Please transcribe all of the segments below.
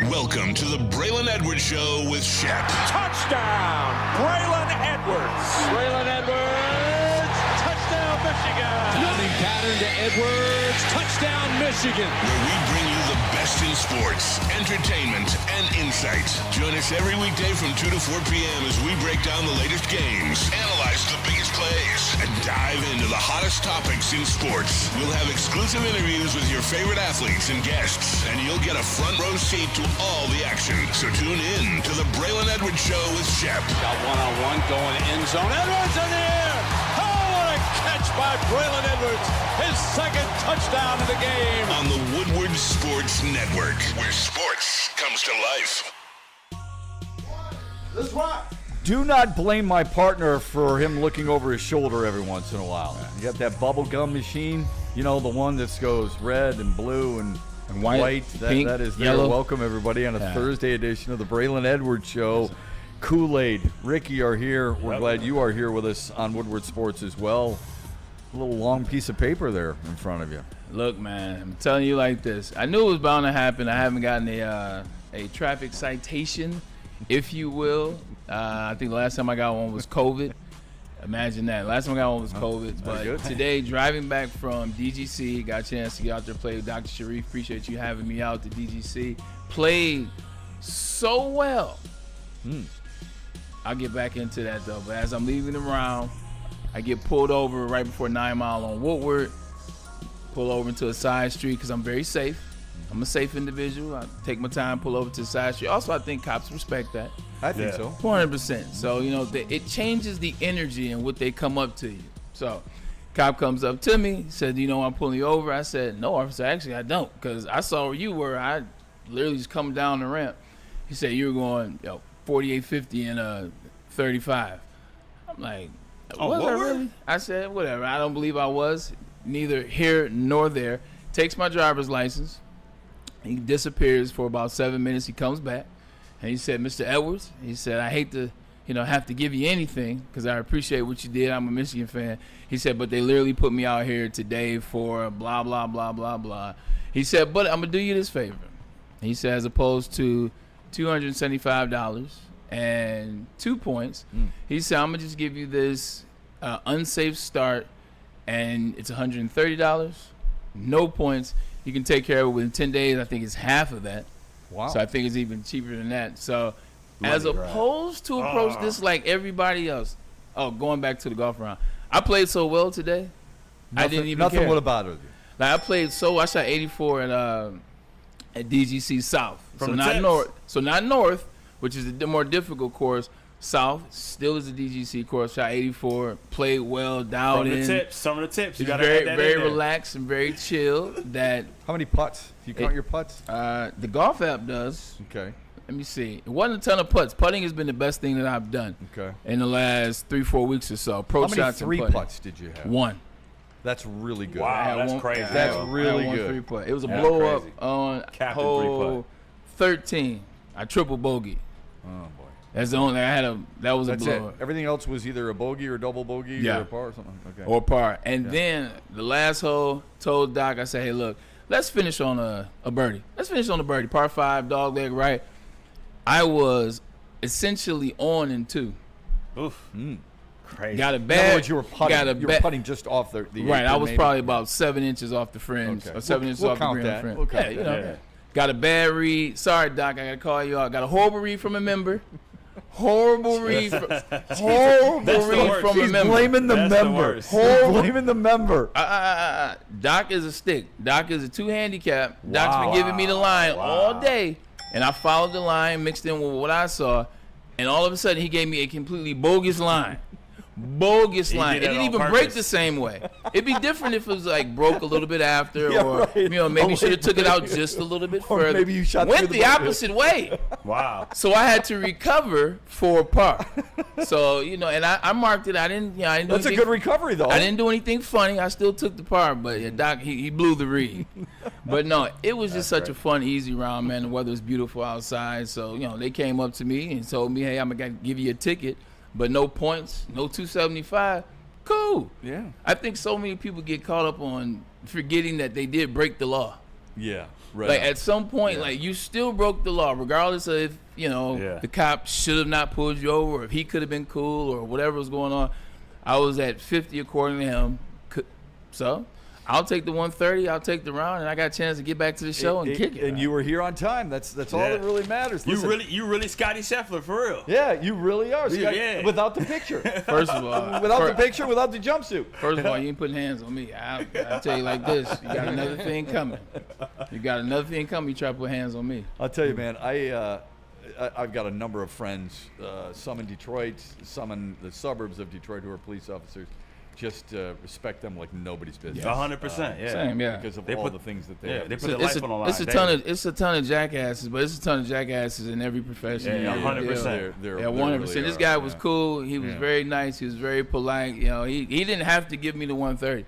Welcome to the Braylon Edwards Show with Shep. Touchdown, Braylon Edwards. Braylon Edwards, touchdown, Michigan. Running pattern to Edwards, touchdown, Michigan. Where we bring you the best in sports, entertainment, and insight. Join us every weekday from 2 to 4 p.m. as we break down the latest games, analyze the biggest plays, and dive into the hottest topics in sports. We'll have exclusive interviews with your favorite athletes and guests, and you'll get a front row seat to all the action. So tune in to the Braylon Edwards Show with Shep. Got one-on-one going end zone. Edwards in the air. Oh, what a catch by Braylon Edwards. His second touchdown of the game. On the Woodward Sports Network, where sports comes to life. Let's rock. Do not blame my partner for him looking over his shoulder every once in a while. You got that bubble gum machine, you know, the one that goes red and blue and white. pink, that is there. yellow. Welcome, everybody, on a Thursday edition of the Braylon Edwards Show. Kool-Aid, Ricky are here. We're glad you are here with us on Woodward Sports as well. A little long piece of paper there in front of you. Look, man, I'm telling you like this. I knew it was bound to happen. I haven't gotten a traffic citation, if you will. I think the last time I got one was COVID. Imagine that. Last time I got one was COVID. But today, driving back from DGC, got a chance to get out there and play with Dr. Sharif. Appreciate you having me out to DGC. Played so well. I'll get back into that, though. But as I'm leaving the round, I get pulled over right before 9 Mile on Woodward. Pull over into a side street because I'm very safe. I'm a safe individual. I take my time, pull over to the side street. Also, I think cops respect that. I think so. 100%. So, you know, it changes the energy and what they come up to you. So, cop comes up to me, said, "Do you know I'm pulling you over?" I said, "No, officer, actually I don't, because I saw where you were. I literally just come down the ramp." He said, "You were going 48, 50, and 35. I'm like, was I really? I said, "Whatever. I don't believe I was. Neither here nor there." Takes my driver's license. He disappears for about 7 minutes. He comes back, and he said, "Mr. Edwards," he said, "I hate to, have to give you anything because I appreciate what you did. I'm a Michigan fan." He said, "But they literally put me out here today for blah, blah, blah, blah, blah." He said, "But I'm going to do you this favor." He said, "As opposed to $275 and 2 points," he said, "I'm going to just give you this unsafe start, and it's $130, no points. You can take care of it within 10 days. I think it's half of that." Wow. So I think it's even cheaper than that. So as opposed to approach this like everybody else. Oh, going back to the golf round. I played so well today. I didn't even Nothing care. would have bothered you. Like I played I shot 84 at DGC South. From So the not tips. north. So not north, which is the more difficult course. South still is a DGC course. Shot 84, played well, dialed Some of in. the tips. Some of the tips. You It's got to very, add that very in there. relaxed and very chill. That How many putts? Do you count your putts? the golf app does. Okay. Let me see. It wasn't a ton of putts. Putting has been the best thing that I've done Okay. in the last 3-4 weeks or so. Pro How many shots and three putting. putts did you have? One. That's really good. Wow. I had that's one- crazy. I That's had- I really had one good. 3-putt. It was a That's blow up crazy. on Captain hole 13. I triple bogey. Oh boy. That's the only thing I had. That was That's a it. blow up. Everything else was either a bogey or double bogey Yeah. or a par or something. Okay. Or par. And then the last hole, told Doc, I said, "Hey, look, let's finish on a birdie. Let's finish on a birdie. Par 5, dog leg right." I was essentially on in 2. Oof. Crazy. Got a In other bad. words, you were putting. Got a You were bad. putting just off the Right, I apron, was maybe? probably about 7 inches off the fringe, Okay. or 7 We'll- inches we'll off the count green that. fringe. We'll count Yeah, you that. know. Yeah. Got a bad read. Sorry, Doc, I gotta call you out. Got a horrible read from a member. Horrible read. Horrible That's the read worst. from a He's member. blaming the That's the member. worst. He's blaming the member. Doc is a stick. Doc is a 2 handicap. Doc's been giving me the line all day, and I followed the line, mixed in with what I saw, and all of a sudden he gave me a completely bogus line. Bogus line. It did that didn't on even break purpose. the same way. It'd be different if it was like broke a little bit after, Yeah, or right. maybe Oh, should have wait, took it out just a little bit Or further. maybe you shot went through the the bucket. opposite way. Wow. So I had to recover for par. So and I marked it. I didn't do That's a anything- good recovery, though. I didn't do anything funny. I still took the par, but yeah, Doc, he blew the read. But no, it was just such a fun, easy round, man. The weather was beautiful outside, so they came up to me and told me, "Hey, I'm gonna give you a ticket, but no points, no 275." Cool. Yeah. I think so many people get caught up on forgetting that they did break the law. Yeah, right. Like, at some point, like, you still broke the law, regardless of if, the cop should have not pulled you over, or if he could have been cool, or whatever was going on. I was at 50 according to him. So I'll take the 130. I'll take the round, and I got a chance to get back to the show and kick it. And you were here on time. That's all that really matters. Listen, You really Scotty Scheffler for real. Yeah, you really are. Yeah. Without the picture. First of all, Without the picture, without the jumpsuit. First of all, you ain't putting hands on me. I'll tell you like this: you got another thing coming. You try to put hands on me. I'll tell you, man. I've got a number of friends, some in Detroit, some in the suburbs of Detroit, who are police officers. Just respect them like nobody's business. 100%. Yeah. Same, yeah. Because of They all put- the things that Yeah, they they have. put their life on the line. It's a ton of jackasses, but it's a ton of jackasses in every profession. Yeah, You 100%. Yeah, 100%. This guy was cool. He was very nice. He was very polite. He didn't have to give me the 130.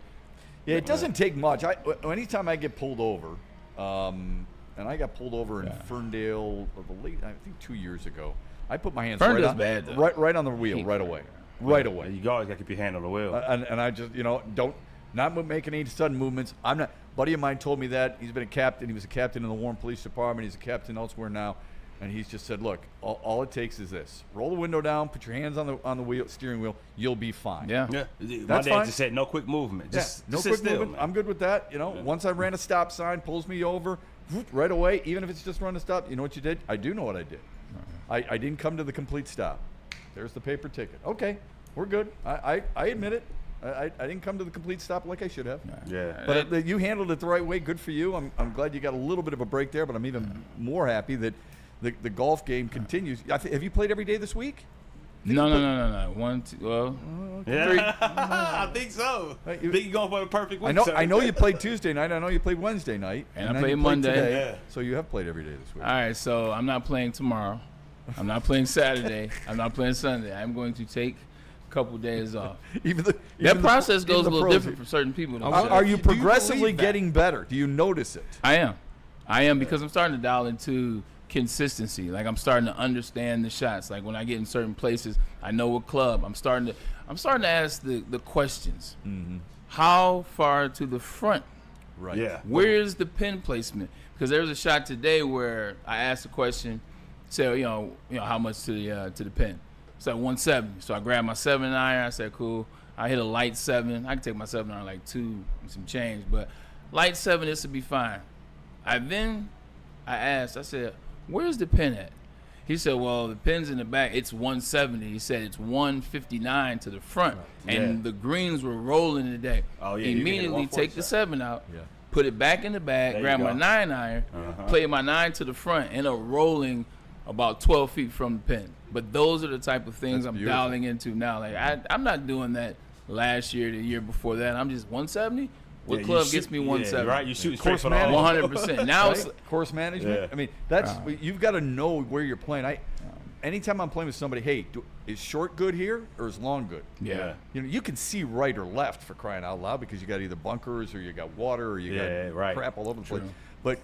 Yeah, it doesn't take much. Anytime I get pulled over, and I got pulled over in Ferndale, I think 2 years ago. I put my hands Ferndale's bad, though. right on the wheel right away. Right away. You always got to keep your hand on the wheel. And I just, don't not making any sudden movements. I'm not. Buddy of mine told me that. He's been a captain. He was a captain in the Warren Police Department. He's a captain elsewhere now. And he's just said, look, all it takes is this. Roll the window down, put your hands on the wheel, steering wheel. You'll be fine. My That's dad fine. just said no quick movement. Just no sit quick still, movement. man. I'm good with that. Once I ran a stop sign, pulls me over, whoop, right away, even if it's just run a stop. You know what you did? I do know what I did. I didn't come to the complete stop. There's the paper ticket. Okay, we're good. I admit it. I didn't come to the complete stop like I should have. Yeah. But you handled it the right way. Good for you. I'm glad you got a little bit of a break there, but I'm even more happy that the golf game continues. Have you played every day this week? No. 1, 2, well, Yeah. 3. I think so. I think you're going for the perfect week. I know you played Tuesday night. I know you played Wednesday night. And I then played you Monday. today. Yeah. So you have played every day this week. All right, so I'm not playing tomorrow. I'm not playing Saturday. I'm not playing Sunday. I'm going to take a couple days off. That process goes a little different for certain people. Though. Are you Do you progressively believe that? getting better? Do you notice it? I am because I'm starting to dial into consistency. Like, I'm starting to understand the shots. Like, when I get in certain places, I know what club. I'm starting to ask the questions. Mm-hmm. How far to the front? Right. Yeah. Where's the pin placement? Because there was a shot today where I asked a question, said, how much to the pin? It's at 170. So I grabbed my 7 iron. I said, cool. I hit a light 7. I can take my 7 iron like 2 and some change, but light 7, this would be fine. I asked, I said, where's the pin at? He said, well, the pin's in the back. It's 170. He said it's 159 to the front. And the greens were rolling today. Oh, yeah, you can hit Immediately take the 7 out, put it back in the bag, There grab you my go. 9 iron, play my 9 to the front, end up rolling about 12 feet from the pin. But those are the type of things I'm beautiful. dialing into now. Like, I'm not doing that last year, the year before that. I'm just 170. What Yeah, club you gets shoot- me yeah, 170? right, you shoot Course straight for the management. 100%. Now Right? it's Course management. Yeah. I mean, that's you've got to know where you're playing. Anytime I'm playing with somebody, hey, is short good here or is long good? yeah. You can see right or left, for crying out loud, because you got either bunkers or you got water or you got right. crap all over the place. But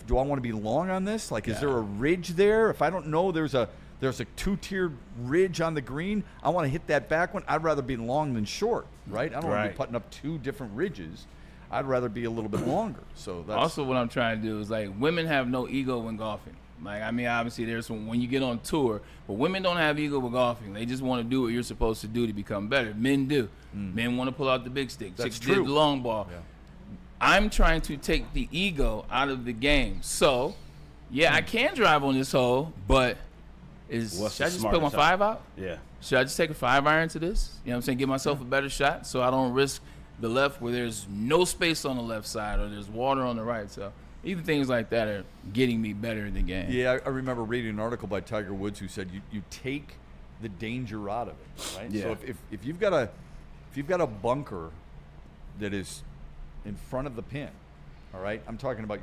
do I want to be long on this? Like, is there a ridge there? If I don't know there's a 2-tiered ridge on the green, I want to hit that back one. I'd rather be long than short, right? I don't want to be putting up 2 different ridges. I'd rather be a little bit longer. So that's Also, what I'm trying to do is, like, women have no ego when golfing. Like, I mean, obviously there's some when you get on tour, but women don't have ego with golfing. They just want to do what you're supposed to do to become better. Men do. Men want to pull out the big stick. That's Chicks true. did the long ball. Yeah. I'm trying to take the ego out of the game. So, yeah, I can drive on this hole, but should I just put my 5 out? Yeah. Should I just take a 5 iron to this? You know what I'm saying? Give myself a better shot so I don't risk the left where there's no space on the left side or there's water on the right. So even things like that are getting me better in the game. Yeah, I remember reading an article by Tiger Woods who said you take the danger out of it, right? Yeah. So if you've got a bunker that is in front of the pin, all right? I'm talking about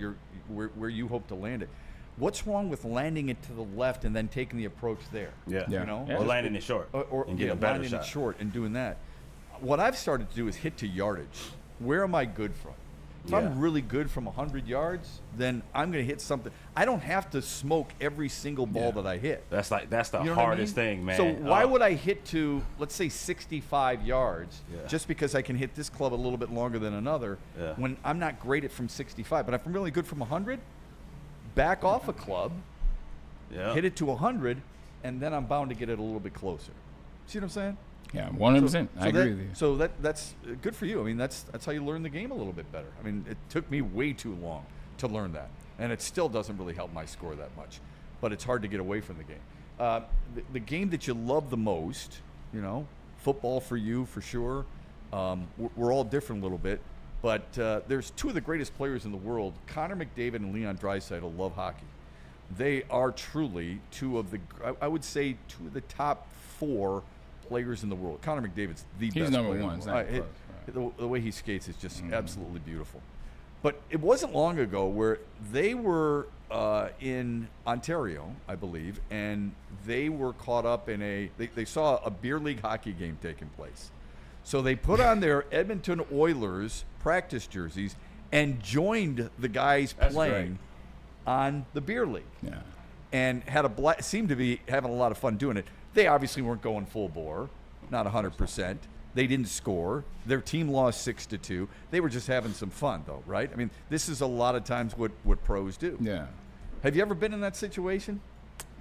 where you hope to land it. What's wrong with landing it to the left and then taking the approach there? Yeah. You know? Yeah. Or landing it short. And get a better landing shot. it short and doing that. What I've started to do is hit to yardage. Where am I good from? If I'm really good from 100 yards, then I'm going to hit something. I don't have to smoke every single ball that I hit. That's the You know hardest what I mean? thing, man. So why would I hit to, let's say, 65 yards just because I can hit this club a little bit longer than another when I'm not great at from 65? But if I'm really good from 100, back off a club, hit it to 100, and then I'm bound to get it a little bit closer. See what I'm saying? Yeah, 100%. I agree with you. So that's good for you. I mean, that's how you learn the game a little bit better. I mean, it took me way too long to learn that, and it still doesn't really help my score that much. But it's hard to get away from the game. The game that you love the most, football for you for sure. We're all different a little bit, but there's two of the greatest players in the world. Connor McDavid and Leon Draisaitl love hockey. They are truly I would say two of the top 4 players in the world. Connor McDavid's the best number player one. in the world. The way he skates is just absolutely beautiful. But it wasn't long ago where they were in Ontario, I believe, and they were caught up in they saw a beer league hockey game taking place. So they put on their Edmonton Oilers practice jerseys and joined the guys playing on the beer league. Yeah. And seemed to be having a lot of fun doing it. They obviously weren't going full bore, not 100%. They didn't score. Their team lost 6-2. They were just having some fun, though, right? I mean, this is a lot of times what pros do. Yeah. Have you ever been in that situation?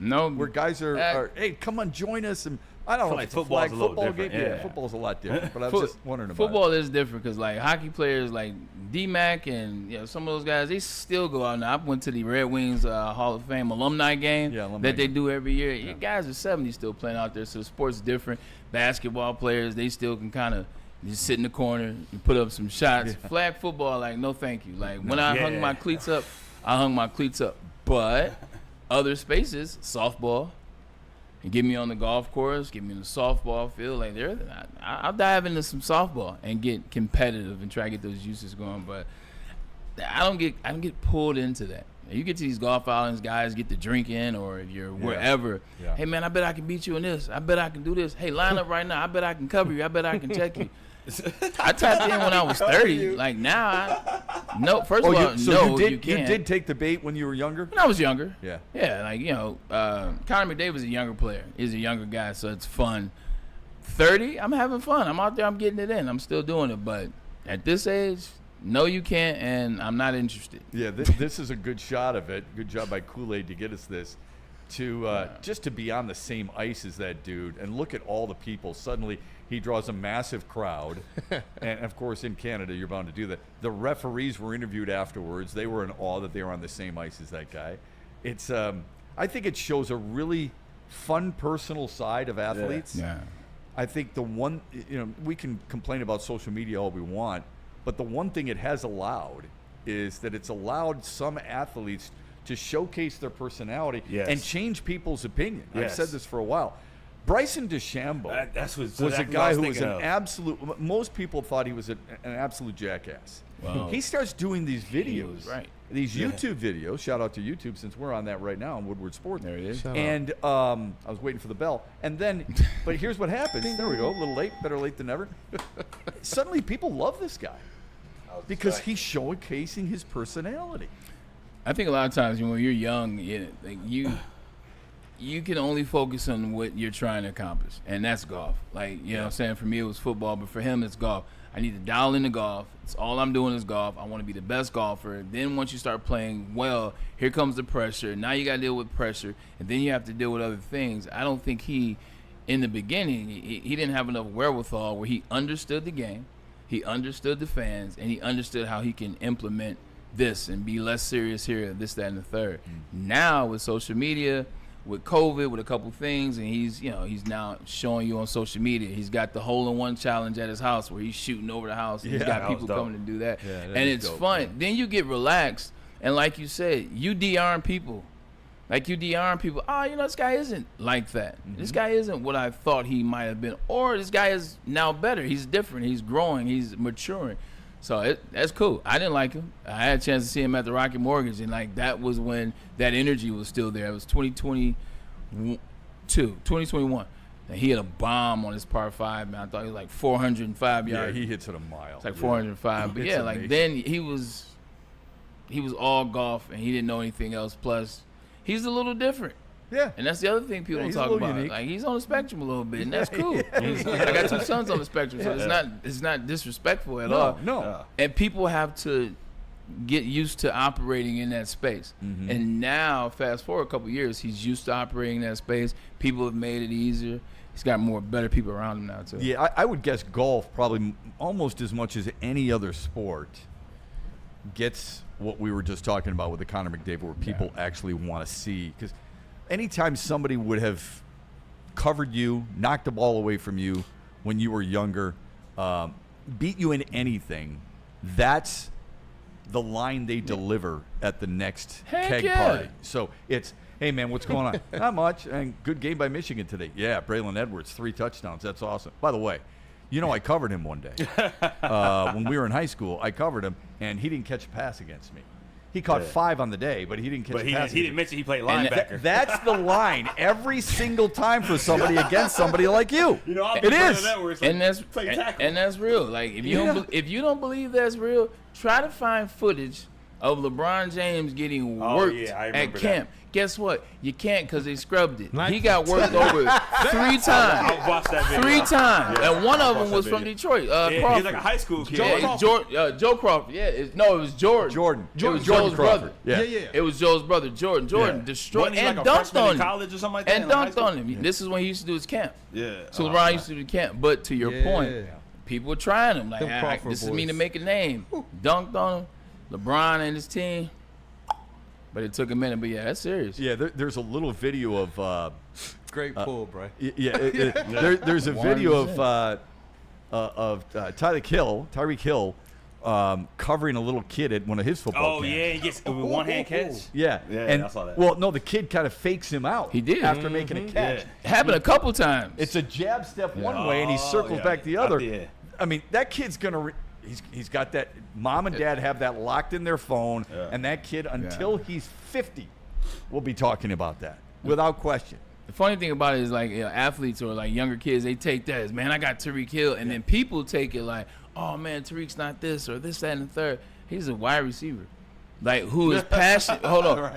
No. Where guys are hey, come on, join us. And I don't know if it's a flag football game. Yeah, football's a lot different. But I was just wondering about football is different because, like, hockey players like D-Mac and some of those guys, they still go out now. I went to the Red Wings Hall of Fame alumni game that they do every year. You guys are 70 still playing out there, so the sport's different. Basketball players, they still can kind of just sit in the corner and put up some shots. Flag football, like, no thank you. Like, when I hung my cleats up, I hung my cleats up. But other spaces, softball, and get me on the golf course, get me in the softball field. Like, I'll dive into some softball and get competitive and try to get those uses going. But I don't get pulled into that. You get to these golf islands, guys get to drinking, or if you're wherever. Yeah. Hey man, I bet I can beat you in this. I bet I can do this. Hey, line up right now. I bet I can cover you. I bet I can check you. I tapped in when I was 30. Like now, first of all, you can't. You did take the bait when you were younger? When I was younger. Yeah. Yeah, like, Connor McDavid is a younger player. He's a younger guy, so it's fun. 30, I'm having fun. I'm out there, I'm getting it in. I'm still doing it. But at this age, no, you can't, and I'm not interested. Yeah, this is a good shot of it. Good job by Kool-Aid to get us this. Just to be on the same ice as that dude and look at all the people. Suddenly he draws a massive crowd. And of course in Canada you're bound to do that. The referees were interviewed afterwards. They were in awe that they were on the same ice as that guy. It's I think it shows a really fun personal side of athletes. Yeah. I think the one, we can complain about social media all we want, but the one thing it has allowed is that it's allowed some athletes to showcase their personality and change people's opinion. I've said this for a while. Bryson DeChambeau was a guy who was an absolute. Most people thought he was an absolute jackass. Wow. He starts doing these videos, these YouTube videos. Shout out to YouTube since we're on that right now on Woodward Sports. There it is. And I was waiting for the bell. And then, but here's what happens. There we go. A little late. Better late than never. Suddenly, people love this guy because he's showcasing his personality. I think a lot of times when you're young, you can only focus on what you're trying to accomplish, and that's golf. Like, you know what I'm saying? For me, it was football, but for him, it's golf. I need to dial into golf. It's all I'm doing is golf. I want to be the best golfer. Then once you start playing well, here comes the pressure. Now you got to deal with pressure, and then you have to deal with other things. I don't think in the beginning, he didn't have enough wherewithal where he understood the game, he understood the fans, and he understood how he can implement this and be less serious here, this, that, and the third. Now with social media, with COVID, with a couple things, and he's now showing you on social media. He's got the hole-in-one challenge at his house where he's shooting over the house. And he's got people coming to do that. Yeah, and it's dope, fun. Man. Then you get relaxed, and like you said, you de-arm people. This guy isn't like that. Mm-hmm. This guy isn't what I thought he might have been. Or this guy is now better. He's different. He's growing. He's maturing. So that's cool. I didn't like him. I had a chance to see him at the Rocket Mortgage, and like that was when that energy was still there. It was 2021. And he had a bomb on his par 5, man. I thought he was like 405 yards. Yeah, he hits it a mile. It's like 405. But It's yeah, amazing. like then he was all golf and he didn't know anything else. Plus, he's a little different. Yeah. And that's the other thing people don't he's a talk little about. unique. Like he's on the spectrum a little bit, and that's cool. I got 2 sons on the spectrum, so it's not disrespectful at all. No. And people have to get used to operating in that space. Mm-hmm. And now, fast forward a couple years, he's used to operating in that space. People have made it easier. He's got better people around him now too. Yeah, I would guess golf probably almost as much as any other sport gets what we were just talking about with the Connor McDavid, where people actually want to see. Because anytime somebody would have covered you, knocked the ball away from you when you were younger, beat you in anything, that's the line they deliver at the next Heck keg yeah. party. So it's, hey, man, what's going on? Not much. And good game by Michigan today. Yeah, Braylon Edwards, 3 touchdowns. That's awesome. By the way, you know I covered him one day. When we were in high school, I covered him, and he didn't catch a pass against me. He caught 5 on the day, but he didn't catch a pass. He didn't mention he played linebacker. That's the line every single time for somebody against somebody like you. You know, it is. And that's real. Like if you don't believe that's real, try to find footage of LeBron James getting worked at camp. Guess what? You can't because they scrubbed it. He got worked over 3 times. I watched that video. 3 times, Yeah. and one of them was from Detroit. He's Crawford. like a high school kid. Joe Crawford. Yeah, it was Jordan. It was Joe's brother. Yeah. It was Joe's brother, Jordan. Jordan destroyed Wasn't he and like a dunked freshman on in him. college or something like that? And in high dunked school? on him. This is when he used to do his camp. Yeah. So LeBron used to do camp. But to your point, people were trying him. Like, Them Crawford this is me boys. to make a name. Dunked on him. LeBron and his team. But it took a minute. But yeah, that's serious. Yeah, there's a little video of Great pull, bro. there's a video of Tyreek Hill covering a little kid at one of his football camps. He gets with one hand catch. Yeah, and I saw that. well, no, the kid kind of fakes him out. He did. after making a catch. It happened a couple times. It's a jab step one way, and he circles back the other. Yeah. I mean, that kid's gonna. He's got that. Mom and dad have that locked in their phone, and that kid, until he's 50, will be talking about that without question. The funny thing about it is, like, athletes or like younger kids, they take that as, man, I got Tyreek Hill, and then people take it like, oh man, Tyreek's not this or this, that, and the third. He's a wide receiver, like who is passionate.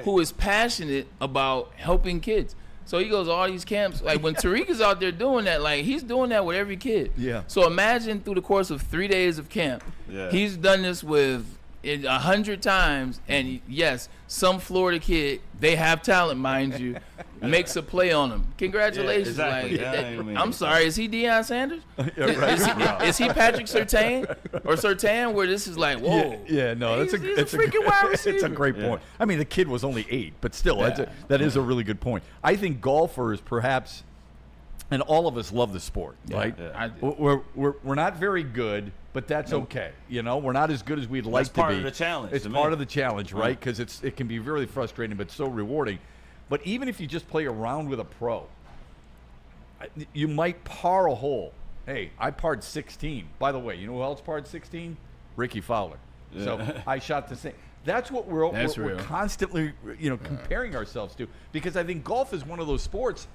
Who is passionate about helping kids. So he goes to all these camps. Like when Tyreek is out there doing that, like he's doing that with every kid. Yeah. So imagine through the course of 3 days of camp, he's done this with 100 times. And yes, some Florida kid, they have talent, mind you, makes a play on him. Congratulations. Yeah, exactly. Like, I'm sorry, is he Deion Sanders? Is he Patrick Surtain? Where this is like, whoa. Yeah, no, he's a freaking wide receiver. It's a great point. I mean, the kid was only 8, but still, that is a really good point. I think golfers, perhaps, and all of us love the sport, right? Yeah. We're not very good, but that's okay. You know, we're not as good as we'd like to be. That's part of the challenge. It's part of the challenge, right? Because it can be really frustrating, but so rewarding. But even if you just play around with a pro, you might par a hole. Hey, I parred 16. By the way, you know who else parred 16? Ricky Fowler. Yeah. So I shot the same. That's what we're constantly, comparing ourselves to. Because I think golf is one of those sports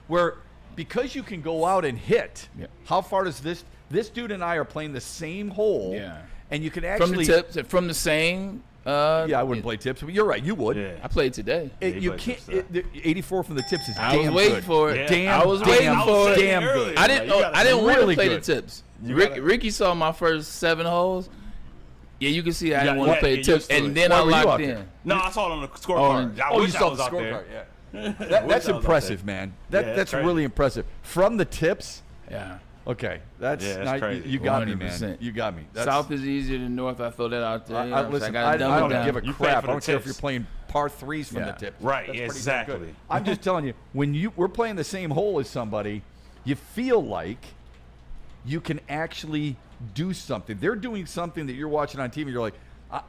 where, because you can go out and hit, how far does this dude and I are playing the same hole, and you can actually from the same. I wouldn't play tips, but you're right. You would. I played today. You can't. 84 from the tips is I damn was waiting good. for it. Damn, I was waiting for it. Damn good. I didn't want to really play good. the tips. Ricky saw my first 7 holes. Yeah, you can see I didn't want to play the tips, and then I locked in. No, I saw it on the scorecard. You saw the scorecard. Yeah. That's impressive, man. That's really impressive. From the tips. Yeah. Okay, that's crazy. You got me, 100%. man. You got me. South is easier than North. I throw that out there. Listen, I I don't give a You crap. play for I don't the care if tips. you're playing par 3s from the tips. Right, That's pretty exactly. good. I'm just telling you, when we're playing the same hole as somebody, you feel like you can actually do something. They're doing something that you're watching on TV. You're like,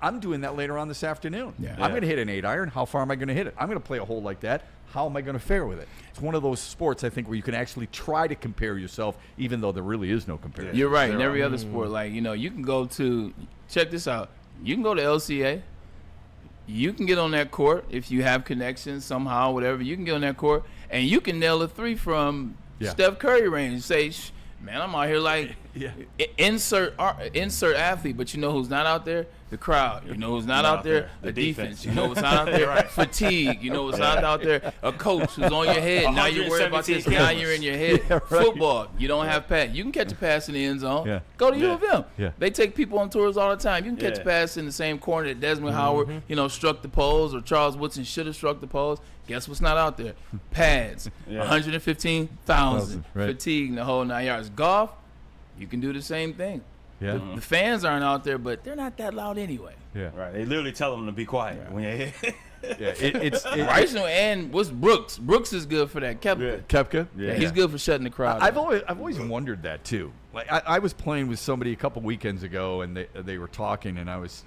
I'm doing that later on this afternoon. Yeah. I'm going to hit an 8-iron. How far am I going to hit it? I'm going to play a hole like that. How am I going to fare with it? It's one of those sports, I think, where you can actually try to compare yourself, even though there really is no comparison. You're right. In every other sport, like, you can go to, check this out. You can go to LCA. You can get on that court if you have connections somehow, whatever. You can get on that court, and you can nail a 3 from Steph Curry range. Say, man, I'm out here like insert athlete, but you know who's not out there? The crowd. You know who's not out there? The defense. You know what's not out there? Fatigue. You know what's not out there? A coach who's on your head. Now you're worried about this. Now you're in your head. Football. You don't have pass. You can catch a pass in the end zone. Yeah. Go to U of M. Yeah. They take people on tours all the time. You can catch a pass in the same corner that Desmond Howard, struck the poles, or Charles Woodson should have struck the poles. Guess what's not out there? Pads. 115,000. Fatigue in the whole 9 yards. Golf, you can do the same thing. Yeah. The fans aren't out there, but they're not that loud anyway. Yeah. Right. They literally tell them to be quiet when you're here. Right. And what's Brooks? Brooks is good for that. Koepka? Yeah, he's good for shutting the crowd. I've always wondered that too. Like I was playing with somebody a couple weekends ago, and they were talking, and I was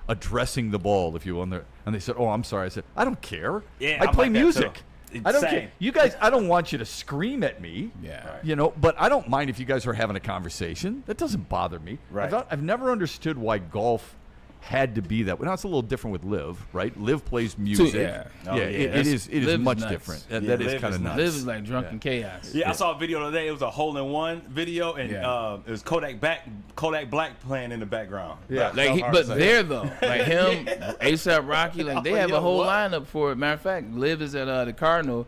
addressing the ball, if you will, and they said, "Oh, I'm sorry." I said, "I don't care. I play music. I don't care. You guys, I don't want you to scream at me. But I don't mind if you guys are having a conversation. That doesn't bother me. Right. I've never understood why golf had to be that way. Now it's a little different with Liv, right? Liv plays music. It is much different. That is kind of nuts. Liv is like drunken chaos. I saw a video the other day. It was a hole-in-one video, and it was Kodak Black playing in the background. But there though, like him, ASAP Rocky, like they have a whole lineup for it. Matter of fact, Liv is at the Cardinal.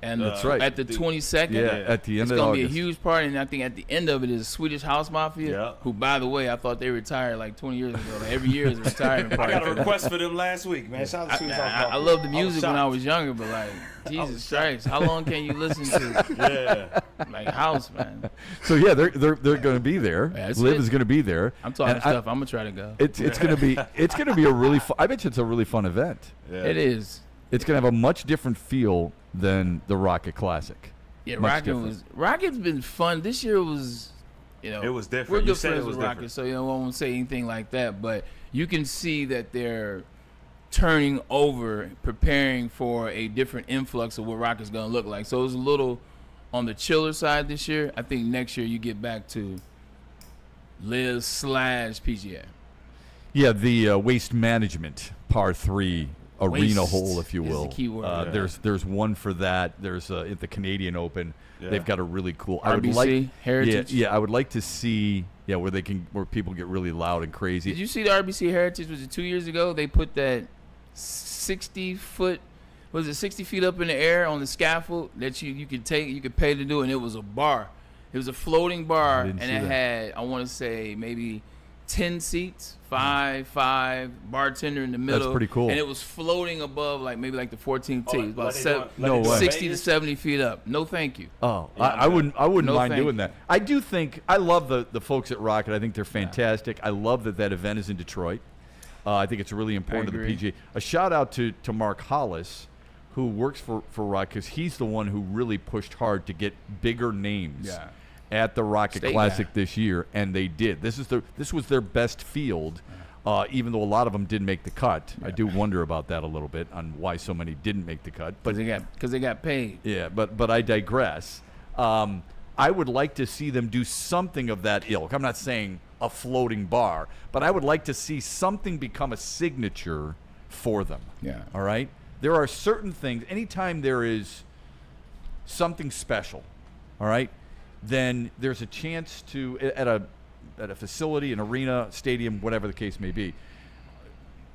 And that's right. At the 22nd, at the end it's of gonna August. be a huge party, and I think at the end of it is Swedish House Mafia, who, by the way, I thought they retired like 20 years ago. Like every year is a retirement party. I got a request for them last week, man. Shout out to Swedish House Mafia. I love the music when I was younger, but like Jesus Christ, how long can you listen to like house, man? So they're going to be there. Liv is going to be there. I'm talking stuff. I'm gonna try to go. It's going to be a really fun. I bet you it's a really fun event. It is. It's going to have a much different feel than the Rocket Classic. Yeah, Rocket's been fun. This year was, it was different. We're good friends with Rocket, so I won't say anything like that. But you can see that they're turning over, preparing for a different influx of what Rocket's going to look like. So it was a little on the chiller side this year. I think next year you get back to Liv/PGA. Yeah, the Waste Management Par 3 arena hole, if you will. Is the key word. There's one for that. There's at the Canadian Open. They've got a really cool RBC Heritage. Yeah, I would like to see where people get really loud and crazy. Did you see the RBC Heritage? Was it 2 years ago? They put that 60 feet up in the air on the scaffold that you could pay to do, and it was a bar. It was a floating bar, and it had, I want to say, maybe 10 seats, five, bartender in the middle. That's pretty cool. And it was floating above maybe the 14th tee. About 60 to 70 feet up. No, thank you. Oh, I wouldn't mind doing that. I do think I love the folks at Rocket. I think they're fantastic. I love that event is in Detroit. I think it's really important to the PGA. A shout out to Mark Hollis, who works for Rocket, because he's the one who really pushed hard to get bigger names. At the Rocket Classic this year, and they did. This was their best field, even though a lot of them didn't make the cut. I do wonder about that a little bit on why so many didn't make the cut. But because they got paid. Yeah, but I digress. I would like to see them do something of that ilk. I'm not saying a floating bar, but I would like to see something become a signature for them. Yeah. All right? There are certain things, anytime there is something special, all right, then there's a chance to, at a facility, an arena, stadium, whatever the case may be,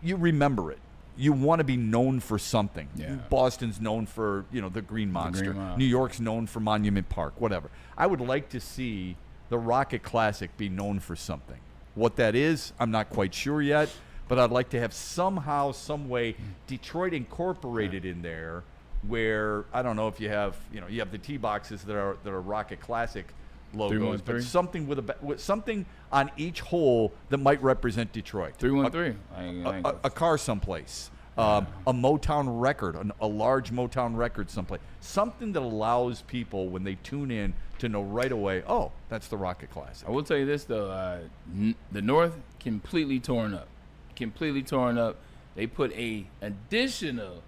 you remember it. You want to be known for something. Yeah. Boston's known for, the Green Monster. New York's known for Monument Park, whatever. I would like to see the Rocket Classic be known for something. What that is, I'm not quite sure yet, but I'd like to have somehow, some way, Detroit incorporated in there, where I don't know if you have the tee boxes that are Rocket Classic logos, but something with something on each hole that might represent Detroit. 313. A car someplace, a Motown record, a large Motown record someplace. Something that allows people when they tune in to know right away, oh, that's the Rocket Classic. I will tell you this though, the North completely torn up. They put a additional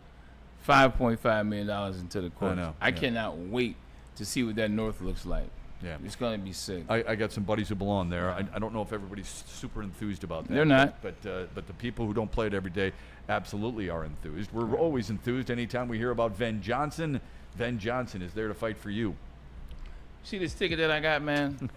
$5.5 million into the course. I cannot wait to see what that North looks like. Yeah, it's going to be sick. I got some buddies who belong there. I don't know if everybody's super enthused about that. They're not. But the people who don't play it every day absolutely are enthused. We're always enthused anytime we hear about Ven Johnson. Ven Johnson is there to fight for you. See this ticket that I got, man?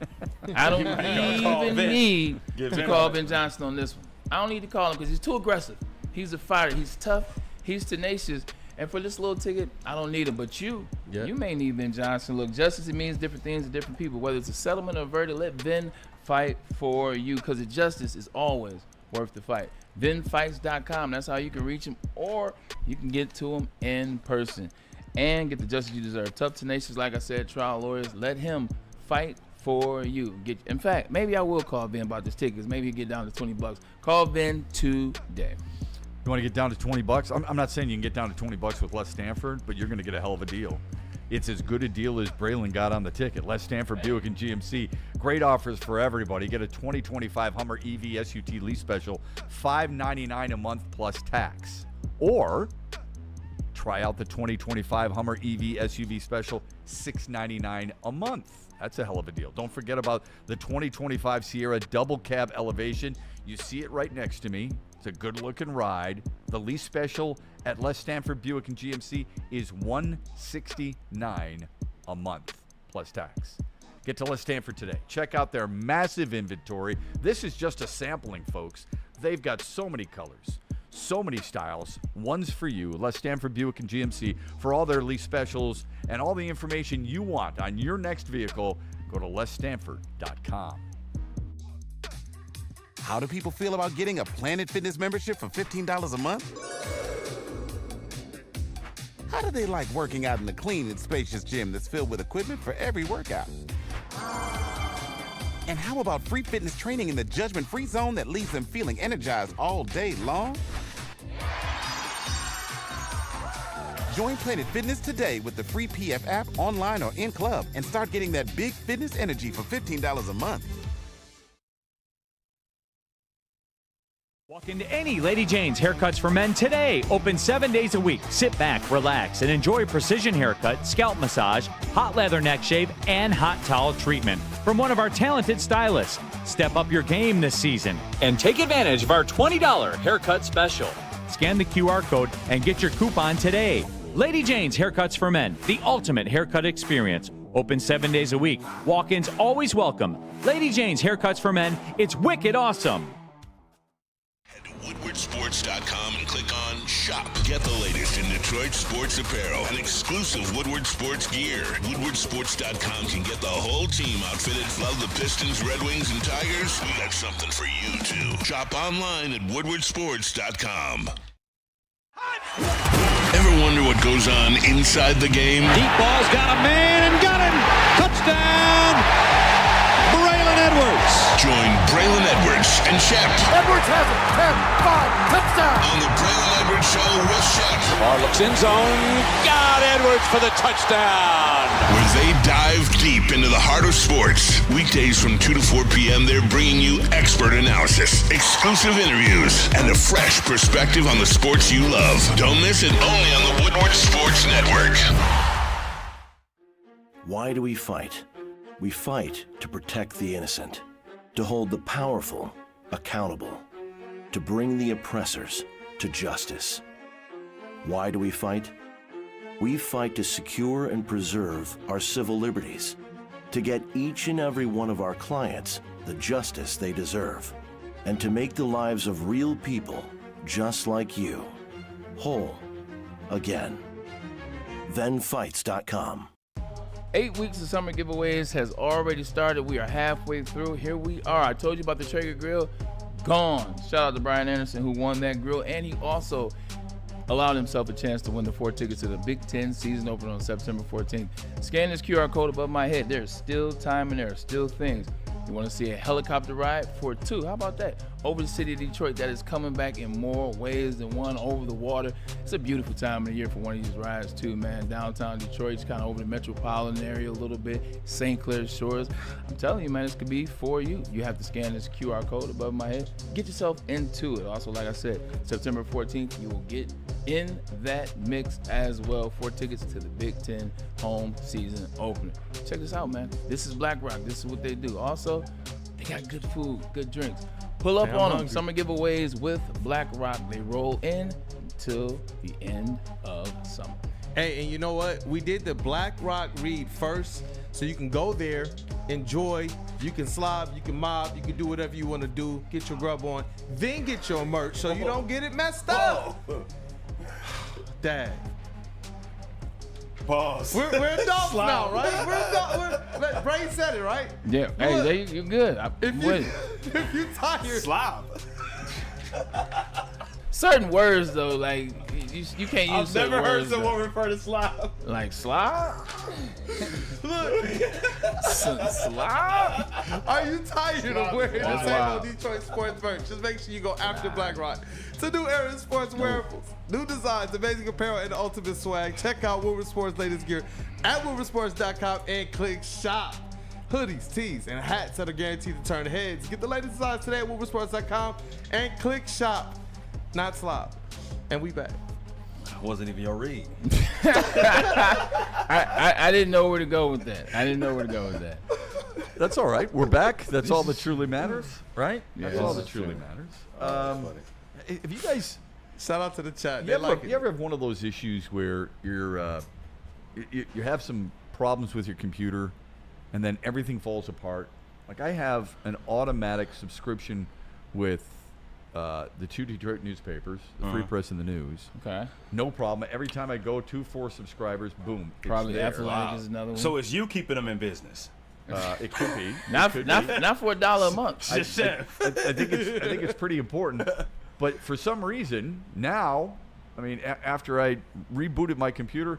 I don't even need to call Ben Johnson on this one. I don't need to call him because he's too aggressive. He's a fighter. He's tough. He's tenacious. And for this little ticket, I don't need him. But you may need Ben Johnson. Look, justice, it means different things to different people. Whether it's a settlement or a verdict, let Ben fight for you because the justice is always worth the fight. BenFights.com. That's how you can reach him, or you can get to him in person and get the justice you deserve. Tough, tenacious, like I said, trial lawyers. Let him fight for you. In fact, maybe I will call Ben about this ticket. Maybe he'll get down to $20. Call Ben today. You want to get down to $20? I'm not saying you can get down to $20 with Les Stanford, but you're going to get a hell of a deal. It's as good a deal as Braylon got on the ticket. Les Stanford, Buick, and GMC. Great offers for everybody. Get a 2025 Hummer EV SUT lease special, $599 a month plus tax. Or try out the 2025 Hummer EV SUV special, $699 a month. That's a hell of a deal. Don't forget about the 2025 Sierra double cab elevation. You see it right next to me. It's a good-looking ride. The lease special at Les Stanford, Buick, and GMC is $169 a month plus tax. Get to Les Stanford today. Check out their massive inventory. This is just a sampling, folks. They've got so many colors, so many styles. One's for you, Les Stanford, Buick, and GMC. For all their lease specials and all the information you want on your next vehicle, go to lesstanford.com. How do people feel about getting a Planet Fitness membership for $15 a month? How do they like working out in a clean and spacious gym that's filled with equipment for every workout? And how about free fitness training in the judgment-free zone that leaves them feeling energized all day long? Join Planet Fitness today with the free PF app, online or in club, and start getting that big fitness energy for $15 a month. Walk into any Lady Jane's Haircuts for Men today. Open 7 days a week. Sit back, relax, and enjoy precision haircut, scalp massage, hot leather neck shave, and hot towel treatment from one of our talented stylists. Step up your game this season and take advantage of our $20 haircut special. Scan the QR code and get your coupon today. Lady Jane's Haircuts for Men, the ultimate haircut experience. Open 7 days a week. Walk-ins always welcome. Lady Jane's Haircuts for Men. It's wicked awesome. WoodwardSports.com and click on Shop. Get the latest in Detroit sports apparel and exclusive Woodward sports gear. WoodwardSports.com can get the whole team outfitted. Love the Pistons, Red Wings, and Tigers? We got something for you, too. Shop online at WoodwardSports.com. Ever wonder what goes on inside the game? Deep ball's got a man and got him. Touchdown. Braylon Edwards. Join Braylon Edwards and Shep. Edwards has it. 10-5, touchdown. On the Braylon Edwards Show with Shep. Lamar looks in zone. Got Edwards for the touchdown. Where they dive deep into the heart of sports. Weekdays from 2 to 4 p.m., they're bringing you expert analysis, exclusive interviews, and a fresh perspective on the sports you love. Don't miss it, only on the Woodward Sports Network. Why do we fight? We fight to protect the innocent, to hold the powerful accountable, to bring the oppressors to justice. Why do we fight? We fight to secure and preserve our civil liberties, to get each and every one of our clients the justice they deserve, and to make the lives of real people just like you whole again. ThenFights.com. 8 weeks of summer giveaways has already started. We are halfway through. Here we are. I told you about the Traeger grill. Gone. Shout out to Brian Anderson who won that grill, and he also allowed himself a chance to win the 4 tickets to the Big Ten season opener on September 14th. Scan this QR code above my head. There's still time and there are still things. You want to see a helicopter ride for 2? How about that? Over the city of Detroit, that is coming back in more ways than one. Over the water. It's a beautiful time of the year for one of these rides too, man. Downtown Detroit's kind of over the metropolitan area a little bit. St. Clair Shores. I'm telling you, man, this could be for you. You have to scan this QR code above my head. Get yourself into it. Also, like I said, September 14th, you will get in that mix as well. 4 tickets to the Big Ten home season opener. Check this out, man. This is Black Rock. This is what they do. Also, they got good food, good drinks. Pull up on them. Summer giveaways with Black Rock. They roll in until the end of summer. Hey, and you know what? We did the Black Rock read first, so you can go there, enjoy. You can slob, you can mob, you can do whatever you want to do. Get your grub on, then get your merch so you don't get it messed up. Dad. Pause. We're adults now, right? We're adults. Bray said it, right? Yeah. Hey, you're good. If you tired, Slob. Certain words though, like you can't use. I've certain never heard words, someone refer to slob. like slob. look. Slob. Are you tired of wearing the That's same wild. old Detroit sports merch? Just make sure you go after Black Rock. To new era in sports wearables, new designs, amazing apparel, and the ultimate swag. Check out Woodward Sports' latest gear at woodwardsports.com and click shop. Hoodies, tees, and hats that are guaranteed to turn heads. Get the latest designs today at woodwardsports.com and click shop. Not slob. And we back. Wasn't even your read. I didn't know where to go with that. That's all right. We're back. That's all that truly matters, right? Yeah, That's all this that is truly matters. If you guys, Shout out to the chat. you They like it. ever have one of those issues where you have some problems with your computer, and then everything falls apart? Like I have an automatic subscription with the 2 Detroit newspapers, the Free Press and the News. Okay. No problem. Every time I go to 4 subscribers, boom, it's Probably there. Athletic is another one. So it's you keeping them in business. It could be. not It could not for $1 a month. I think it's pretty important. But for some reason now, I mean, after I rebooted my computer,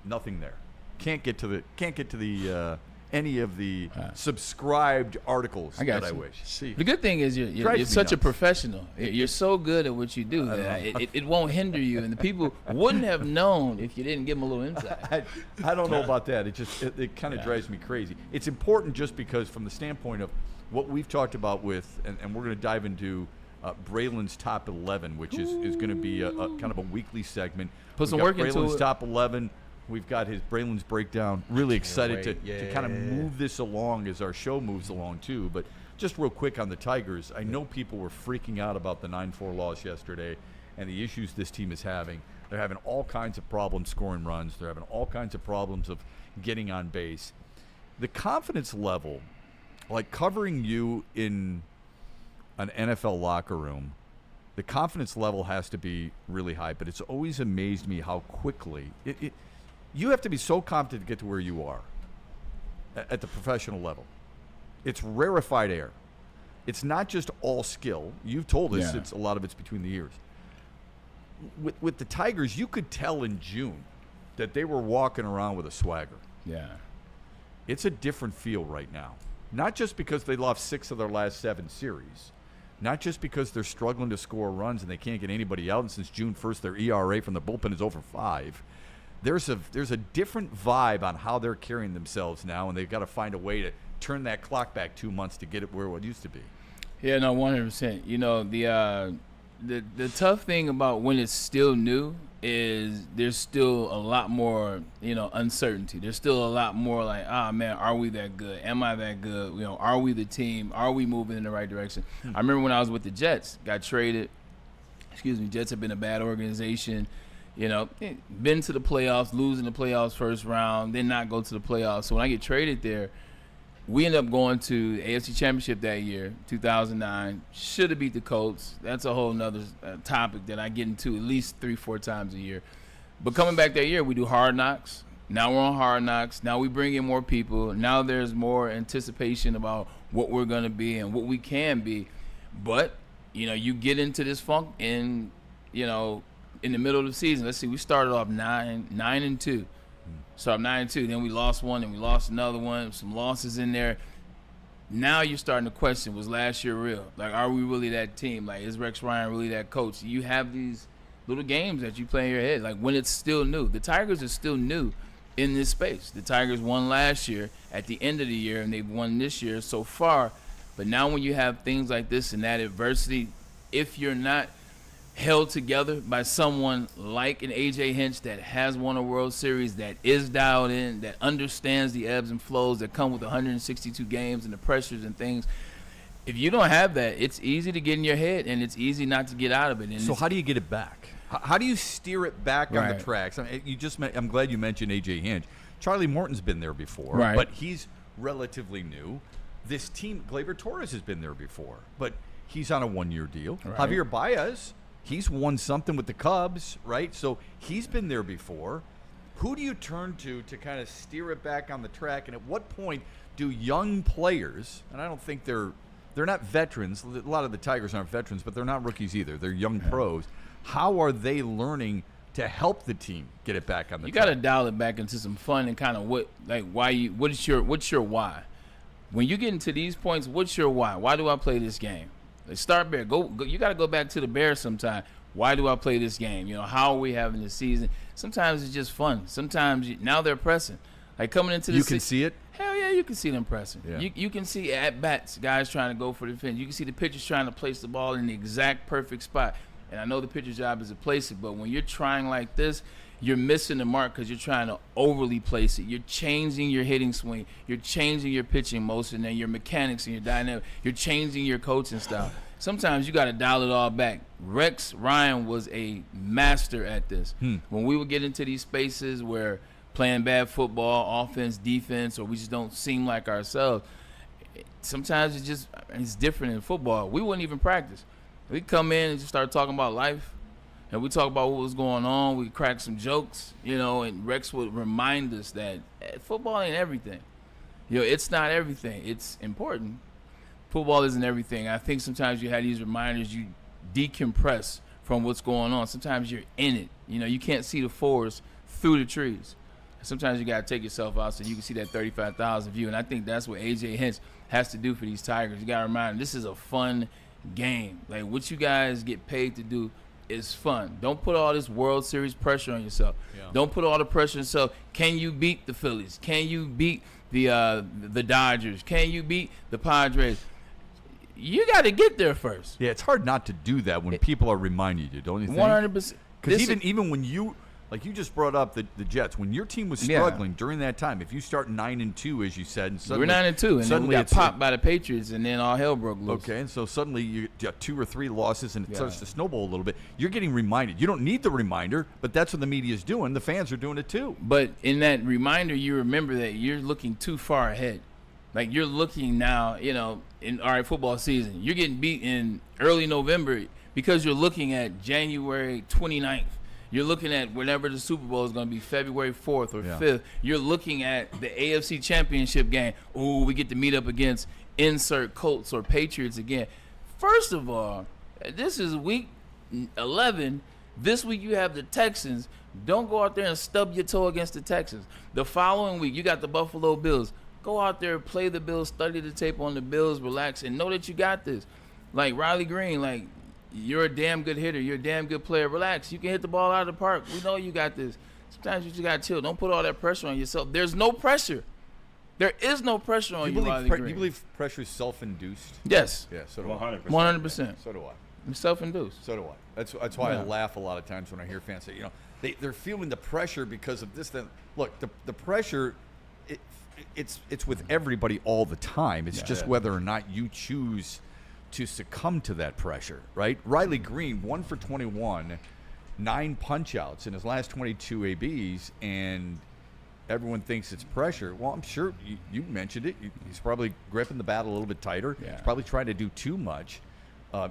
nothing there. Can't get to the any of the subscribed articles I got that you. I wish. The good thing is you're such a professional. You're so good at what you do that it won't hinder you, and the people wouldn't have known if you didn't give them a little insight. I don't know about that. It kind of drives me crazy. It's important just because from the standpoint of what we've talked about with, and we're going to dive into Braylon's Top 11, which is going to be a kind of a weekly segment. Put some work into Braylon's it. Top 11. We've got his Braylon's breakdown. Really excited to kind of Yeah. move this along as our show moves along too. But just real quick on the Tigers, I know people were freaking out about the 9-4 loss yesterday and the issues this team is having. They're having all kinds of problems scoring runs. They're having all kinds of problems of getting on base. The confidence level, like covering you in an NFL locker room, the confidence level has to be really high, but it's always amazed me how quickly you have to be so confident to get to where you are at the professional level. It's rarefied air. It's not just all skill. You've told us it's a lot of it's between the ears. With the Tigers, you could tell in June that they were walking around with a swagger. Yeah. It's a different feel right now. Not just because they lost 6 of their last 7 series. Not just because they're struggling to score runs and they can't get anybody out. And since June 1st, their ERA from the bullpen is over 5. There's a different vibe on how they're carrying themselves now, and they've got to find a way to turn that clock back 2 months to get it where it used to be. Yeah, no, 100%. You know, the tough thing about when it's still new is there's still a lot more, uncertainty. There's still a lot more like, man, are we that good? Am I that good? Are we the team? Are we moving in the right direction? I remember when I was with the Jets, got traded. Jets have been a bad organization. Been to the playoffs, losing the playoffs first round, then not go to the playoffs. So when I get traded there, we end up going to the AFC Championship that year, 2009. Should have beat the Colts. That's a whole nother topic that I get into at least 3-4 times a year. But coming back that year, we do Hard Knocks. Now we're on Hard Knocks. Now we bring in more people. Now there's more anticipation about what we're going to be and what we can be. But, you get into this funk and, in the middle of the season. Let's see, we started off 9-2. So 9-2. Then we lost one, and we lost another one. Some losses in there. Now you're starting to question: was last year real? Like, are we really that team? Like, is Rex Ryan really that coach? You have these little games that you play in your head. Like when it's still new. The Tigers are still new in this space. The Tigers won last year at the end of the year, and they've won this year so far. But now when you have things like this and that adversity, if you're not held together by someone like an A.J. Hinch that has won a World Series, that is dialed in, that understands the ebbs and flows that come with 162 games and the pressures and things. If you don't have that, it's easy to get in your head, and it's easy not to get out of it. And so how do you get it back? How do you steer it back on the tracks? I mean, I'm glad you mentioned A.J. Hinch. Charlie Morton's been there before, but he's relatively new. This team, Gleyber Torres has been there before, but he's on a 1-year deal. Javier Baez, he's won something with the Cubs, right? So he's been there before. Who do you turn to kind of steer it back on the track? And at what point do young players, and I don't think they're not veterans. A lot of the Tigers aren't veterans, but they're not rookies either. They're young pros. How are they learning to help the team get it back on the track? You got to dial it back into some fun and kind of what's your why? When you get into these points, what's your why? Why do I play this game? Let's start there. Go. You got to go back to the Bears sometime. Why do I play this game? You know, how are we having this season? Sometimes it's just fun. Sometimes now they're pressing. Like coming into the You can see it? Hell yeah, you can see them pressing. Yeah. You can see at-bats, guys trying to go for the fence. You can see the pitchers trying to place the ball in the exact perfect spot. And I know the pitcher's job is to place it, but when you're trying like this, you're missing the mark because you're trying to overly place it. You're changing your hitting swing. You're changing your pitching motion and your mechanics and your dynamic. You're changing your coaching style. Sometimes you got to dial it all back. Rex Ryan was a master at this. When we would get into these spaces where playing bad football, offense, defense, or we just don't seem like ourselves, sometimes it's different in football. We wouldn't even practice. We'd come in and just start talking about life, and we talk about what was going on. We crack some jokes, you know, and Rex would remind us that football ain't everything. You know, it's not everything. It's important. Football isn't everything. I think sometimes you have these reminders, you decompress from what's going on. Sometimes you're in it. You know, you can't see the forest through the trees. Sometimes you got to take yourself out so you can see that 35,000 view, and I think that's what A.J. Hinch has to do for these Tigers. You got to remind them, this is a fun game. Like, what you guys get paid to do is fun. Don't put all this World Series pressure on yourself. Yeah. Don't put all the pressure on yourself. Can you beat the Phillies? Can you beat the Dodgers? Can you beat the Padres? You got to get there first. Yeah, it's hard not to do that when people are reminding you, don't you think? 100%. Because even when you, like you just brought up the Jets, when your team was struggling during that time, if you start 9-2, as you said, and suddenly, we're 9-2, and then we got popped by the Patriots, and then all hell broke loose. Okay, and so suddenly you got 2 or 3 losses, and it starts to snowball a little bit. You're getting reminded. You don't need the reminder, but that's what the media is doing. The fans are doing it too. But in that reminder, you remember that you're looking too far ahead. Like, you're looking now, you know, in football season. You're getting beat in early November because you're looking at January 29th. You're looking at whenever the Super Bowl is going to be, February 4th or 5th. You're looking at the AFC Championship game. Ooh, we get to meet up against insert Colts or Patriots again. First of all, this is week 11. This week you have the Texans. Don't go out there and stub your toe against the Texans. The following week, you got the Buffalo Bills. Go out there, play the Bills, study the tape on the Bills, relax, and know that you got this. Like Riley Green, like, you're a damn good hitter. You're a damn good player. Relax. You can hit the ball out of the park. We know you got this. Sometimes you just got to chill. Don't put all that pressure on yourself. There's no pressure. There is no pressure on you, Riley Green. You believe pressure is self-induced? Yes. Yeah, so do 100%. 100%. So do I. It's self-induced. So do I. That's why I laugh a lot of times when I hear fans say, you know, they're feeling the pressure because of this. Then look, the pressure, it's with everybody all the time. It's just whether or not you choose to succumb to that pressure, right? Riley Green, 1 for 21, 9 punch-outs in his last 22 ABs, and everyone thinks it's pressure. Well, I'm sure you mentioned it. He's probably gripping the bat a little bit tighter. Yeah. He's probably trying to do too much.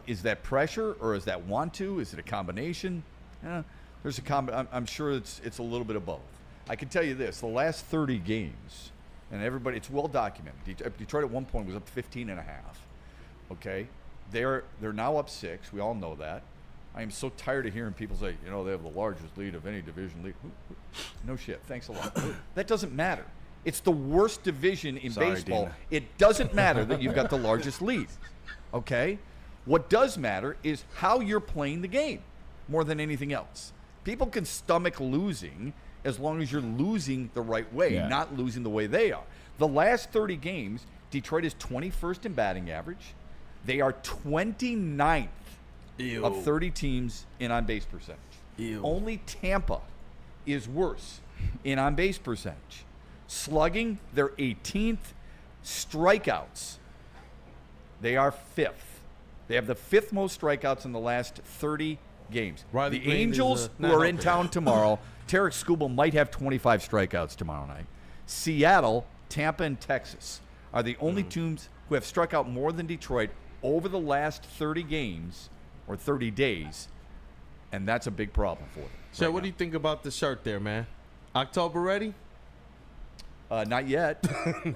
Is that pressure, or is that want to? Is it a combination? There's I'm sure it's a little bit of both. I can tell you this: the last 30 games, and everybody, it's well documented. Detroit at one point was up 15.5. Okay, they're now up 6. We all know that. I am so tired of hearing people say, you know, they have the largest lead of any division league. No shit. Thanks a lot. That doesn't matter. It's the worst division in baseball. Dina. It doesn't matter that you've got the largest lead. Okay? What does matter is how you're playing the game more than anything else. People can stomach losing as long as you're losing the right way, not losing the way they are. The last 30 games, Detroit is 21st in batting average. They are 29th of 30 teams in on-base percentage. Only Tampa is worse in on-base percentage. Slugging, they're 18th. Strikeouts, they are 5th. They have the 5th most strikeouts in the last 30 games. Riley The Green Angels, is, who not are in helping. town tomorrow, Tarek Skubal might have 25 strikeouts tomorrow night. Seattle, Tampa, and Texas are the only teams who have struck out more than Detroit over the last 30 games or 30 days, and that's a big problem for them. Shep, what do you think about the shirt there, man? October ready? Not yet.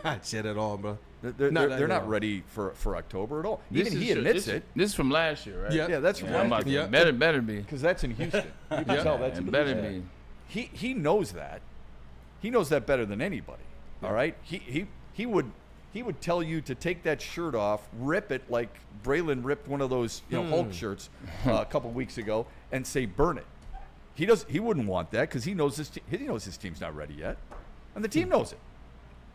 Not yet at all, bro. They're not ready for October at all. Even he admits it. This is from last year, right? Yeah. Yeah, that's Yeah, I'm right. about to, better be. Because that's in Houston. You can tell that's in It better Houston. be. He knows that. He knows that better than anybody. All right. He would tell you to take that shirt off, rip it like Braylon ripped one of those Hulk shirts a couple weeks ago, and say burn it. He wouldn't want that because he knows his team's not ready yet, and the team knows it.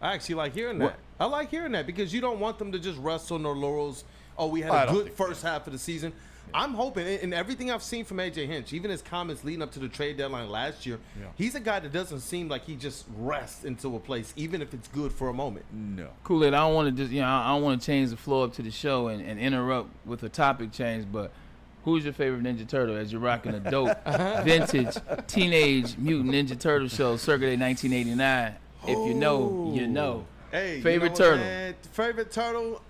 I actually like hearing that. I like hearing that because you don't want them to just rest on their laurels. Oh, we had I a don't good think first half of the season. I'm hoping, and everything I've seen from AJ Hinch, even his comments leading up to the trade deadline last year, he's a guy that doesn't seem like he just rests into a place, even if it's good for a moment. No. Kool-Aid, I don't want to I don't want to change the flow up to the show and interrupt with a topic change, but who's your favorite Ninja Turtle as you're rocking a dope vintage Teenage Mutant Ninja Turtle show circa 1989? If you know, you know. Hey, favorite you know what, turtle. man? Favorite turtle.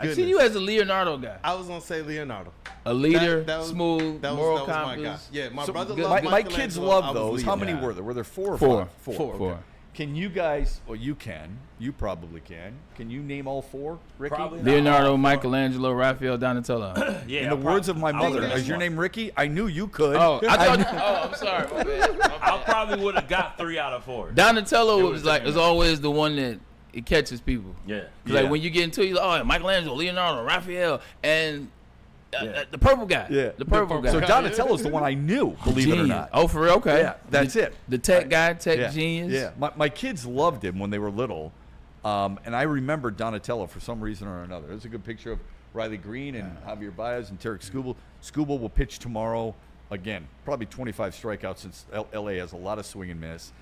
I see you as a Leonardo guy. I was gonna say Leonardo. A leader, That was- smooth, moral that was my guy. compass. Yeah, my So brother my loved my Michelangelo. kids I love was those. How Leo. many were there? Were there four or Four. five? Four. Can you guys? Well, you can. You probably can. Can you name all four, Ricky? Probably not. Leonardo, Michelangelo, Raphael, Donatello. Yeah, In the words of my mother, think is your one. name Ricky? I knew you could. Oh, I'm sorry. My bad. I probably would have got 3 out of 4. Donatello was was like is always the one that it catches people. Yeah. 'Cause like when you get into it, you're like, oh, Michelangelo, Leonardo, Raphael, and the purple guy. Yeah. The purple guy. So Donatello's the one I knew, believe it or Genius. not. Oh, for real? Okay. Yeah, that's it. The tech guy, tech Yeah. genius. Yeah. My kids loved him when they were little. And I remember Donatello for some reason or another. There's a good picture of Riley Green and Javier Baez and Tarek Skubal. Skubal will pitch tomorrow. Again, probably 25 strikeouts since L.A. has a lot of swing and miss.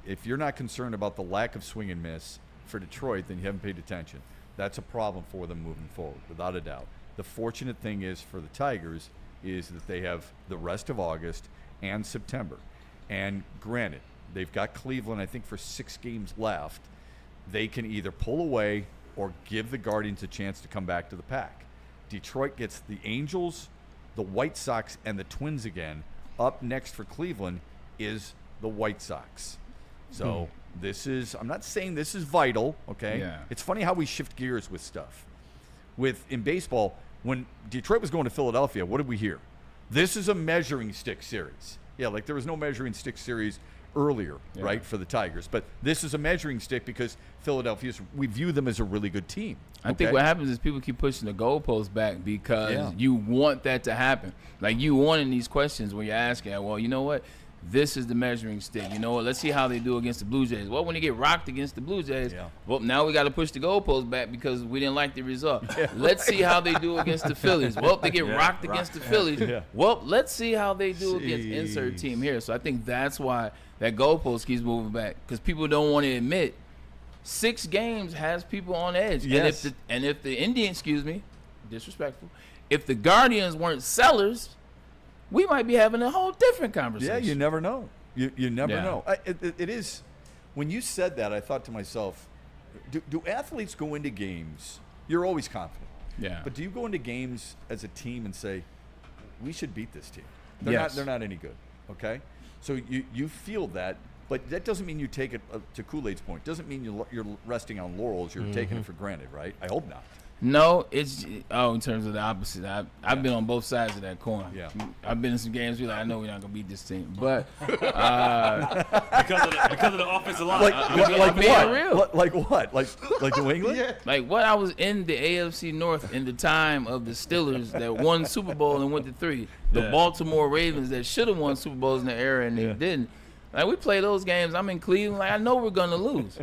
If you're not concerned about the lack of swing and miss for Detroit, then you haven't paid attention. That's a problem for them moving forward, without a doubt. The fortunate thing is for the Tigers is that they have the rest of August and September. And granted, they've got Cleveland, I think, for 6 games left. They can either pull away or give the Guardians a chance to come back to the pack. Detroit gets the Angels, the White Sox, and the Twins again. Up next for Cleveland is the White Sox. So this is, I'm not saying this is vital, okay? Yeah. It's funny how we shift gears with stuff. In baseball, when Detroit was going to Philadelphia, what did we hear? This is a measuring stick series. Yeah, like there was no measuring stick series earlier, right, for the Tigers. But this is a measuring stick because we view them as a really good team. I think what happens is people keep pushing the goalposts back because you want that to happen. Like you want in these questions when you're asking, well, you know what? This is the measuring stick. You know what? Let's see how they do against the Blue Jays. Well, when they get rocked against the Blue Jays, well, now we got to push the goalposts back because we didn't like the result. Let's see how they do against the Phillies. Well, they get rocked against the Phillies. Well, let's see how they do against insert team here. So I think that's why that goalpost keeps moving back because people don't want to admit 6 games has people on edge. Yes. And if the Indians, disrespectful, if the Guardians weren't sellers, we might be having a whole different conversation. Yeah, you never know. You never Yeah. know. It is. When you said that, I thought to myself, do athletes go into games? You're always confident. Yeah. But do you go into games as a team and say, we should beat this team? They're Yes. They're not any good. Okay. So you feel that, but that doesn't mean you take it to Kool-Aid's point. Doesn't mean you're resting on laurels. You're taking it for granted, right? I hope not. No, it's in terms of the opposite. I've been on both sides of that coin. Yeah. I've been in some games where I know we're not gonna beat this team, but because of the offensive line. Like being what? real. Like what? Like New England? like what I was in the AFC North in the time of the Steelers that won Super Bowl and went to 3. The Baltimore Ravens that should have won Super Bowls in the era and they didn't. Like we play those games. I'm in Cleveland. Like I know we're gonna lose.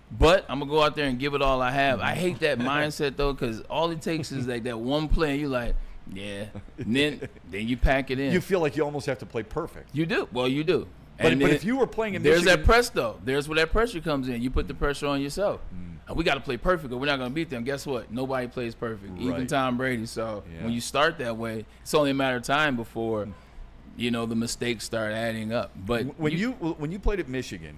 But I'm going to go out there and give it all I have. I hate that mindset, though, because all it takes is like that one play, and you're like, yeah. And then you pack it in. You feel like you almost have to play perfect. You do. Well, you do. But if you were playing in there's Michigan, that press though. There's where that pressure comes in. You put the pressure on yourself. We got to play perfect, or we're not going to beat them. Guess what? Nobody plays perfect, even Tom Brady. So when you start that way, it's only a matter of time before, the mistakes start adding up. But when you played at Michigan,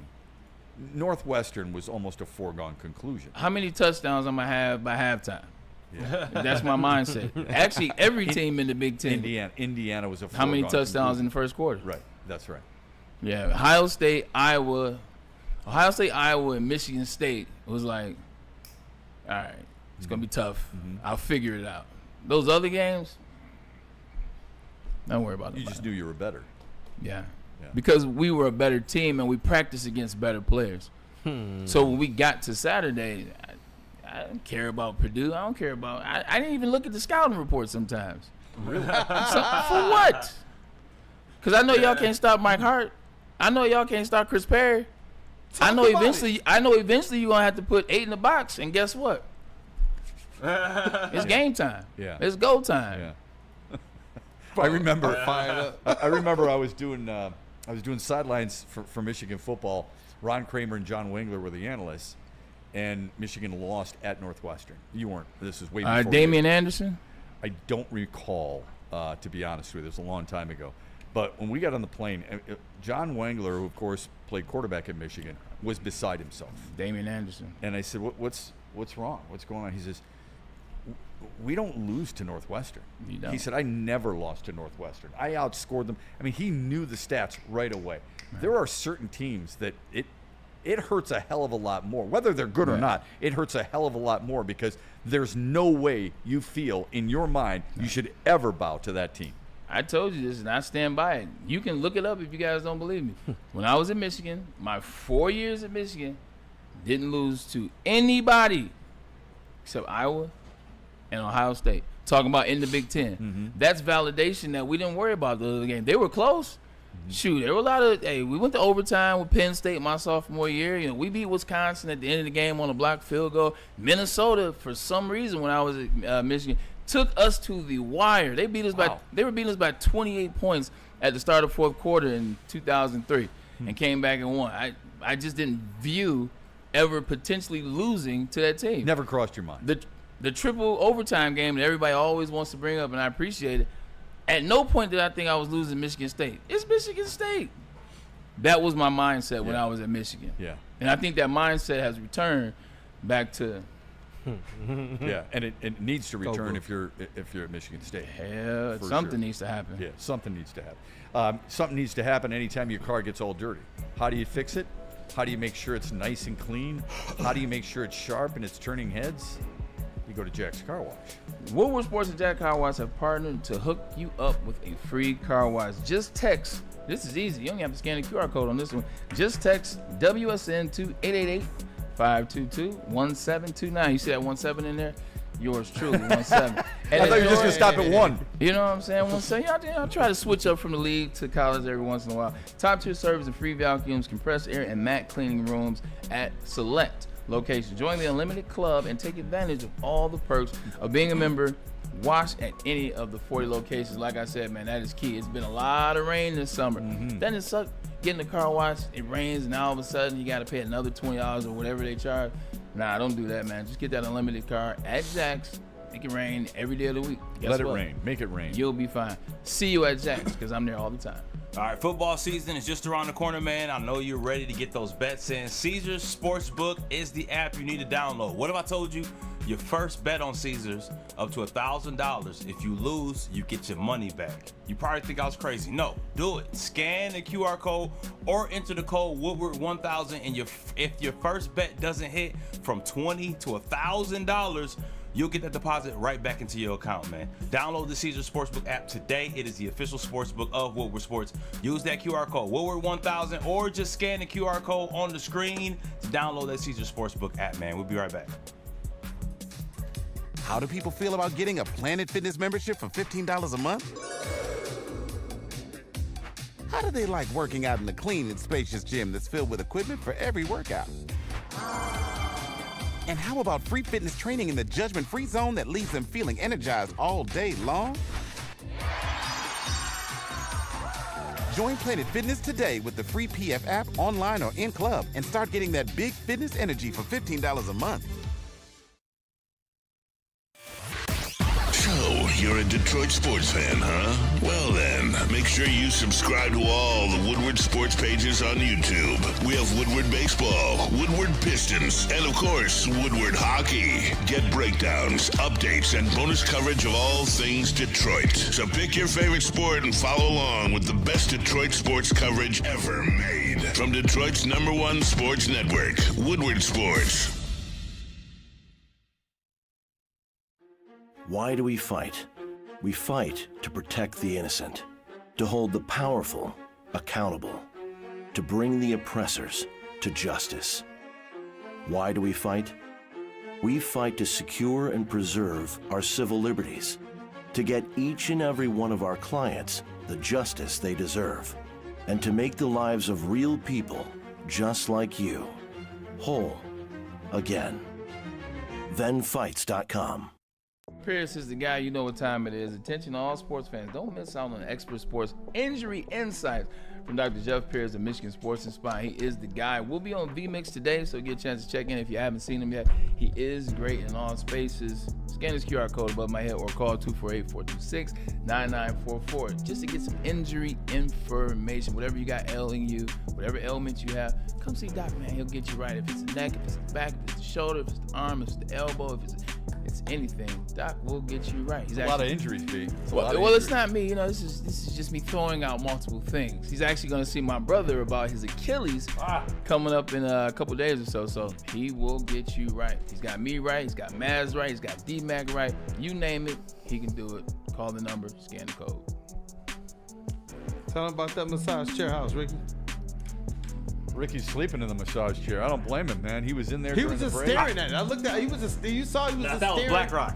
Northwestern was almost a foregone conclusion. How many touchdowns I'm going to have by halftime? Yeah. That's my mindset. Actually, every team in the Big Ten. Indiana was a foregone How many touchdowns conclusion. in the first quarter? Right. That's right. Yeah. Ohio State, Iowa, and Michigan State was like, all right, it's going to be tough. I'll figure it out. Those other games, don't worry about them. You just knew you were better. Yeah. Because we were a better team and we practiced against better players. So when we got to Saturday, I didn't care about Purdue. I didn't even look at the scouting report sometimes. Really? For what? Because I know y'all can't stop Mike Hart. I know y'all can't stop Chris Perry. I know eventually you're going to have to put 8 in the box, and guess what? It's game time. Yeah. It's go time. Yeah. I remember I was doing sidelines for Michigan football. Ron Kramer and John Wengler were the analysts, and Michigan lost at Northwestern. You weren't. This is way before. Damian Anderson? I don't recall, to be honest with you. It was a long time ago. But when we got on the plane, John Wengler, who of course played quarterback at Michigan, was beside himself. Damian Anderson. And I said, "What's wrong? What's going on?" He says, "We don't lose to Northwestern." You don't. He said, "I never lost to Northwestern. I outscored them." I mean, he knew the stats right away. Right. There are certain teams that it hurts a hell of a lot more. Whether they're good or not, it hurts a hell of a lot more because there's no way you feel in your mind you should ever bow to that team. I told you this, and I stand by it. You can look it up if you guys don't believe me. When I was in Michigan, my 4 years at Michigan, didn't lose to anybody except Iowa and Ohio State. Talking about in the Big Ten. That's validation that we didn't worry about the other game. They were close. Shoot, there were a lot of, we went to overtime with Penn State my sophomore year. We beat Wisconsin at the end of the game on a blocked field goal. Minnesota, for some reason, when I was at Michigan, took us to the wire. They beat us they were beating us by 28 points at the start of fourth quarter in 2003 and came back and won. I just didn't view ever potentially losing to that team. Never crossed your mind. The triple overtime game that everybody always wants to bring up, and I appreciate it. At no point did I think I was losing Michigan State. It's Michigan State. That was my mindset when I was at Michigan. Yeah. And I think that mindset has returned back to yeah, and it needs to return if you're at Michigan State. Yeah, something needs to happen. Yeah, something needs to happen. Something needs to happen anytime your car gets all dirty. How do you fix it? How do you make sure it's nice and clean? How do you make sure it's sharp and it's turning heads? You go to Jack's Car Wash. Woodward Sports and Jack Car Wash have partnered to hook you up with a free car wash. Just text. This is easy. You don't have to scan the QR code on this one. Just text WSN to 888-522-1729. You see that 17 in there? Yours truly, 17. I thought you were just going to stop at 1. You know what I'm saying? 17. I'll try to switch up from the league to college every once in a while. Top tier service and free vacuums, compressed air, and mat cleaning rooms at select location. Join the Unlimited Club and take advantage of all the perks of being a member. Wash at any of the 40 locations. Like I said, man, that is key. It's been a lot of rain this summer. Doesn't it suck getting the car washed? It rains, and all of a sudden you got to pay another $20 or whatever they charge. Nah, don't do that, man. Just get that unlimited car at Jack's. It can rain every day of the week. Let it rain. Make it rain. You'll be fine. See you at Jack's because I'm there all the time. All right, football season is just around the corner, man. I know you're ready to get those bets in. Caesars Sportsbook is the app you need to download. What if I told you your first bet on Caesars up to $1,000? If you lose, you get your money back. You probably think I was crazy. No, do it. Scan the QR code or enter the code Woodward1000, and if your first bet doesn't hit from $20 to $1,000, you'll get that deposit right back into your account, man. Download the Caesars Sportsbook app today. It is the official sportsbook of Woodward Sports. Use that QR code, Woodward1000, or just scan the QR code on the screen to download that Caesars Sportsbook app, man. We'll be right back. How do people feel about getting a Planet Fitness membership for $15 a month? How do they like working out in a clean and spacious gym that's filled with equipment for every workout? And how about free fitness training in the judgment-free zone that leaves them feeling energized all day long? Join Planet Fitness today with the free PF app online or in club and start getting that big fitness energy for $15 a month. So, you're a Detroit sports fan, huh? Well then, make sure you subscribe to all the Woodward sports pages on YouTube. We have Woodward Baseball, Woodward Pistons, and of course, Woodward Hockey. Get breakdowns, updates, and bonus coverage of all things Detroit. So pick your favorite sport and follow along with the best Detroit sports coverage ever made. From Detroit's #1 sports network, Woodward Sports. Why do we fight? We fight to protect the innocent, to hold the powerful accountable, to bring the oppressors to justice. Why do we fight? We fight to secure and preserve our civil liberties, to get each and every one of our clients the justice they deserve, and to make the lives of real people just like you whole again. ThenFights.com. Pierce is the guy. You know what time it is. Attention all sports fans. Don't miss out on expert sports injury insights from Dr. Jeff Pierce of Michigan Sports and Spine. He is the guy. We'll be on VMix today, so get a chance to check in if you haven't seen him yet. He is great in all spaces. Scan his QR code above my head or call 248-426-9944 just to get some injury information. Whatever you got ailing you, whatever ailment you have, come see Doc, man. He'll get you right. If it's the neck, if it's the back, if it's the shoulder, if it's the arm, if it's the elbow, if it's anything, Doc will get you right. He's a lot of injuries, B. Well, it's not me. You know, this is just me throwing out multiple things. He's actually going to see my brother about his Achilles coming up in a couple days or so. So he will get you right. He's got me right. He's got Maz right. He's got D-Mac right. You name it, he can do it. Call the number, scan the code. Tell him about that massage chair house, Ricky. Ricky's sleeping in the massage chair. I don't blame him, man. He was in there. He was just staring at it. I looked at. He was just. You saw. He was just that was staring. Black Rock.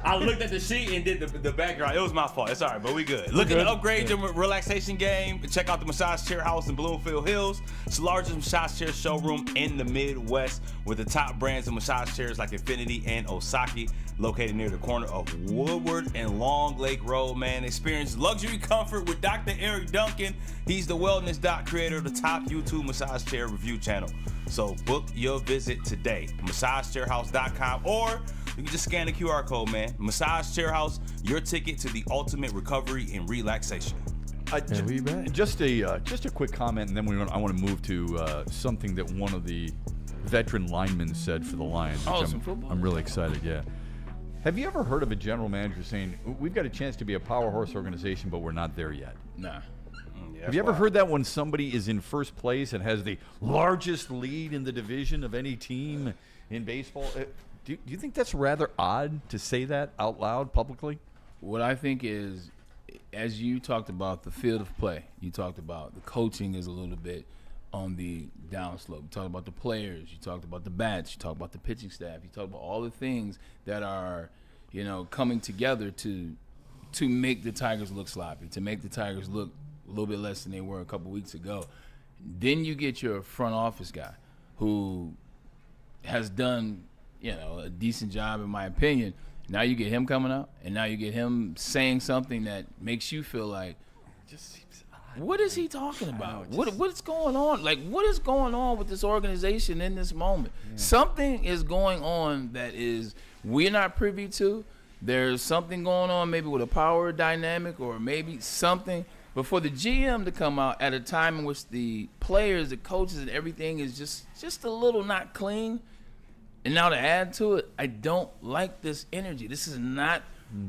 I looked at the sheet and did the background. It was my fault. It's all right, but we good. Looking to upgrade your relaxation game? Check out the Massage Chair House in Bloomfield Hills. It's the largest massage chair showroom in the Midwest with the top brands of massage chairs like Infinity and Osaki. Located near the corner of Woodward and Long Lake Road, man. Experience luxury comfort with Dr. Eric Duncan. He's the wellness doc creator of the top YouTube massage chair review channel. So book your visit today. MassageChairHouse.com, or you can just scan the QR code, man. Massage Chair House, your ticket to the ultimate recovery and relaxation. Just a quick comment, and then I want to move to something that one of the veteran linemen said for the Lions. Some football. I'm really excited. Yeah. Have you ever heard of a general manager saying, we've got a chance to be a power horse organization, but we're not there yet? Nah. Have you ever heard that when somebody is in first place and has the largest lead in the division of any team in baseball? Do you think that's rather odd to say that out loud publicly? What I think is, as you talked about the field of play, you talked about the coaching is a little bit on the downslope. You talked about the players, you talked about the bats, you talked about the pitching staff, you talked about all the things that are, coming together to make the Tigers look sloppy, to make the Tigers look a little bit less than they were a couple weeks ago. Then you get your front office guy who has done, a decent job in my opinion. Now you get him coming out, and now you get him saying something that makes you feel like, what is he talking about? What's going on? Like, what is going on with this organization in this moment? Yeah. Something is going on that we're not privy to. There's something going on maybe with a power dynamic or maybe something. But for the GM to come out at a time in which the players, the coaches, and everything is just a little not clean, and now to add to it, I don't like this energy. This is not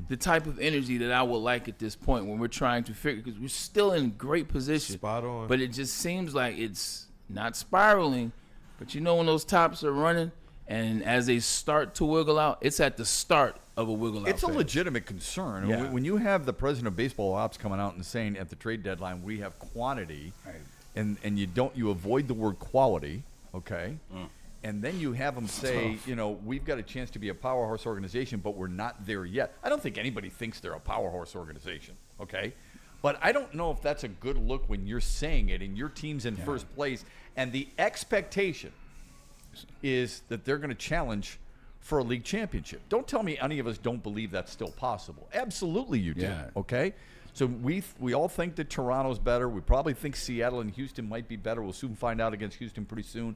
the type of energy that I would like at this point when we're trying to figure, because we're still in great position. Spot on. But it just seems like it's not spiraling. But when those tops are running, and as they start to wiggle out, it's at the start of a wiggle out. It's a legitimate concern. Yeah. When you have the president of baseball ops coming out and saying at the trade deadline we have quantity, right, and you avoid the word quality, okay? And then you have them say, we've got a chance to be a power horse organization, but we're not there yet. I don't think anybody thinks they're a power horse organization, okay? But I don't know if that's a good look when you're saying it and your team's in first place, and the expectation is that they're going to challenge for a league championship. Don't tell me any of us don't believe that's still possible. Absolutely you do, okay? So we all think that Toronto's better. We probably think Seattle and Houston might be better. We'll soon find out against Houston pretty soon.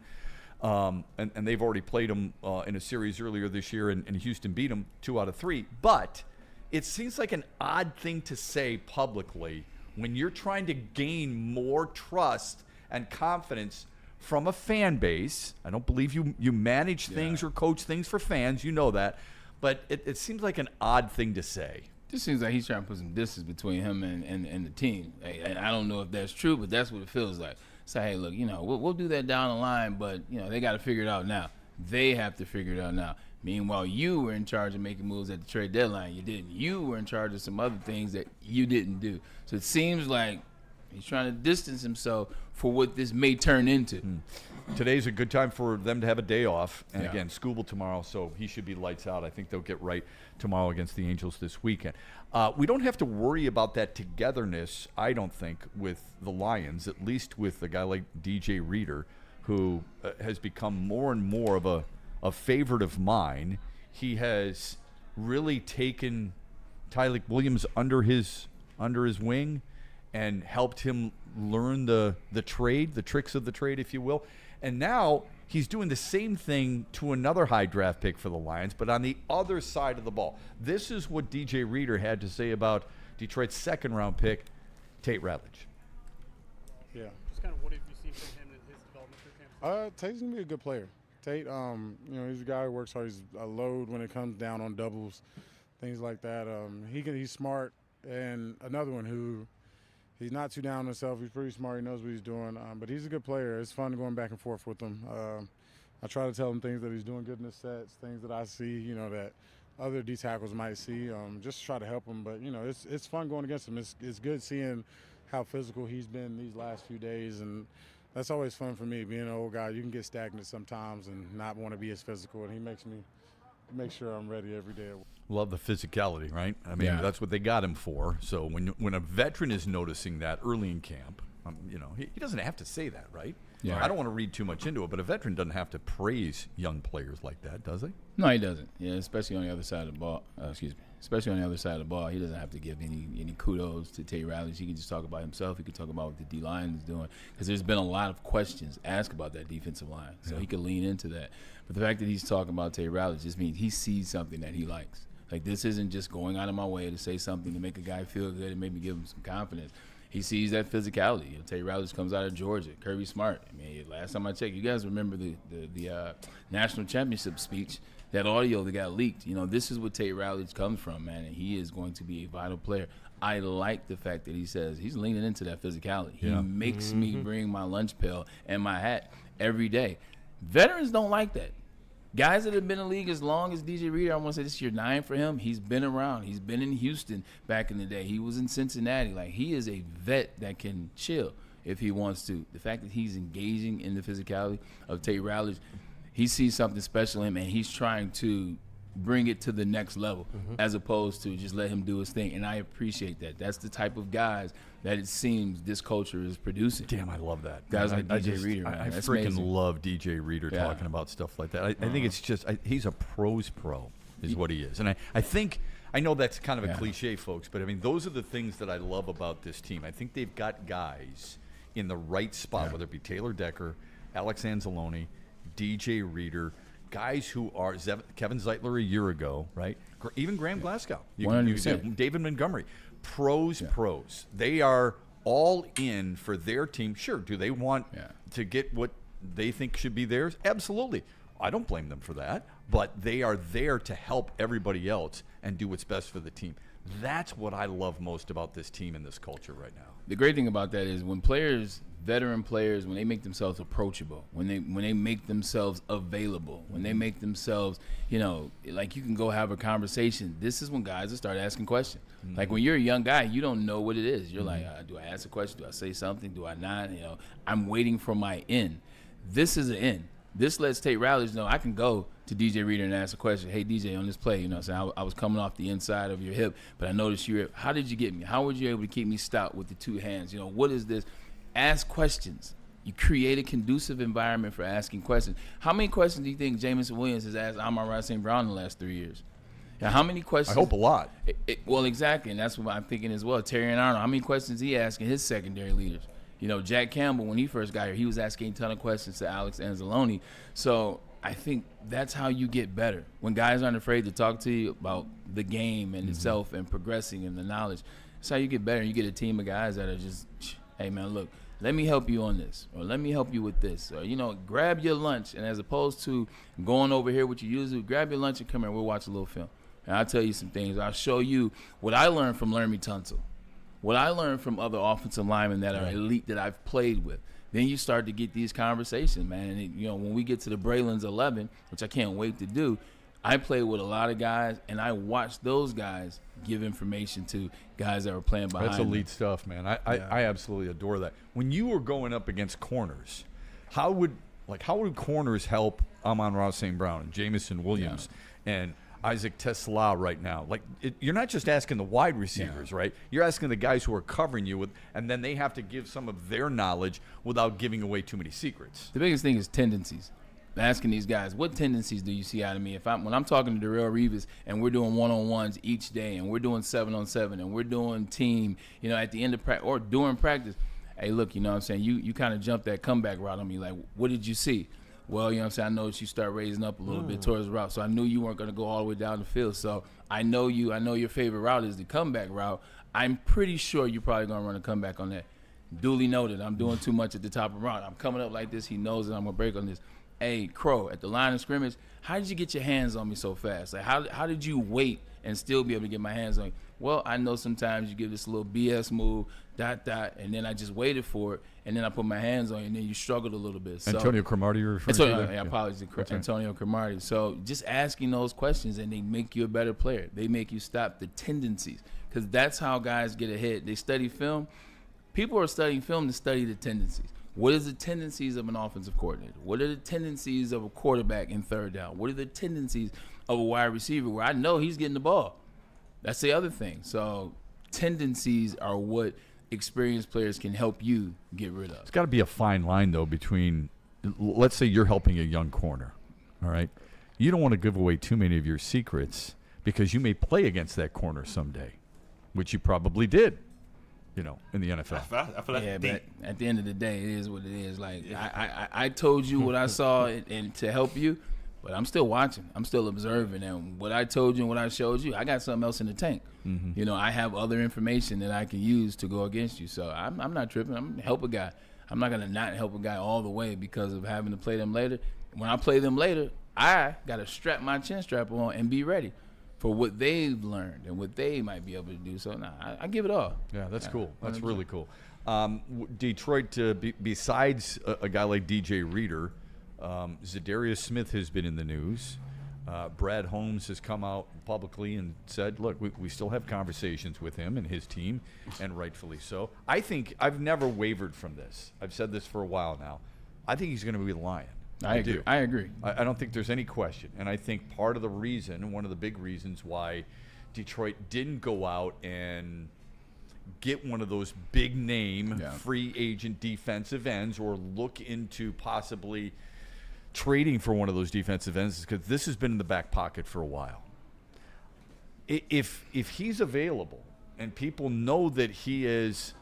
And they've already played them in a series earlier this year, and Houston beat them 2 out of 3. But it seems like an odd thing to say publicly when you're trying to gain more trust and confidence from a fan base. I don't believe you manage things or coach things for fans. You know that. But it seems like an odd thing to say. Just seems like he's trying to put some distance between him and the team. And I don't know if that's true, but that's what it feels like. Say, hey, look, we'll do that down the line, but, they got to figure it out now. They have to figure it out now. Meanwhile, you were in charge of making moves at the trade deadline. You didn't. You were in charge of some other things that you didn't do. So it seems like he's trying to distance himself for what this may turn into. Today's a good time for them to have a day off. And again, Scooble tomorrow, so he should be lights out. I think they'll get right tomorrow against the Angels this weekend. We don't have to worry about that togetherness, I don't think, with the Lions, at least with a guy like DJ Reader, who has become more and more of a favorite of mine. He has really taken Tyleik Williams under his wing and helped him learn the trade, the tricks of the trade, if you will. And now he's doing the same thing to another high draft pick for the Lions, but on the other side of the ball. This is what DJ Reader had to say about Detroit's second-round pick, Tate Ratledge. Yeah. Just kind of what have you seen from him in his development through camp? Tate's going to be a good player. Tate, he's a guy who works hard. He's a load when it comes down on doubles, things like that. He's smart. And another one who he's not too down on himself. He's pretty smart. He knows what he's doing. But he's a good player. It's fun going back and forth with him. I try to tell him things that he's doing good in the sets, things that I see, that other D tackles might see. Just try to help him. But, it's fun going against him. It's good seeing how physical he's been these last few days. And that's always fun for me. Being an old guy, you can get stagnant sometimes and not want to be as physical. And he makes me make sure I'm ready every day. Love the physicality, right? I mean, that's what they got him for. So when a veteran is noticing that early in camp, he doesn't have to say that, right? Yeah. I don't want to read too much into it, but a veteran doesn't have to praise young players like that, does he? No, he doesn't. Yeah, especially on the other side of the ball. Especially on the other side of the ball, he doesn't have to give any kudos to Tate Ratledge. He can just talk about himself. He can talk about what the D-line is doing, because there's been a lot of questions asked about that defensive line, so he can lean into that. But the fact that he's talking about Tate Ratledge just means he sees something that he likes. Like, this isn't just going out of my way to say something to make a guy feel good and maybe give him some confidence. He sees that physicality. Tate Ratledge comes out of Georgia. Kirby Smart. I mean, last time I checked, you guys remember the national championship speech, that audio that got leaked. This is what Tate Ratledge comes from, man, and he is going to be a vital player. I like the fact that he says he's leaning into that physicality. He makes me bring my lunch pail and my hat every day. Veterans don't like that. Guys that have been in the league as long as DJ Reader, I want to say this is year 9 for him. He's been around. He's been in Houston back in the day. He was in Cincinnati. Like, he is a vet that can chill if he wants to. The fact that he's engaging in the physicality of Tate Ratledge, he sees something special in him, and he's trying to bring it to the next level as opposed to just let him do his thing. And I appreciate that. That's the type of guys that it seems this culture is producing. Damn, I love that. Guys like DJ Reader, man. I freaking amazing. Love DJ Reader talking about stuff like that. I think it's just, he's a pro's pro is what he is. And I know that's kind of a cliche, folks, but I mean, those are the things that I love about this team. I think they've got guys in the right spot, whether it be Taylor Decker, Alex Anzalone, DJ Reader, guys who are Kevin Zeitler a year ago, right? Even Graham Glasgow, David Montgomery, pros. They are all in for their team. Sure, do they want to get what they think should be theirs? Absolutely. I don't blame them for that, but they are there to help everybody else and do what's best for the team. That's what I love most about this team and this culture right now. The great thing about that is when players, veteran players, when they make themselves approachable, when they make themselves available, when they make themselves, like you can go have a conversation. This is when guys will start asking questions. Like when you're a young guy, you don't know what it is. You're like, do I ask a question? Do I say something? Do I not? I'm waiting for my in. This is an in. This lets Tate Ratledge know I can go to DJ Reader and ask a question. Hey, DJ, on this play, so I was coming off the inside of your hip, but I noticed how did you get me? How were you able to keep me stout with the two hands? What is this? Ask questions. You create a conducive environment for asking questions. How many questions do you think Jamison Williams has asked Amon-Ra St. Brown in the last 3 years? Now, how many questions? I hope a lot. Well, exactly, and that's what I'm thinking as well. Terry and Arnold, how many questions he asking his secondary leaders? You know, Jack Campbell, when he first got here, he was asking a ton of questions to Alex Anzalone. So I think that's how you get better. When guys aren't afraid to talk to you about the game and itself and progressing and the knowledge, that's how you get better. You get a team of guys that are just, hey, man, look, let me help you on this, or let me help you with this, or, you know, grab your lunch, and as opposed to going over here what you usually do, grab your lunch and come here, we'll watch a little film. And I'll tell you some things. I'll show you what I learned from Laramie Tunsil, what I learned from other offensive linemen that are elite that I've played with. Then you start to get these conversations, man. And, you know, when we get to the Braylon's 11, which I can't wait to do, I played with a lot of guys, and I watched those guys give information to guys that were playing behind That's elite them. stuff, man. I absolutely adore that. When you were going up against corners, how would corners help Amon-Ra St. Brown and Jamison Williams and Isaac Tesla right now? Like, you're not just asking the wide receivers, right? You're asking the guys who are covering you, and then they have to give some of their knowledge without giving away too many secrets. The biggest thing is tendencies. Asking these guys, what tendencies do you see out of me? When I'm talking to Darrell Reeves and we're doing one-on-ones each day, and we're doing 7-on-7, and we're doing team, you know, at the end of practice or during practice, hey, look, you know what I'm saying? You kind of jumped that comeback route on me. Like, what did you see? Well, you know what I'm saying, I noticed you start raising up a little bit towards the route, so I knew you weren't going to go all the way down the field. So I know your favorite route is the comeback route. I'm pretty sure you're probably going to run a comeback on that. Duly noted, I'm doing too much at the top of the route. I'm coming up like this. He knows that I'm going to break on this. Hey, Crow, at the line of scrimmage, how did you get your hands on me so fast? Like, how did you wait and still be able to get my hands on you? Well, I know sometimes you give this little BS move, ... and then I just waited for it, and then I put my hands on you, and then you struggled a little bit. So, Antonio Cromartie, you're referring to that? Yeah, apologies, Antonio Cromartie. So just asking those questions, and they make you a better player. They make you stop the tendencies, because that's how guys get ahead. They study film. People are studying film to study the tendencies. What is the tendencies of an offensive coordinator? What are the tendencies of a quarterback in third down? What are the tendencies of a wide receiver where I know he's getting the ball? That's the other thing. So tendencies are what experienced players can help you get rid of. It's got to be a fine line, though, between, let's say you're helping a young corner, all right? You don't want to give away too many of your secrets because you may play against that corner someday, which you probably did, you know, in the NFL. I feel like but at the end of the day, it is what it is. Like, I told you what I saw and to help you, but I'm still watching. I'm still observing. And what I told you and what I showed you, I got something else in the tank. You know, I have other information that I can use to go against you. So I'm not tripping. I'm going to help a guy. I'm not going to not help a guy all the way because of having to play them later. When I play them later, I got to strap my chin strap on and be ready for what they've learned and what they might be able to do. So, I give it all. Yeah, that's cool. That's 100%. Really cool. Detroit, besides a guy like DJ Reader, Zadarius Smith has been in the news. Brad Holmes has come out publicly and said, look, we still have conversations with him and his team, and rightfully so. I think I've never wavered from this. I've said this for a while now. I think he's going to be the Lion. I agree. I agree. I don't think there's any question. And I think part of the reason, one of the big reasons why Detroit didn't go out and get one of those big name free agent defensive ends or look into possibly trading for one of those defensive ends is because this has been in the back pocket for a while. If he's available and people know that he's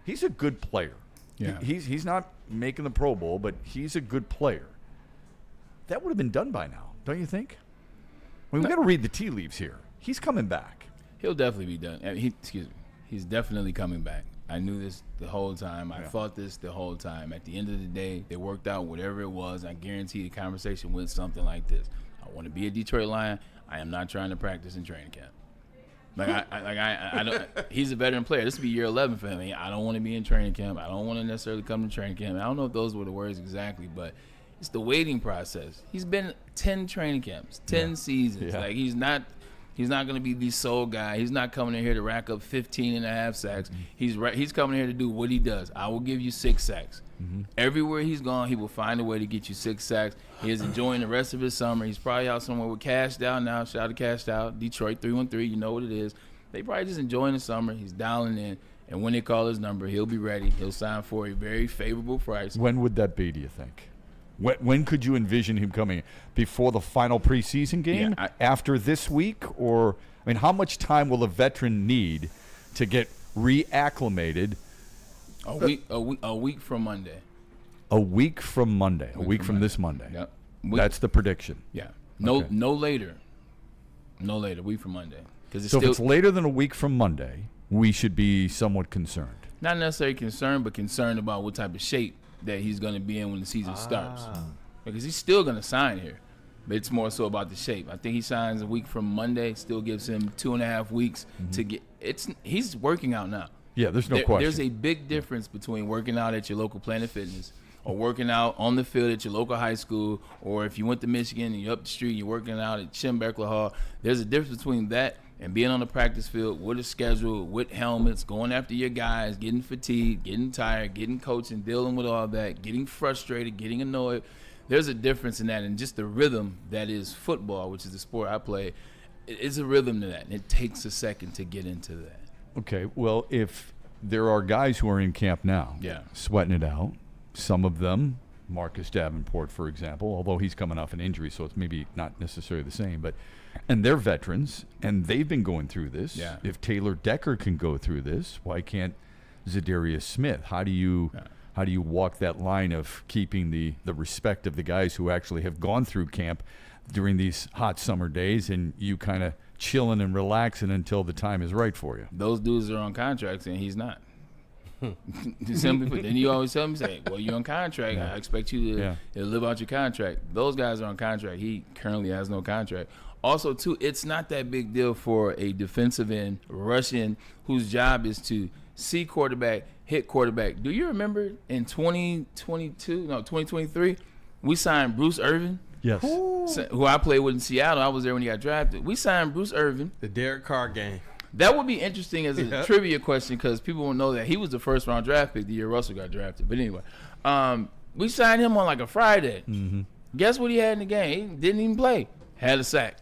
a good player. Yeah. He's not making the Pro Bowl, but he's a good player. That would have been done by now, don't you think? I mean, we got to read the tea leaves here. He's coming back. He'll definitely be done. He's definitely coming back. I knew this the whole time. I fought this the whole time. At the end of the day, they worked out whatever it was. I guarantee the conversation went something like this. I want to be a Detroit Lion. I am not trying to practice in training camp. I don't. He's a veteran player. This will be year 11 for him. I don't want to be in training camp. I don't want to necessarily come to training camp. I don't know if those were the words exactly, but it's the waiting process. He's been 10 training camps, 10 seasons. Yeah. Like, he's not going to be the sole guy. He's not coming in here to rack up 15.5 sacks. He's coming in here to do what he does. I will give you 6 sacks. Everywhere he's gone, he will find a way to get you 6 sacks. He is enjoying the rest of his summer. He's probably out somewhere with Cashed Out now. Shout out to Cashed Out. Detroit 313, you know what it is. They probably just enjoying the summer. He's dialing in. And when they call his number, he'll be ready. He'll sign for a very favorable price. When would that be, do you think? When could you envision him coming? Before the final preseason game? Yeah, after this week? Or, I mean, how much time will a veteran need to get reacclimated? A week from Monday. A week from Monday. A week from this Monday. Yep. That's the prediction. Yeah. No later. No later. A week from Monday. So if it's later than a week from Monday, we should be somewhat concerned. Not necessarily concerned, but concerned about what type of shape that he's going to be in when the season starts. Because he's still going to sign here. But it's more so about the shape. I think he signs a week from Monday, still gives him 2.5 weeks to get – he's working out now. Yeah, there's no question. There's a big difference between working out at your local Planet Fitness or working out on the field at your local high school, or if you went to Michigan and you're up the street, you're working out at Schemberkler Hall. There's a difference between that and being on the practice field with a schedule, with helmets, going after your guys, getting fatigued, getting tired, getting coached and dealing with all that, getting frustrated, getting annoyed. There's a difference in that, and just the rhythm that is football, which is the sport I play. It's a rhythm to that, and it takes a second to get into that. Okay, well, if there are guys who are in camp now, sweating it out, some of them, Marcus Davenport, for example, although he's coming off an injury, so it's maybe not necessarily the same, and they're veterans, and they've been going through this. Yeah. If Taylor Decker can go through this, why can't Zadarius Smith? How do you walk that line of keeping the respect of the guys who actually have gone through camp during these hot summer days, and you kind of chilling and relaxing until the time is right for you? Those dudes are on contracts, and he's not. Then you always tell me, say, well, you're on contract. I expect you to live out your contract. Those guys are on contract. He currently has no contract. Also, too, it's not that big deal for a defensive end, rush in, whose job is to see quarterback, hit quarterback. Do you remember in 2023, we signed Bruce Irvin? Yes. Who I played with in Seattle. I was there when he got drafted. We signed Bruce Irvin. The Derek Carr game. That would be interesting as a trivia question because people will know that he was the first-round draft pick the year Russell got drafted. But anyway, we signed him on like a Friday. Mm-hmm. Guess what he had in the game? He didn't even play. Had a sack.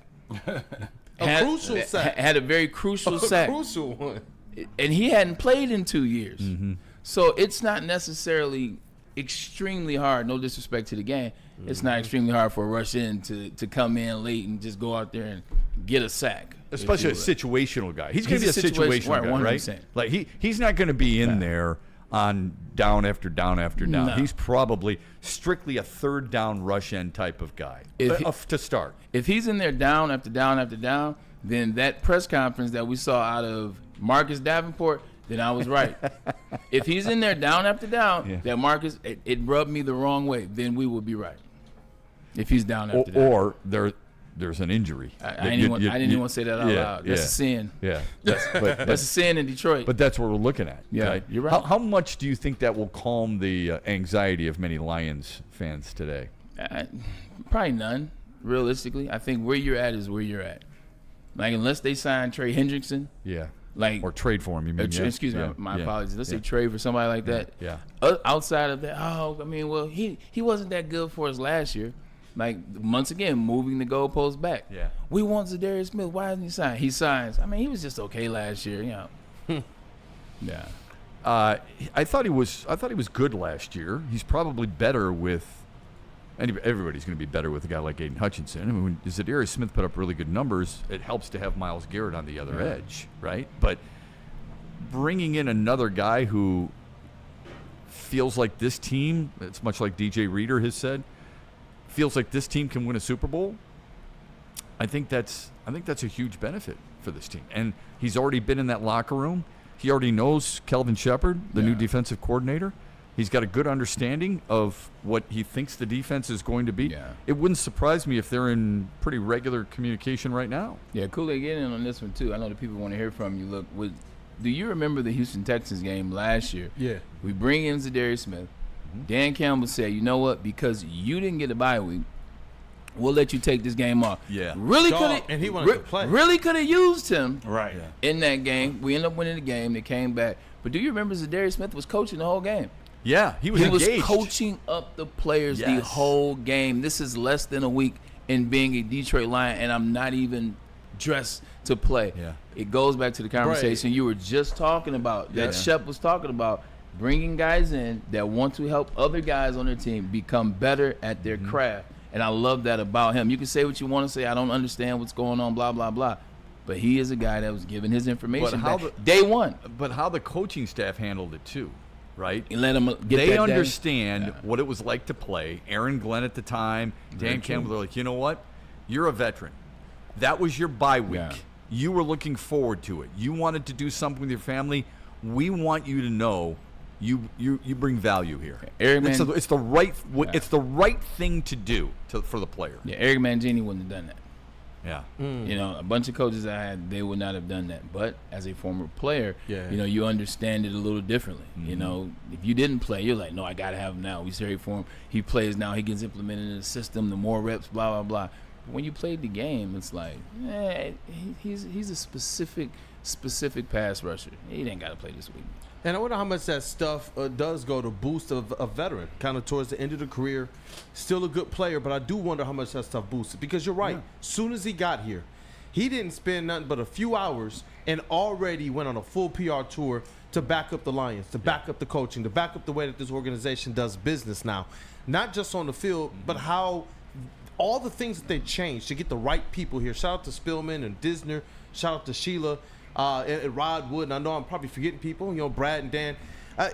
Crucial sack. Had a very crucial sack. Crucial one. And he hadn't played in 2 years. Mm-hmm. So it's not necessarily extremely hard, no disrespect to the game. It's not extremely hard for a rush in to come in late and just go out there and get a sack. Especially a situational guy. He's going to be a situational guy, right? 100%. Like he's not going to be in there on down after down after down. No. He's probably strictly a third down rush end type of guy to start. If he's in there down after down after down, then that press conference that we saw out of Marcus Davenport, then I was right. If he's in there down after down, that Marcus, it rubbed me the wrong way, then we would be right. If he's down after down. Or there's an injury. I didn't even want to say that out loud. That's a sin. Yeah. That's a sin in Detroit. But that's what we're looking at. Yeah, right? you're right. How much do you think that will calm the anxiety of many Lions fans today? Probably none, realistically. I think where you're at is where you're at. Like, unless they sign Trey Hendrickson. Yeah. Like, or trade for him, you mean? Excuse me, my apologies. Let's say trade for somebody like that. Yeah. Outside of that, he wasn't that good for us last year. Like, once again, moving the goalposts back. Yeah. We want Zadarius Smith. Why hasn't he signed? He signs. I mean, he was just okay last year, Yeah. I thought he was good last year. He's probably better with everybody's going to be better with a guy like Aiden Hutchinson. I mean, when Zadarius Smith put up really good numbers, it helps to have Myles Garrett on the other edge, right? But bringing in another guy who feels like this team, it's much like DJ Reader has said, feels like this team can win a Super Bowl. I think that's a huge benefit for this team. And he's already been in that locker room. He already knows Kelvin Shepard, the new defensive coordinator. He's got a good understanding of what he thinks the defense is going to be. Yeah. It wouldn't surprise me if they're in pretty regular communication right now. Yeah, Kool-Aid, get in on this one, too. I know the people want to hear from you. Look, do you remember the Houston Texans game last year? Yeah. We bring in Zadarius Smith. Dan Campbell said, you know what? Because you didn't get a bye week, we'll let you take this game off. Yeah. Really could and he wanted to play. Really could have used him Right. in that game. We ended up winning the game. They came back. But do you remember Zadarius Smith was coaching the whole game? Yeah, he was engaged. He was coaching up the players the whole game. This is less than a week in being a Detroit Lion, and I'm not even dress to play. Yeah. It goes back to the conversation you were just talking about, that Shep was talking about, bringing guys in that want to help other guys on their team become better at their craft. And I love that about him. You can say what you want to say. I don't understand what's going on, blah, blah, blah. But he is a guy that was giving his information back day one. But how the coaching staff handled it too, right? And let him get They that understand what it was like to play. Aaron Glenn at the time, Dan Campbell, they're like, you know what? You're a veteran. That was your bye week. Yeah. You were looking forward to it. You wanted to do something with your family. We want you to know you bring value here. It's the right thing to do for the player. Yeah, Eric Mangini wouldn't have done that. Yeah. You know, a bunch of coaches I had, they would not have done that. But as a former player, you know, you understand it a little differently. You know, if you didn't play, you're like, no, I got to have him now. We ready for him. He plays now. He gets implemented in the system. The more reps, blah, blah, blah. But when you played the game, it's like, he's a specific pass rusher. He ain't got to play this week. And I wonder how much that stuff does go to boost a veteran, kind of towards the end of the career. Still a good player, but I do wonder how much that stuff boosted. Because you're right. Soon as he got here, he didn't spend nothing but a few hours and already went on a full PR tour to back up the Lions, to back up the coaching, to back up the way that this organization does business now. Not just on the field, but how all the things that they changed to get the right people here. Shout out to Spillman and Disner. Shout out to Sheila. And Rod Wood, and I know I'm probably forgetting people, you know, Brad and Dan.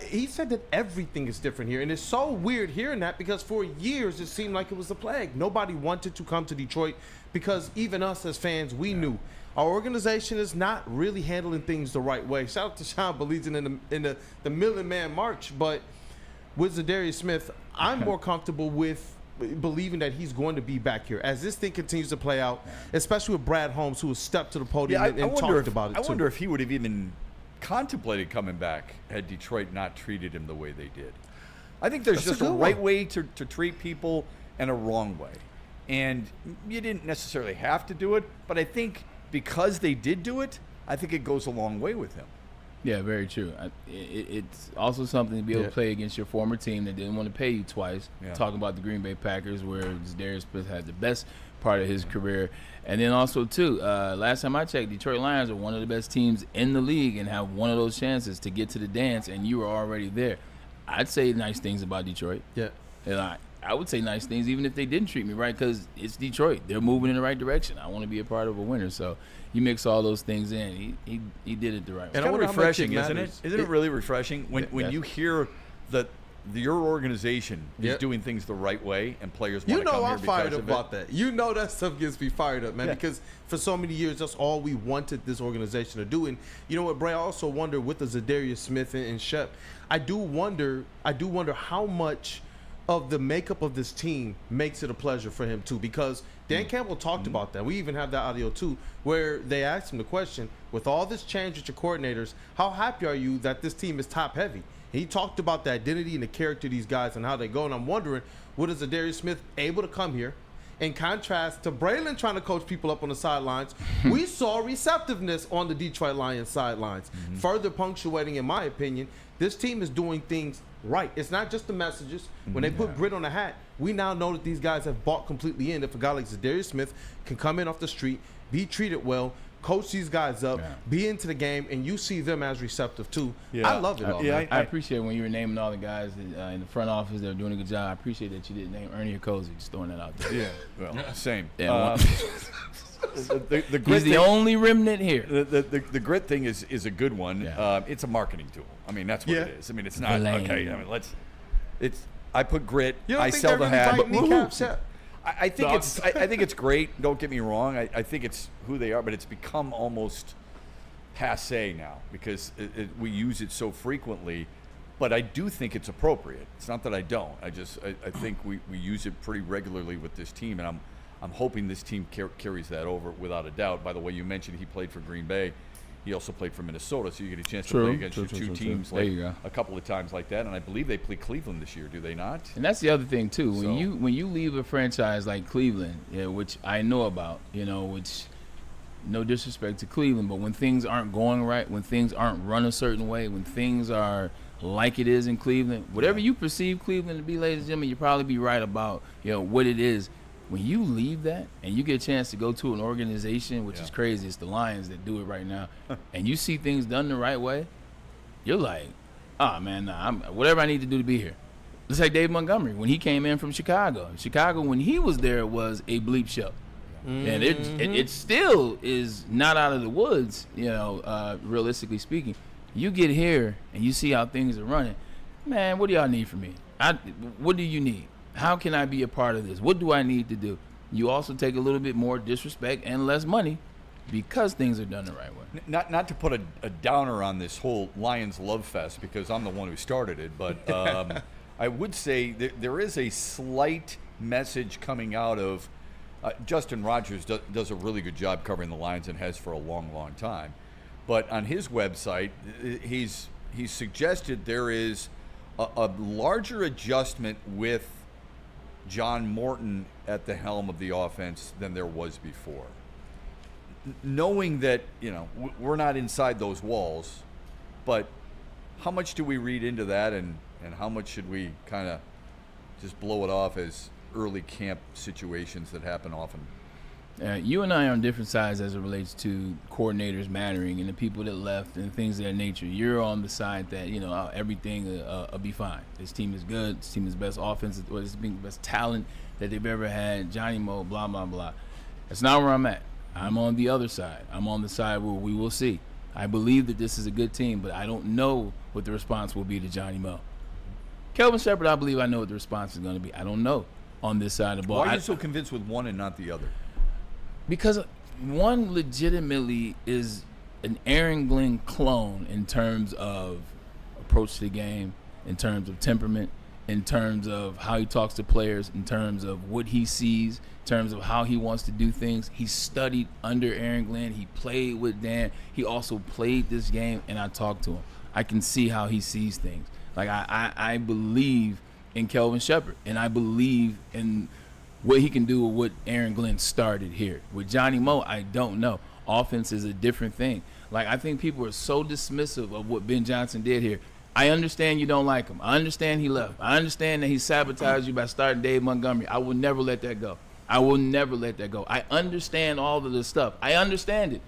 He said that everything is different here, and it's so weird hearing that because for years it seemed like it was a plague. Nobody wanted to come to Detroit because even us as fans, we knew our organization is not really handling things the right way. Shout out to Sean Belizean in the Million Man March, but with Zadarius Smith, I'm more comfortable with believing that he's going to be back here as this thing continues to play out, especially with Brad Holmes, who has stepped to the podium and talked about it too. I wonder if he would have even contemplated coming back had Detroit not treated him the way they did. I think there's just a right way to treat people and a wrong way. And you didn't necessarily have to do it, but I think because they did do it, I think it goes a long way with him. Yeah, very true. It's also something to be able to play against your former team that didn't want to pay you twice. Talking about the Green Bay Packers, where Darius Smith had the best part of his career. And then also, too, last time I checked, Detroit Lions are one of the best teams in the league and have one of those chances to get to the dance, and you were already there. I'd say nice things about Detroit. Yeah. And I would say nice things even if they didn't treat me right because it's Detroit. They're moving in the right direction. I want to be a part of a winner. So you mix all those things in. He did it the right way. It's kind of refreshing, isn't it? Isn't it really refreshing when you hear that your organization is doing things the right way and players want to come here because of it? You know I'm fired up about that. You know that stuff gets me fired up, man, because for so many years that's all we wanted this organization to do. And you know what, Bray, I also wonder with the Zadarius Smith and Shep, I do wonder how much of the makeup of this team makes it a pleasure for him too, because Dan Campbell talked about that. We even have that audio too, where they asked him the question, with all this change with your coordinators, how happy are you that this team is top heavy? And he talked about the identity and the character of these guys and how they go. And I'm wondering, what is Zadarius Smith able to come here? In contrast to Braylon trying to coach people up on the sidelines, we saw receptiveness on the Detroit Lions sidelines. Further punctuating, in my opinion, this team is doing things right. It's not just the messages. When they put grit on the hat, we now know that these guys have bought completely in. If a guy like Zadarius Smith can come in off the street, be treated well, coach these guys up, be into the game, and you see them as receptive too. I love it all. I appreciate when you were naming all the guys in the front office that are doing a good job. I appreciate that you didn't name Ernie or Cozy, just throwing that out there. Well, same. He's the only remnant here. The grit thing is a good one. It's a marketing tool. I mean, that's what it is. I mean, it's not okay. I mean, I put grit. I sell the hat. I think it's great. Don't get me wrong. I think it's who they are, but it's become almost passé now because we use it so frequently. But I do think it's appropriate. It's not that I don't. I think we use it pretty regularly with this team, and I'm hoping this team carries that over without a doubt. By the way, you mentioned he played for Green Bay. He also played for Minnesota, so you get a chance to play against your two teams a couple of times like that. And I believe they play Cleveland this year, do they not? And that's the other thing too. When you leave a franchise like Cleveland, which I know about, which no disrespect to Cleveland, but when things aren't going right, when things aren't run a certain way, when things are like it is in Cleveland, whatever you perceive Cleveland to be, ladies and gentlemen, you probably be right about what it is. when you leave that and you get a chance to go to an organization, which is crazy, it's the Lions that do it right now, and you see things done the right way, you're like, oh, man, nah, whatever I need to do to be here. It's like Dave Montgomery when he came in from Chicago. Chicago, when he was there, was a bleep show. And it still is not out of the woods, realistically speaking. You get here and you see how things are running. Man, what do y'all need from me? What do you need? How can I be a part of this? What do I need to do? You also take a little bit more disrespect and less money because things are done the right way. Not to put a downer on this whole Lions love fest, because I'm the one who started it, but I would say that there is a slight message coming out of Justin Rogers does a really good job covering the Lions and has for a long, long time. But on his website, he's suggested there is a larger adjustment with John Morton at the helm of the offense than there was before. Knowing that, we're not inside those walls, but how much do we read into that, and how much should we kind of just blow it off as early camp situations that happen often? You and I are on different sides as it relates to coordinators mattering and the people that left and things of that nature. You're on the side that, everything will be fine. This team is good. This team is the best offense, or this is the best talent that they've ever had. Johnny Mo, blah, blah, blah. That's not where I'm at. I'm on the other side. I'm on the side where we will see. I believe that this is a good team, but I don't know what the response will be to Johnny Mo. Kelvin Shepard, I believe I know what the response is going to be. I don't know on this side of the ball. Why are you so convinced with one and not the other? Because one legitimately is an Aaron Glenn clone in terms of approach to the game, in terms of temperament, in terms of how he talks to players, in terms of what he sees, in terms of how he wants to do things. He studied under Aaron Glenn. He played with Dan. He also played this game, and I talked to him. I can see how he sees things. Like, I believe in Kelvin Shepard, and I believe in what he can do with what Aaron Glenn started here. With Johnny Mo, I don't know. Offense is a different thing. Like, I think people are so dismissive of what Ben Johnson did here. I understand you don't like him. I understand he left. I understand that he sabotaged you by starting Dave Montgomery. I will never let that go. I will never let that go. I understand all of this stuff. I understand it.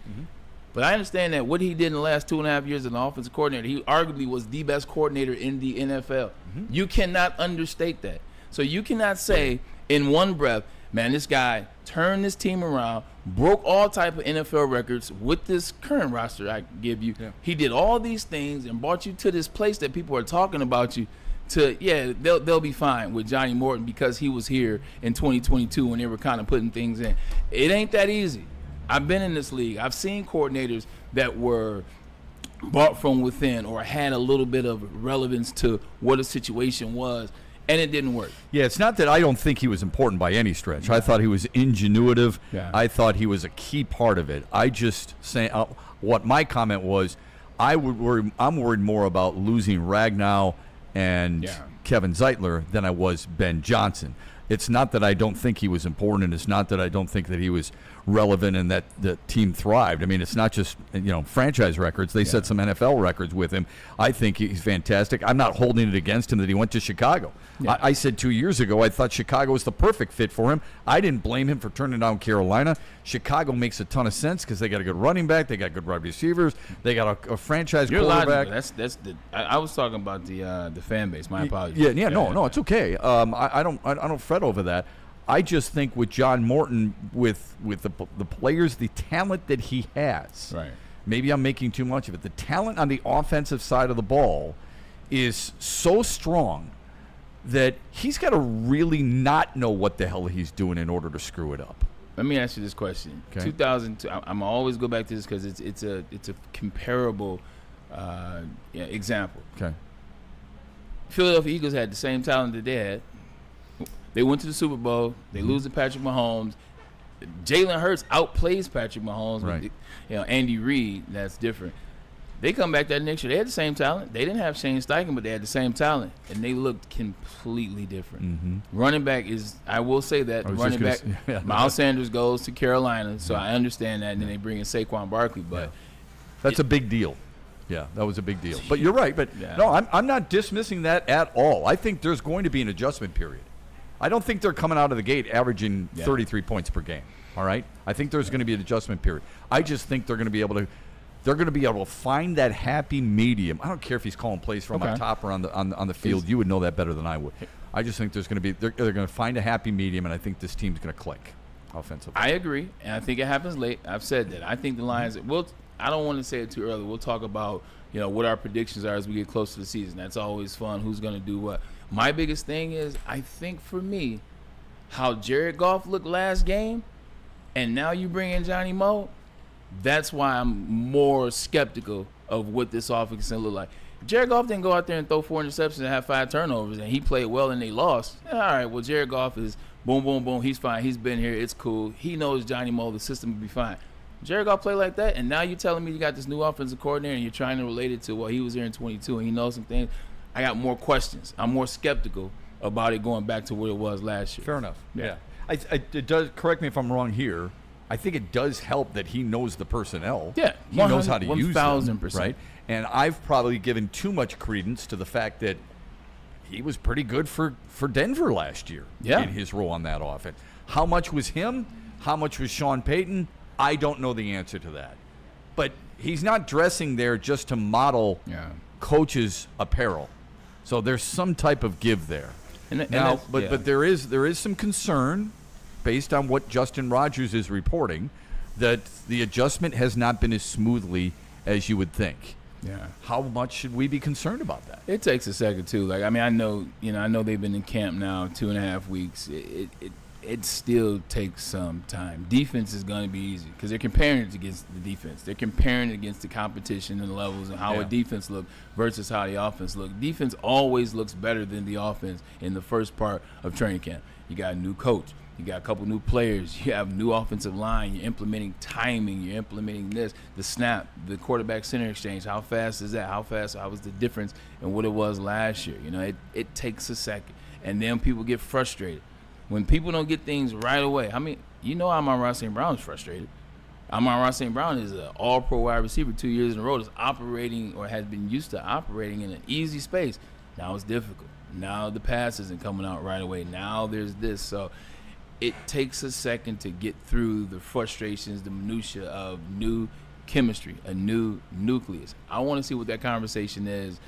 But I understand that what he did in the last 2.5 years as an offensive coordinator, he arguably was the best coordinator in the NFL. You cannot understate that. So you cannot say in one breath, man, this guy turned this team around, broke all type of NFL records with this current roster I give you. Yeah. He did all these things and brought you to this place that people are talking about you to, they'll be fine with Johnny Morton because he was here in 2022 when they were kind of putting things in. It ain't that easy. I've been in this league. I've seen coordinators that were brought from within or had a little bit of relevance to what a situation was, and it didn't work. Yeah, it's not that I don't think he was important by any stretch. I thought he was ingenuitive. Yeah. I thought he was a key part of it. I just say what my comment was, I'm worried more about losing Ragnow and Kevin Zeitler than I was Ben Johnson. It's not that I don't think he was important, and it's not that I don't think that he was relevant and that the team thrived. I mean, it's not just franchise records. They set some NFL records with him. I think he's fantastic. I'm not holding it against him that he went to Chicago. Yeah. I said 2 years ago I thought Chicago was the perfect fit for him. I didn't blame him for turning down Carolina. Chicago makes a ton of sense because they got a good running back, they got good wide receivers, they got a franchise quarterback. I was talking about the fan base. My apologies. No, it's okay. I don't fret over that. I just think with John Morton, with the players, the talent that he has, right? Maybe I'm making too much of it. The talent on the offensive side of the ball is so strong that he's got to really not know what the hell he's doing in order to screw it up. Let me ask you this question. Okay. 2002. I'm always go back to this because it's a comparable example. Okay. Philadelphia Eagles had the same talent that they had. They went to the Super Bowl. They lose to Patrick Mahomes. Jalen Hurts outplays Patrick Mahomes. Right. Andy Reid, that's different. They come back that next year. They had the same talent. They didn't have Shane Steichen, but they had the same talent, and they looked completely different. Running back is, I will say that, running back, Miles Sanders goes to Carolina, so I understand that, and then they bring in Saquon Barkley. But that's a big deal. Yeah, that was a big deal. But you're right. But no, I'm not dismissing that at all. I think there's going to be an adjustment period. I don't think they're coming out of the gate averaging 33 points per game. All right? I think there's going to be an adjustment period. I just think they're going to be able to find that happy medium. I don't care if he's calling plays from on top or on the field. You would know that better than I would. I just think they're going to find a happy medium, and I think this team's going to click offensively. I agree, and I think it happens late. I've said that. I think the Lions I don't want to say it too early. We'll talk about, what our predictions are as we get close to the season. That's always fun. Who's going to do what? My biggest thing is, I think for me, how Jared Goff looked last game, and now you bring in Johnny Moe, that's why I'm more skeptical of what this offense is going to look like. If Jared Goff didn't go out there and throw 4 interceptions and have 5 turnovers, and he played well and they lost, all right, well, Jared Goff is boom, boom, boom. He's fine. He's been here. It's cool. He knows Johnny Moe. The system will be fine. Jared Goff play like that, and now you're telling me you got this new offensive coordinator and you're trying to relate it to, he was here in 22 and he knows some things. I got more questions. I'm more skeptical about it going back to what it was last year. Fair enough. Yeah. It does. Correct me if I'm wrong here. I think it does help that he knows the personnel. Yeah, he knows how to use them, 1,000%. right? And I've probably given too much credence to the fact that he was pretty good for Denver last year in his role on that offense. How much was him? How much was Sean Payton? I don't know the answer to that. But he's not dressing there just to model coaches' apparel. So there's some type of give there. But there is some concern based on what Justin Rogers is reporting that the adjustment has not been as smoothly as you would think. Yeah. How much should we be concerned about that? It takes a second too. I know they've been in camp now 2.5 weeks. It still takes some time. Defense is going to be easy because they're comparing it against the defense. They're comparing it against the competition and the levels and how a defense look versus how the offense look. Defense always looks better than the offense in the first part of training camp. You got a new coach. You got a couple new players. You have new offensive line. You're implementing timing. You're implementing this, the snap, the quarterback center exchange. How fast is that? How was the difference in what it was last year? It takes a second. And then people get frustrated. When people don't get things right away, Amon-Ra St. Brown is frustrated. Amon-Ra St. Brown is an all-pro wide receiver 2 years in a row that's operating or has been used to operating in an easy space. Now it's difficult. Now the pass isn't coming out right away. Now there's this. So it takes a second to get through the frustrations, the minutia of new chemistry, a new nucleus. I want to see what that conversation is,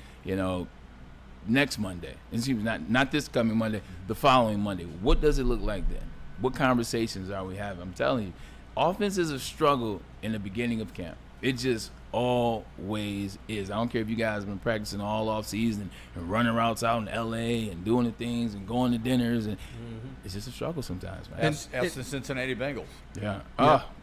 next Monday. It seems not this coming Monday, the following Monday. What does it look like then? What conversations are we having? I'm telling you, offense is a struggle in the beginning of camp. It just always is. I don't care if you guys have been practicing all off season and running routes out in LA and doing the things and going to dinners, and it's just a struggle sometimes, man. Ask the Cincinnati Bengals. Yeah.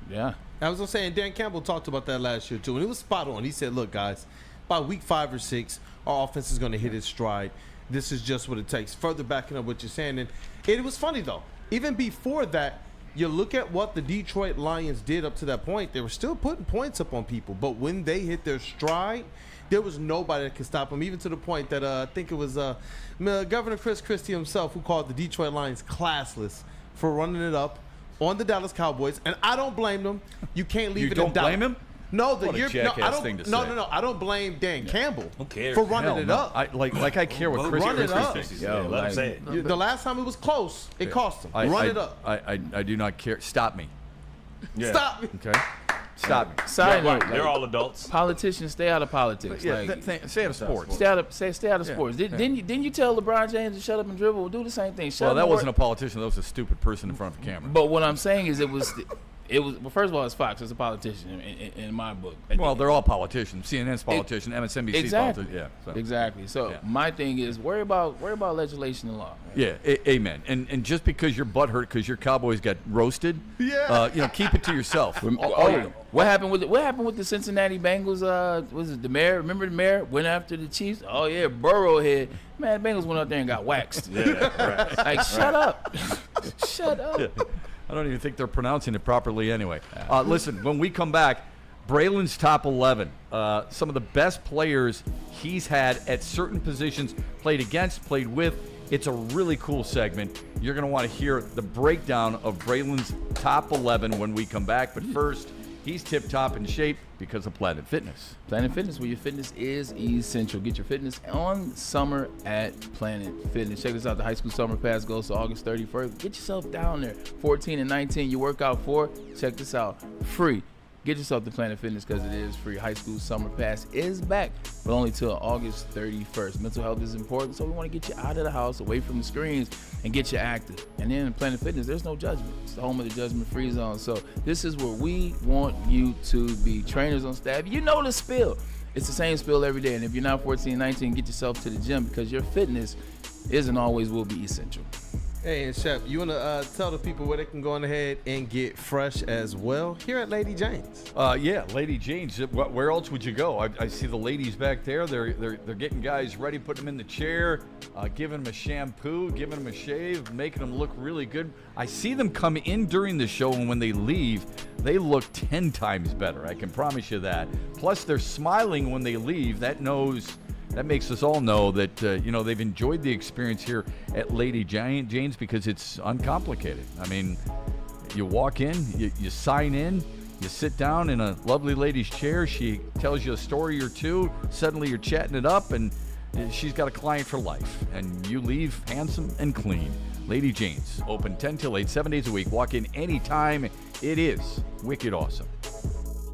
Yeah. I was gonna say, and Dan Campbell talked about that last year too, and it was spot on. He said, "Look, guys, by week 5 or 6, our offense is gonna hit its stride. This is just what it takes." Further backing up what you're saying, and it was funny though. Even before that, you look at what the Detroit Lions did up to that point. They were still putting points up on people, but when they hit their stride, there was nobody that could stop them. Even to the point that I think it was Governor Chris Christie himself who called the Detroit Lions classless for running it up on the Dallas Cowboys, and I don't blame them. You can't leave it in doubt. You don't blame him? No, what a jackass thing to say. No. I don't blame Dan Campbell cares? for running it up. I care what Chris thinks. Let him say it. The last time it was close, it cost him. Run it up. I do not care. Stop me. Yeah. Stop me. Okay. Stop me. Side note, they're all adults. Politicians, stay out of politics. Stay out of sports. Stay out of sports. Didn't you tell LeBron James to shut up and dribble? Well, do the same thing. Well, that wasn't a politician. That was a stupid person in front of the camera. But what I'm saying is, it was. Well, first of all, it's Fox. It's a politician in my book. Well, they're all politicians. CNN's politician, MSNBC's politician. Yeah. So. Exactly. So my thing is, worry about legislation and law. Yeah. Amen. And just because you're butthurt because your Cowboys got roasted, keep it to yourself. What happened with the Cincinnati Bengals? Was it the mayor? Remember the mayor went after the Chiefs? Oh yeah, Burrowhead. Man, the Bengals went out there and got waxed. Right. Like, shut up. Shut up. Yeah. I don't even think they're pronouncing it properly anyway. Listen, when we come back, Braylon's top 11. Some of the best players he's had at certain positions, played against, played with. It's a really cool segment. You're going to want to hear the breakdown of Braylon's top 11 when we come back. But first, He's tip-top in shape because of Planet Fitness. Planet Fitness, where your fitness is essential. Get your fitness on summer at Planet Fitness. Check this out. The high school summer pass goes to August 31st. Get yourself down there. 14 and 19, you work out for. Check this out. Free. Get yourself to Planet Fitness because it is free. High school summer pass is back, but only till August 31st. Mental health is important, so we want to get you out of the house, away from the screens, and get you active. And then in Planet Fitness, there's no judgment. It's the home of the judgment-free zone. So this is where we want you to be. Trainers on staff, you know the spill. It's the same spill every day. And if you're not 14, 19, get yourself to the gym because your fitness is and always will be essential. Hey, and Shep, you want to tell the people where they can go on ahead and get fresh as well here at Lady Jane's? Yeah, Lady Jane's. Where else would you go? I see the ladies back there. They're getting guys ready, putting them in the chair, giving them a shampoo, giving them a shave, making them look really good. I see them come in during the show, and when they leave, they look 10 times better. I can promise you that. Plus, they're smiling when they leave. That makes us all know that they've enjoyed the experience here at Lady Jane's because it's uncomplicated. I mean, you walk in, you sign in, you sit down in a lovely lady's chair. She tells you a story or two. Suddenly you're chatting it up, and she's got a client for life. And you leave handsome and clean. Lady Jane's, open 10 till 8, 7 days a week. Walk in anytime. It is wicked awesome.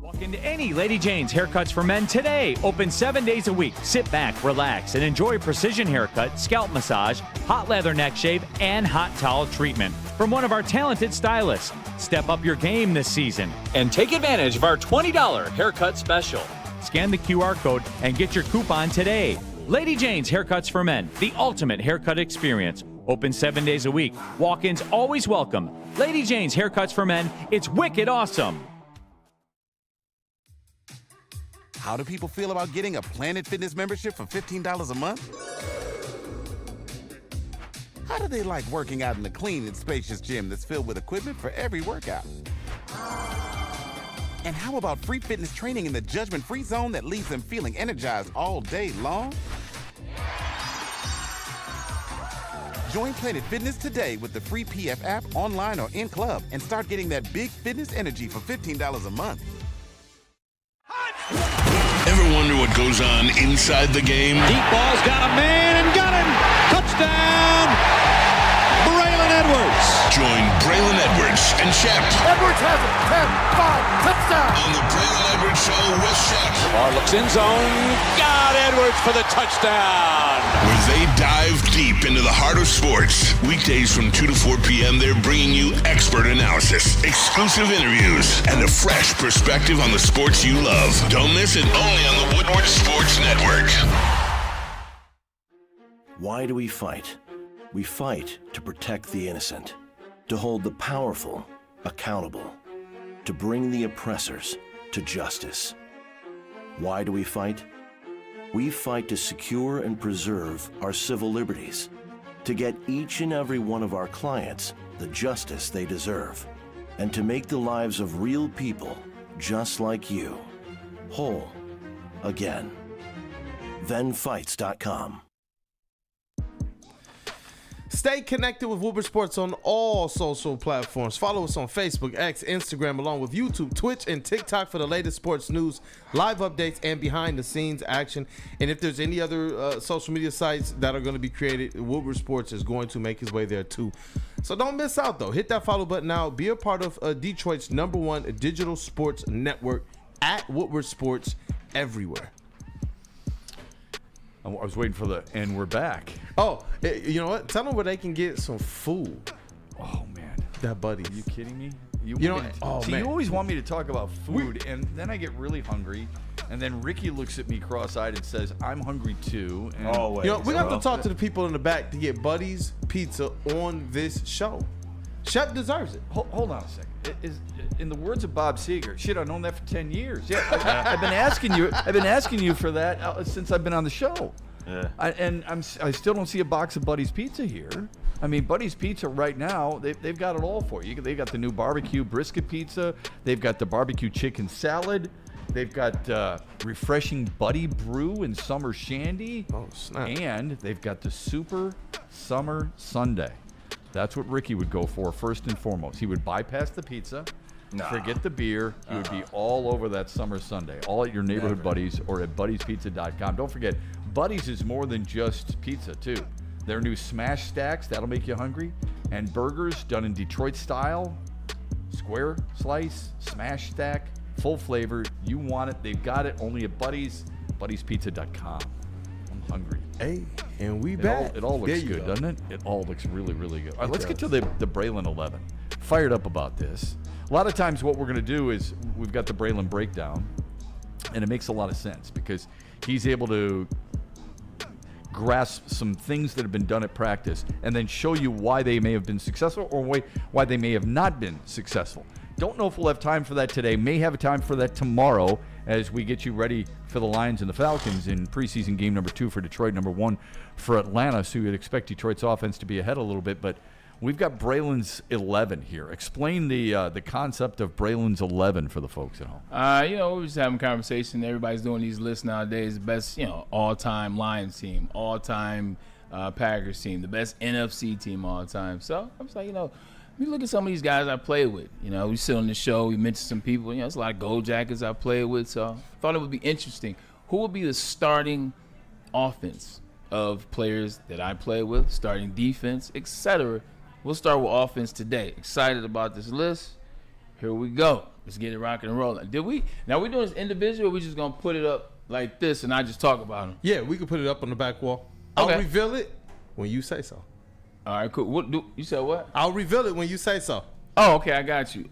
Walk into any Lady Jane's Haircuts for Men today. Open 7 days a week. Sit back, relax, and enjoy precision haircut, scalp massage, hot leather neck shave, and hot towel treatment from one of our talented stylists. Step up your game this season and take advantage of our $20 haircut special. Scan the QR code and get your coupon today. Lady Jane's Haircuts for Men, the ultimate haircut experience. Open 7 days a week. Walk-ins always welcome. Lady Jane's Haircuts for Men. It's wicked awesome. How do people feel about getting a Planet Fitness membership for $15 a month? How do they like working out in a clean and spacious gym that's filled with equipment for every workout? And how about free fitness training in the judgment-free zone that leaves them feeling energized all day long? Join Planet Fitness today with the free PF app online or in club and start getting that big fitness energy for $15 a month. Ever wonder what goes on inside the game? Deep ball's got a man and got him. Touchdown, Braylon Edwards. Join Braylon Edwards and Shep. Edwards has it. 10-5, touchdown. On the Braylon Edwards Show with Shep. Bar looks in zone. Got Edwards for the touchdown. Where they dive deep into the heart of sports. Weekdays from 2 to 4 p.m., they're bringing you expert analysis, exclusive interviews, and a fresh perspective on the sports you love. Don't miss it, only on the Woodward Sports Network. Why do we fight? We fight to protect the innocent, to hold the powerful accountable, to bring the oppressors to justice. Why do we fight? We fight to secure and preserve our civil liberties, to get each and every one of our clients the justice they deserve, and to make the lives of real people just like you whole again. ThenFights.com. Stay connected with Woodward Sports on all social platforms. Follow us on Facebook, X, Instagram, along with YouTube, Twitch, and TikTok for the latest sports news, live updates, and behind-the-scenes action. And if there's any other social media sites that are going to be created, Woodward Sports is going to make his way there too. So don't miss out, though. Hit that follow button now. Be a part of Detroit's #1 digital sports network at Woodward Sports everywhere. I was waiting for and we're back. Oh, you know what? Tell them where they can get some food. Oh, man. That buddy. Are you kidding me? You always want me to talk about food, and then I get really hungry, and then Ricky looks at me cross-eyed and says, I'm hungry too. And Always. You know, we have to talk to the people in the back to get Buddy's Pizza on this show. Shep deserves it. Hold on a second. In the words of Bob Seger, shit, I've known that for 10 years. Yeah, I've been asking you for that since I've been on the show. Yeah. I still don't see a box of Buddy's Pizza here. I mean, Buddy's Pizza right now, they've got it all for you. They've got the new barbecue brisket pizza. They've got the barbecue chicken salad. They've got refreshing Buddy Brew and summer shandy. Oh, snap. And they've got the super summer sundae. That's what Ricky would go for first and foremost. He would bypass the pizza, Forget the beer. You would be all over that summer Sunday, all at your neighborhood Buddies or at buddiespizza.com. Don't forget, Buddies is more than just pizza, too. Their new smash stacks, that'll make you hungry, and burgers done in Detroit style, square slice, smash stack, full flavor. You want it, they've got it, only at Buddies, buddiespizza.com. I'm hungry. Hey, and we back. It all looks good, doesn't it? It all looks really, really good. All right, let's get to the Braylon 11. Fired up about this. A lot of times what we're going to do is we've got the Braylon breakdown, and it makes a lot of sense because he's able to grasp some things that have been done at practice and then show you why they may have been successful or why they may have not been successful. Don't know if we'll have time for that today. May have time for that tomorrow as we get you ready for the Lions and the Falcons in preseason game number 2 for Detroit, number 1 for Atlanta. So you'd expect Detroit's offense to be ahead a little bit, but we've got Braylon's 11 here. Explain the concept of Braylon's 11 for the folks at home. We're just having a conversation. Everybody's doing these lists nowadays. The best, all-time Lions team, all-time Packers team, the best NFC team all time. So I was like, we look at some of these guys I played with. We sit on the show, we mention some people. There's a lot of Gold Jackets I played with. So I thought it would be interesting. Who would be the starting offense of players that I played with, starting defense, etc.? We'll start with offense today. Excited about this list. Here we go. Let's get it rocking and rolling. Now we're doing this individual, or we just going to put it up like this and I just talk about them? Yeah, we can put it up on the back wall. Okay. I'll reveal it when you say so. All right, cool. You said what? I'll reveal it when you say so. Oh, okay, I got you.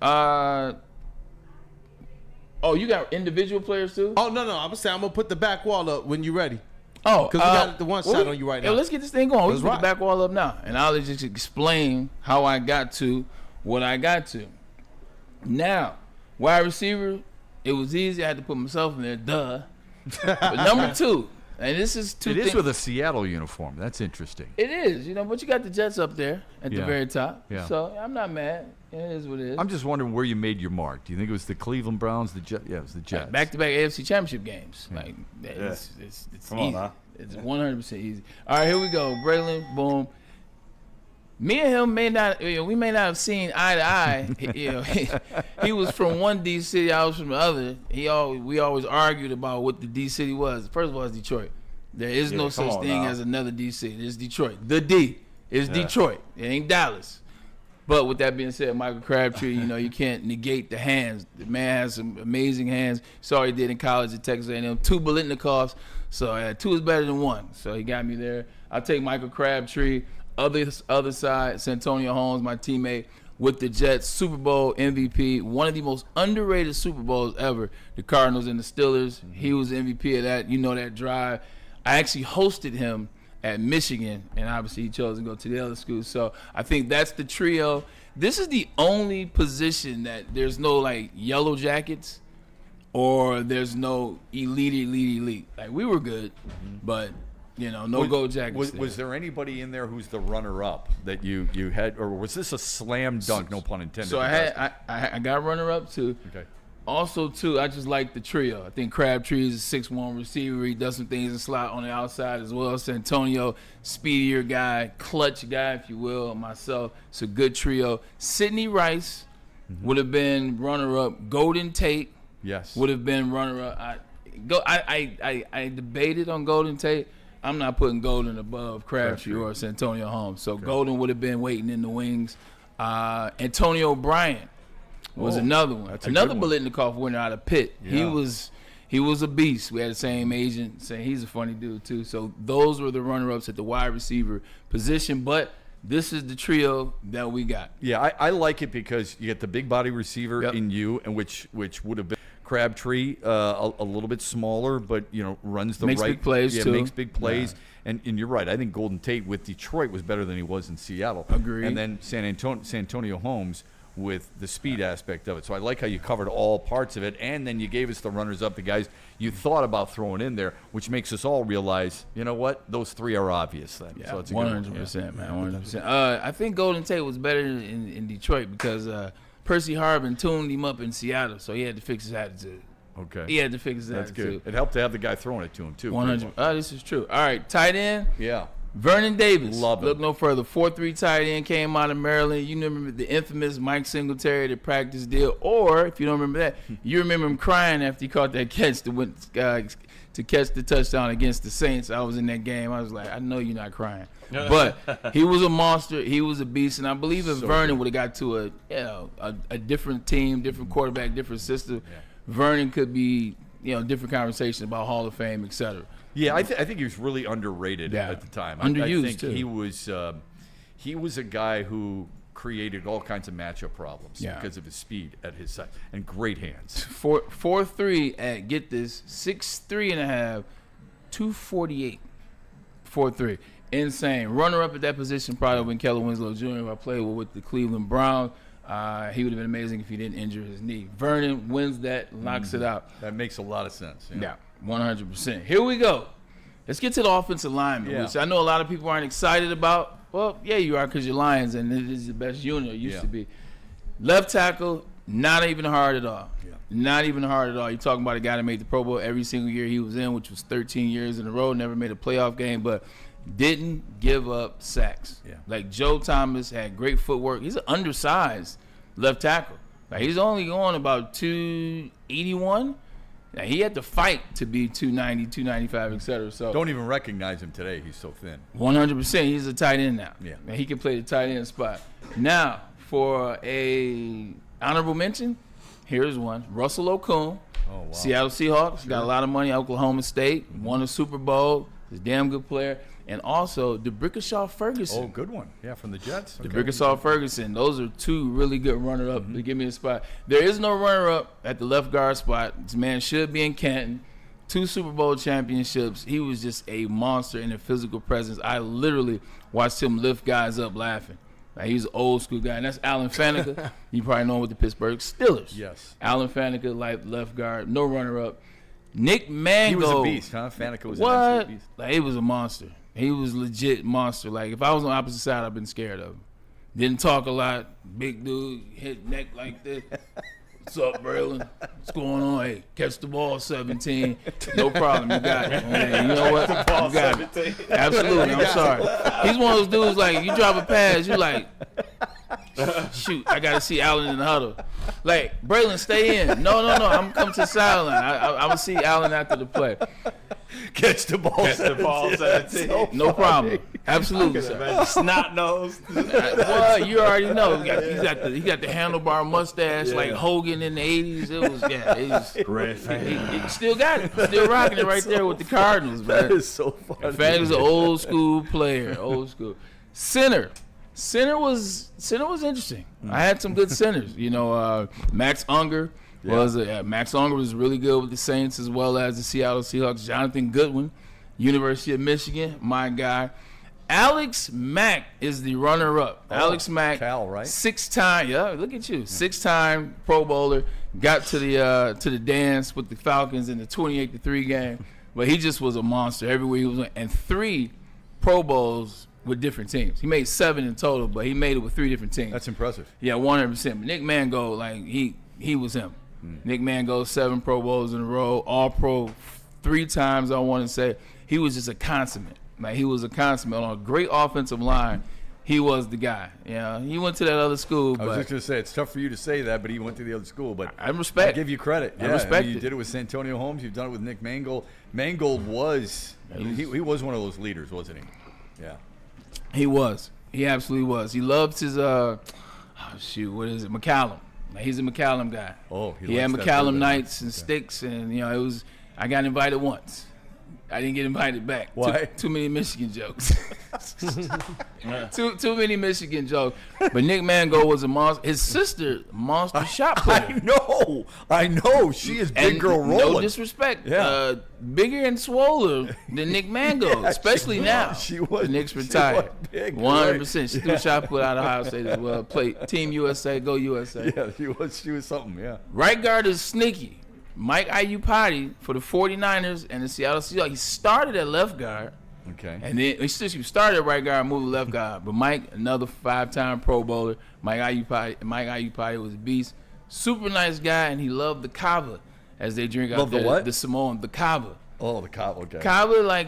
You got individual players too? Oh, no. I'm going to put the back wall up when you're ready. Oh, because we got the one shot on you right now. Let's get this thing going. We can put the back wall up now. And I'll just explain how I got to what I got to. Now, wide receiver, it was easy. I had to put myself in there, duh. But number 2, and this is two things. It is with a Seattle uniform. That's interesting. It is, but you got the Jets up there at the very top. Yeah. So I'm not mad. It is what it is. I'm just wondering where you made your mark. Do you think it was the Cleveland Browns, the Jets? Yeah, it was the Jets. Back-to-back AFC Championship games. Yeah. It's Come easy. on, huh? It's 100% easy. All right, here we go. Braylon, boom. Me and him may not have seen eye to eye. He was from one D city, I was from the other. We always argued about what the D city was. First of all, it's Detroit. There is no such thing as another D city. It's Detroit. The D is Detroit. It ain't Dallas. But with that being said, Michael Crabtree, you can't negate the hands. The man has some amazing hands. Saw he did in college at Texas A&M. 2 Biletnikovs. So 2 is better than 1. So he got me there. I'll take Michael Crabtree. Other side, Santonio Holmes, my teammate with the Jets, Super Bowl MVP, one of the most underrated Super Bowls ever. The Cardinals and the Steelers. He was MVP of that. That drive. I actually hosted him at Michigan, and obviously he chose to go to the other school. So I think that's the trio. This is the only position that there's no yellow jackets or there's no elite. Like we were good, but no gold jackets. Was there anybody in there who's the runner-up that you had, or was this a slam dunk? No pun intended. So I got runner-up too. Okay. Also, too, I just like the trio. I think Crabtree is a 6'1" receiver. He does some things in slot on the outside as well. Santonio, speedier guy, clutch guy, if you will. Myself, it's a good trio. Sidney Rice would have been runner-up. Golden Tate would have been runner-up. I debated on Golden Tate. I'm not putting Golden above Crabtree or Santonio Holmes. So Golden would have been waiting in the wings. Antonio Bryant was another one. Another Biletnikov winner out of Pitt. Yeah. He was a beast. We had the same agent saying he's a funny dude too. So those were the runner-ups at the wide receiver position. But this is the trio that we got. Yeah, I like it because you get the big body receiver in you, and which would have been Crabtree, a little bit smaller, but runs the makes right big plays too. Makes big plays. Yeah. And you're right. I think Golden Tate with Detroit was better than he was in Seattle. Agreed. And then Santonio Holmes with the speed aspect of it. So I like how you covered all parts of it, and then you gave us the runners-up, the guys you thought about throwing in there, which makes us all realize, you know what, those 3 are obvious then. Yeah, so it's 100%, man, 100%. I think Golden Tate was better in Detroit because Percy Harvin tuned him up in Seattle, so he had to fix his attitude. Okay. He had to fix his That's attitude. good. It helped to have the guy throwing it to him, too. 100. This is true. All right, tight end. Yeah. Vernon Davis. Love him. Look no further. 4-3 tight end, came out of Maryland. You remember the infamous Mike Singletary, the practice deal. Or, if you don't remember that, you remember him crying after he caught that catch to catch the touchdown against the Saints. I was in that game. I was like, I know you're not crying. But he was a monster. He was a beast. And I believe if Vernon would have got to a different team, different quarterback, different system, Vernon could be, different conversation about Hall of Fame, et cetera. Yeah, I think he was really underrated at the time. Underused, I think too. He was a guy who created all kinds of matchup problems because of his speed at his side and great hands. 4'3" at, get this, 6'3.5", 248. 4'3". Insane. Runner-up at that position probably when Keller Winslow Jr., who I played with the Cleveland Browns. He would have been amazing if he didn't injure his knee. Vernon wins that, knocks it out. That makes a lot of sense. Yeah, 100%. Here we go. Let's get to the offensive lineman, which I know a lot of people aren't excited about. Well, yeah, you are because you're Lions, and it is the best unit. It used to be. Left tackle, not even hard at all. Yeah. Not even hard at all. You're talking about a guy that made the Pro Bowl every single year he was in, which was 13 years in a row, never made a playoff game, but didn't give up sacks. Yeah. Like Joe Thomas had great footwork. He's an undersized left tackle. Like he's only going about 281. Now, he had to fight to be 290, 295, et cetera. So don't even recognize him today. He's so thin. 100%. He's a tight end now. Yeah. And he can play the tight end spot. Now, for a honorable mention, here's one. Russell Okung, Seattle Seahawks. Got a lot of money. Oklahoma State. Won a Super Bowl. He's a damn good player. And also, DeBrickashaw Ferguson. Oh, good one. Yeah, from the Jets. Okay. DeBrickashaw Ferguson. Those are two really good runner-up to give me a spot. There is no runner-up at the left guard spot. This man should be in Canton. 2 Super Bowl championships. He was just a monster in a physical presence. I literally watched him lift guys up laughing. Like, he's an old-school guy. And that's Alan Faneca. You probably know him with the Pittsburgh Steelers. Yes. Alan Faneca, left guard. No runner-up. Nick Mango. He was a beast, huh? Faneca was an absolute beast. Like, he was a monster. He was legit monster. Like, if I was on the opposite side, I'd been scared of him. Didn't talk a lot. Big dude, hit neck like this. What's up, Braylon? What's going on? Hey, catch the ball, 17. No problem. You got it. Hey, you know what? You got it. Absolutely. I'm sorry. He's one of those dudes, like, you drop a pass, you like, shoot, I got to see Allen in the huddle. Like, Braylon, stay in. No. I'm coming to the sideline. I will see Allen after the play. Catch the ball. 17. So no problem. Absolutely. Snot nose. Well, you already know. He got the handlebar mustache like Hogan in the 80s. It was great. He still got it. Still rocking it right there with the Cardinals, man. That is so funny. Fang's an old school player. Old school. Center was interesting. I had some good centers. Max Unger. Max Unger was really good with the Saints as well as the Seattle Seahawks. Jonathan Goodwin, University of Michigan, my guy. Alex Mack is the runner-up. Alex Mack, Cal, right? 6-time, look at you, 6-time Pro Bowler. Got to the dance with the Falcons in the 28-3 game, but he just was a monster everywhere he was. And 3 Pro Bowls with different teams. He made 7 in total, but he made it with 3 different teams. That's impressive. Yeah, 100%. But Nick Mango, like he was him. Nick Mango, 7 Pro Bowls in a row, All-Pro 3 times, I want to say. He was just a consummate. Like, he was a consummate. On a great offensive line, he was the guy. He went to that other school. I was just going to say, it's tough for you to say that, but he went to the other school. But I respect. I give you credit. I respect you did it with Santonio Holmes. You've done it with Nick Mangold. Mangold was he was one of those leaders, wasn't he? Yeah. He was. He absolutely was. He loved his, what is it, McCallum. He's a McCallum guy. Oh, he had McCallum nights and sticks, and it was. I got invited once. I didn't get invited back. Why? Too many Michigan jokes. too many Michigan jokes. But Nick Mango was a monster. His sister, monster shot player. I know. She is big girl rolling. No disrespect. Yeah. Bigger and swoller than Nick Mango, especially now. She was. The Knicks retired. 100%. She threw a shot put out of Ohio State as well. Played Team USA, go USA. Yeah, she was something. Yeah. Right guard is sneaky. Mike Iupati for the 49ers and the Seattle Seahawks. He started at left guard. Okay. And then he started at right guard, moved to left guard. But Mike, another 5-time Pro Bowler. Mike Iupati was a beast. Super nice guy, and he loved the kava as they drink out there. The what? The Samoan, the kava. Oh, the kava. Okay. Kava,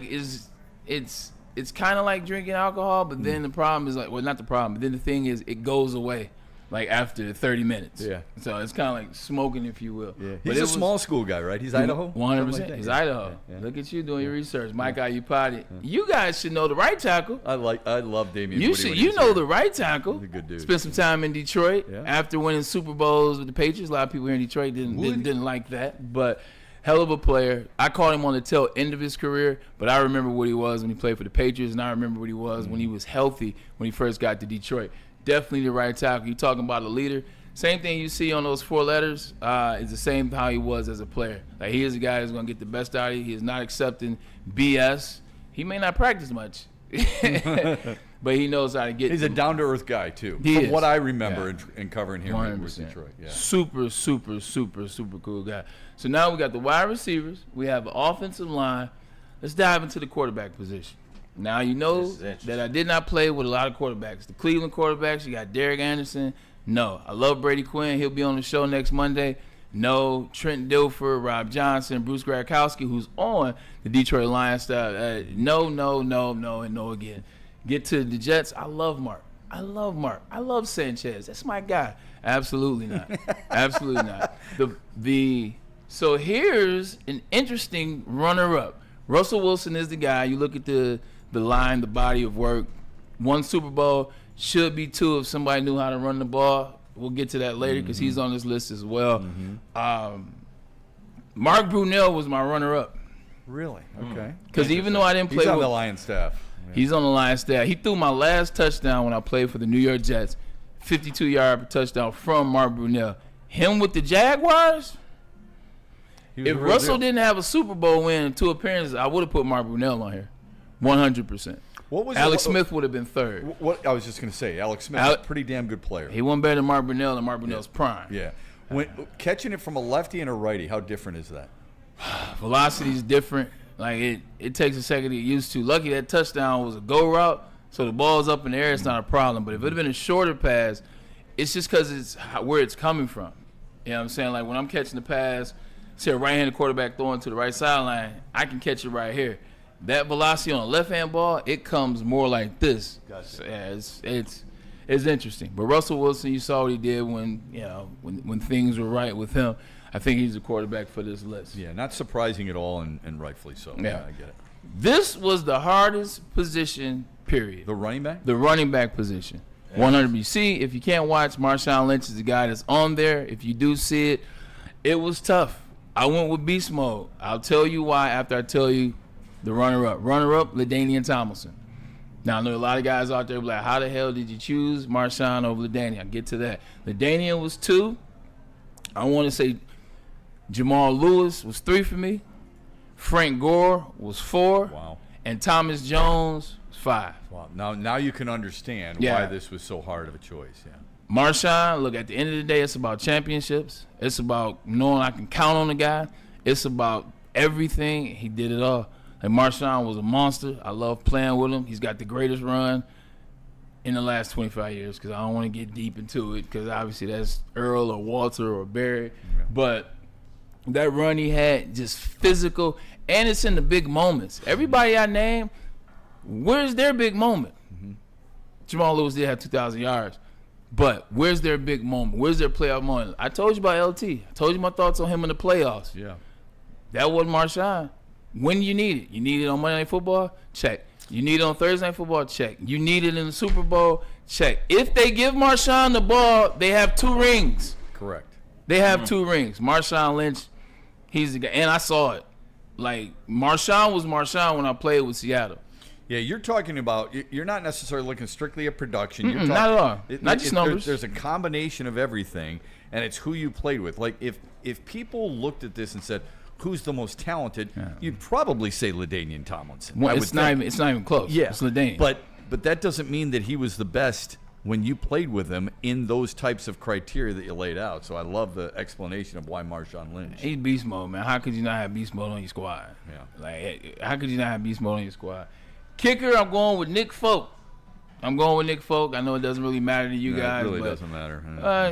it's it's kind of like drinking alcohol, but then the problem is like, well, not the problem, but then the thing is it goes away like after 30 minutes. Yeah. So it's kind of like smoking, if you will. Yeah. But He's a small school guy, right? He's Idaho? 100%. Like He's yeah. Idaho. Yeah. Look at you doing your research. Mike Iupati. You guys should know the right tackle. I love Damian. You know the right tackle. He's a good dude. Spent some time in Detroit Yeah. after winning Super Bowls with the Patriots. A lot of people here in Detroit didn't like that, but hell of a player. I called him on the tail end of his career, but I remember what he was when he played for the Patriots, and I remember what he was when he was healthy when he first got to Detroit. Definitely the right tackle. You talking about a leader. Same thing you see on those 4 letters is the same how he was as a player. Like, he is a guy that's going to get the best out of you. He is not accepting BS. He may not practice much, but he knows how to get. He's a down-to-earth guy, too. He From is. what I remember in covering him 100%. with Detroit. Yeah. Super, super, super, super cool guy. So now we got the wide receivers. We have the offensive line. Let's dive into the quarterback position. Now, you know that I did not play with a lot of quarterbacks. The Cleveland quarterbacks, you got Derek Anderson. No. I love Brady Quinn. He'll be on the show next Monday. No. Trent Dilfer, Rob Johnson, Bruce Gradkowski, who's on the Detroit Lions staff. No, and no again. Get to the Jets. I love Mark. I love Sanchez. That's my guy. Absolutely not. Absolutely not. So here's an interesting runner-up. Russell Wilson is the guy. You look at the line, the body of work. 1 Super Bowl, should be 2 if somebody knew how to run the ball. We'll get to that later because he's on this list as well. Mark Brunell was my runner-up. Really? Okay. Because even though I didn't play he's on the Lions staff. Yeah. He's on the Lions staff. He threw my last touchdown when I played for the New York Jets. 52-yard touchdown from Mark Brunell. Him with the Jaguars? If Russell didn't have a Super Bowl win and 2 appearances, I would have put Mark Brunell on here. 100%. Alex Smith would have been 3rd. What I was just going to say, Alex Smith is a pretty damn good player. He wasn't better than Mark Brunell in Mark Brunell's prime. Yeah. Catching it from a lefty and a righty, how different is that? Velocity is different. Like, it takes a second to get used to. Lucky that touchdown was a go route, so the ball's up in the air, it's not a problem. But if it had been a shorter pass, it's just because it's where it's coming from. You know what I'm saying? Like, when I'm catching the pass, say a right-handed quarterback throwing to the right sideline, I can catch it right here. That velocity on a left-hand ball, it comes more like this. Gotcha. Yeah, it's interesting. But Russell Wilson, you saw what he did when things were right with him. I think he's the quarterback for this list. Yeah, not surprising at all, and rightfully so. Yeah, I get it. This was the hardest position, period. The running back? The running back position. 100. You see, if you can't watch, Marshawn Lynch is the guy that's on there. If you do see it, it was tough. I went with beast mode. I'll tell you why after I tell you the runner-up. Runner-up, LaDainian Tomlinson. Now, I know a lot of guys out there be like, how the hell did you choose Marshawn over LaDainian? I'll get to that. LaDainian was 2. I want to say Jamal Lewis was 3 for me. Frank Gore was 4. Wow. And Thomas Jones was 5. Wow. Now you can understand why this was so hard of a choice. Yeah. Marshawn, look, at the end of the day, it's about championships. It's about knowing I can count on the guy. It's about everything. He did it all. Like, Marshawn was a monster. I love playing with him. He's got the greatest run in the last 25 years because I don't want to get deep into it because obviously that's Earl or Walter or Barry. Yeah. But that run he had, just physical, and it's in the big moments. Everybody I name, where's their big moment? Jamal Lewis did have 2,000 yards. But where's their big moment? Where's their playoff moment? I told you about LT. I told you my thoughts on him in the playoffs. Yeah. That wasn't Marshawn. When you need it. You need it on Monday Night Football? Check. You need it on Thursday Night Football? Check. You need it in the Super Bowl? Check. If they give Marshawn the ball, they have 2 rings. Correct. They have 2 rings. Marshawn Lynch, he's the guy. And I saw it. Like, Marshawn was Marshawn when I played with Seattle. Yeah, you're talking about, you're not necessarily looking strictly at production. You're talking, not at all. Not just numbers. There's a combination of everything, and it's who you played with. Like, if people looked at this and said, who's the most talented, you'd probably say LaDainian Tomlinson. Well, it's not even close. Yeah. It's LaDainian. But that doesn't mean that he was the best when you played with him in those types of criteria that you laid out. So I love the explanation of why Marshawn Lynch. He's beast mode, man. How could you not have beast mode on your squad? Yeah. Like, how could you not have beast mode on your squad? Kicker, I'm going with Nick Folk. I'm going with Nick Folk. I know it doesn't really matter to you guys. It really but, doesn't matter.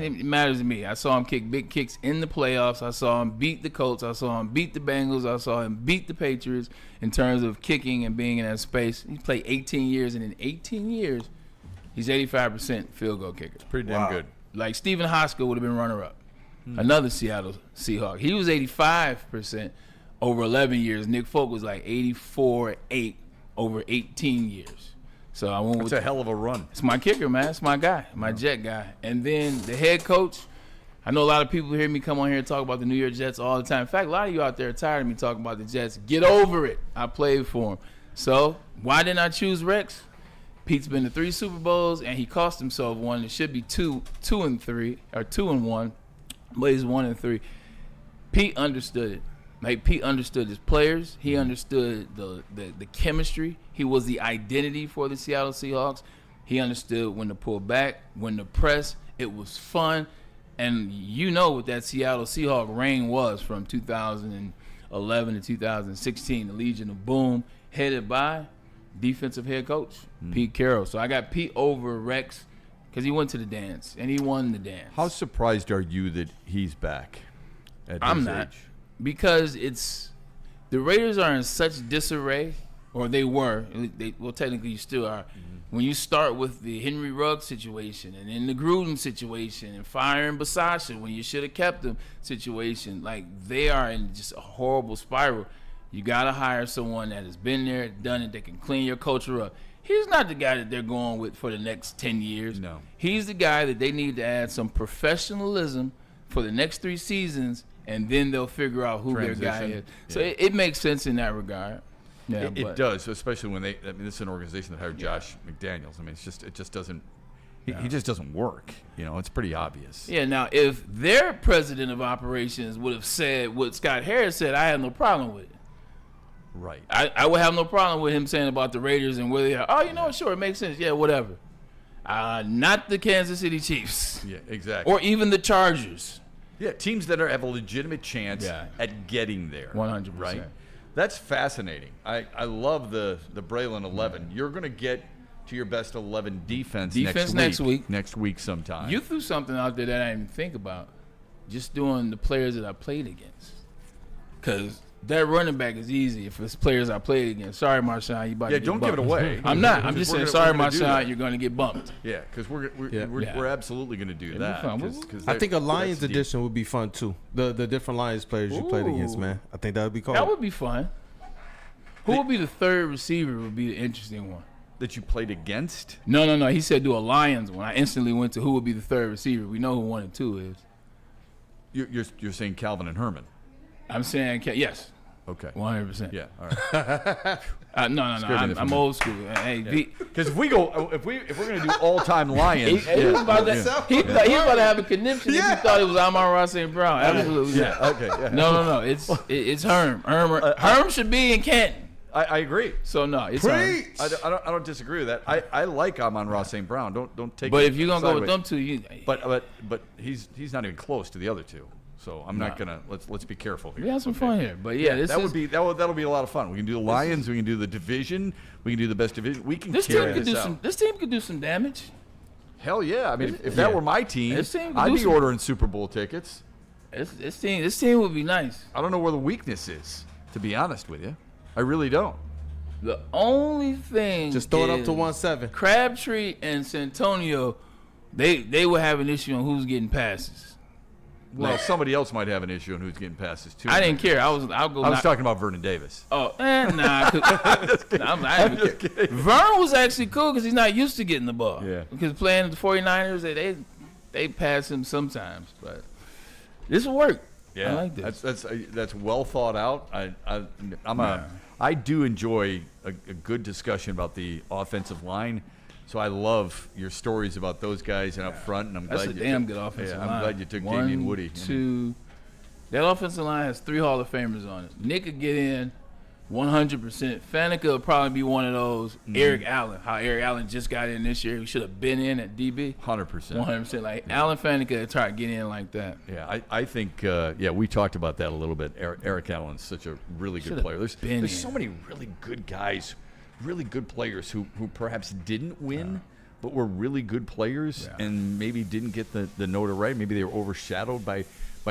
It matters to me. I saw him kick big kicks in the playoffs. I saw him beat the Colts. I saw him beat the Bengals. I saw him beat the Patriots in terms of kicking and being in that space. He played 18 years, and in 18 years, he's 85% field goal kicker. Pretty damn good. Like Stephen Hoskell would have been runner-up. Another Seattle Seahawk. He was 85% over 11 years. Nick Folk was like 84.8 over 18 years. So I went with a hell of a run. It's my kicker, man. It's my guy, my Jet guy. And then the head coach. I know a lot of people hear me come on here and talk about the New York Jets all the time. In fact, a lot of you out there are tired of me talking about the Jets. Get over it. I played for him. So why didn't I choose Rex? Pete's been to 3 Super Bowls, and he cost himself one. It should be 2-3 or 2-1, but he's 1-3. Pete understood it. Like, Pete understood his players. He understood the chemistry. He was the identity for the Seattle Seahawks. He understood when to pull back, when to press. It was fun. And you know what that Seattle Seahawk reign was from 2011 to 2016, the Legion of Boom, headed by defensive head coach Pete Carroll. So I got Pete over Rex because he went to the dance, and he won the dance. How surprised are you that he's back at I'm his not. age? Because the Raiders are in such disarray, or they were. Well, technically, you still are. When you start with the Henry Ruggs situation, and then the Gruden situation, and firing Basasha when you should have kept him situation, like, they are in just a horrible spiral. You gotta hire someone that has been there, done it, that can clean your culture up. He's not the guy that they're going with for the next 10 years. No. He's the guy that they need to add some professionalism for the next 3 seasons, and then they'll figure out who their guy is. So it makes sense in that regard. Yeah, it does, especially when this is an organization that hired Josh McDaniels. I mean, it just doesn't. He just doesn't work. It's pretty obvious. Yeah. Now, if their president of operations would have said what Scott Harris said, I have no problem with it. Right. I would have no problem with him saying about the Raiders and where they are. Oh, sure, it makes sense. Yeah, whatever. Not the Kansas City Chiefs. Yeah, exactly. Or even the Chargers. Yeah, teams that have a legitimate chance at getting there. 100%. Right? That's fascinating. I love the Braylon 11. You're going to get to your best 11 defense next week. Next week sometime. You threw something out there that I didn't even think about. Just doing the players that I played against. Because that running back is easy if it's players I played against. Sorry, Marshawn, you about to get don't bumped. give it away. I'm not. I'm just saying, sorry, Marshawn, you're going to get bumped. Yeah, because we're absolutely going to do that. I think a Lions edition would be fun, too. The different Lions players you played against, man. I think that would be cool. That would be fun. Who would be the third receiver would be the interesting one. That you played against? No. He said do a Lions one. I instantly went to who would be the third receiver. We know who 1 and 2 is. You're saying Calvin and Herman? I'm saying yes. Okay. 100%. Yeah. All right. No. I'm old school. Hey, because if we're gonna do all time Lions, he was about to have a conniption if he thought it was Amon-Ra St. Brown. Absolutely. Yeah. Okay. Yeah. No. It's Herm. Herm should be in Canton. I agree. So no, it's Herm. I don't disagree with that. I like Amon-Ra St. Brown. Don't take. But if you're gonna go with them two, but he's not even close to the other two. So I'm not gonna let's be careful here. We have some fun here, but that'll be a lot of fun. We can do the Lions, we can do the division, we can do the best division. We can carry this out. This team could do some damage. Hell yeah! I mean, if that were my team, I'd be ordering Super Bowl tickets. This team would be nice. I don't know where the weakness is, to be honest with you. I really don't. The only thing just throw it up to 1-7. Crabtree and Santonio, they will have an issue on who's getting passes. Well, somebody else might have an issue on who's getting passes too. I didn't care. I was talking about Vernon Davis. Oh, nah. I didn't care. Vern was actually cool because he's not used to getting the ball. Yeah. Because playing the 49ers, they pass him sometimes, but this will work. Yeah, I like this. That's well thought out. I do enjoy a good discussion about the offensive line. So I love your stories about those guys and up front, and I'm glad that's a damn good offensive line. I'm glad you took Damian Woody. That offensive line has 3 Hall of Famers on it. Nick could get in 100%. Faneca will probably be one of those. Eric Allen, how Eric Allen just got in this year. He should have been in at DB. 100%. 100%. Like Allen Faneca tried to get in like that. Yeah, I think, we talked about that a little bit. Eric Allen's such a really good player. There's so many really good guys, really good players who perhaps didn't win, but were really good players and maybe didn't get the notoriety. Maybe they were overshadowed by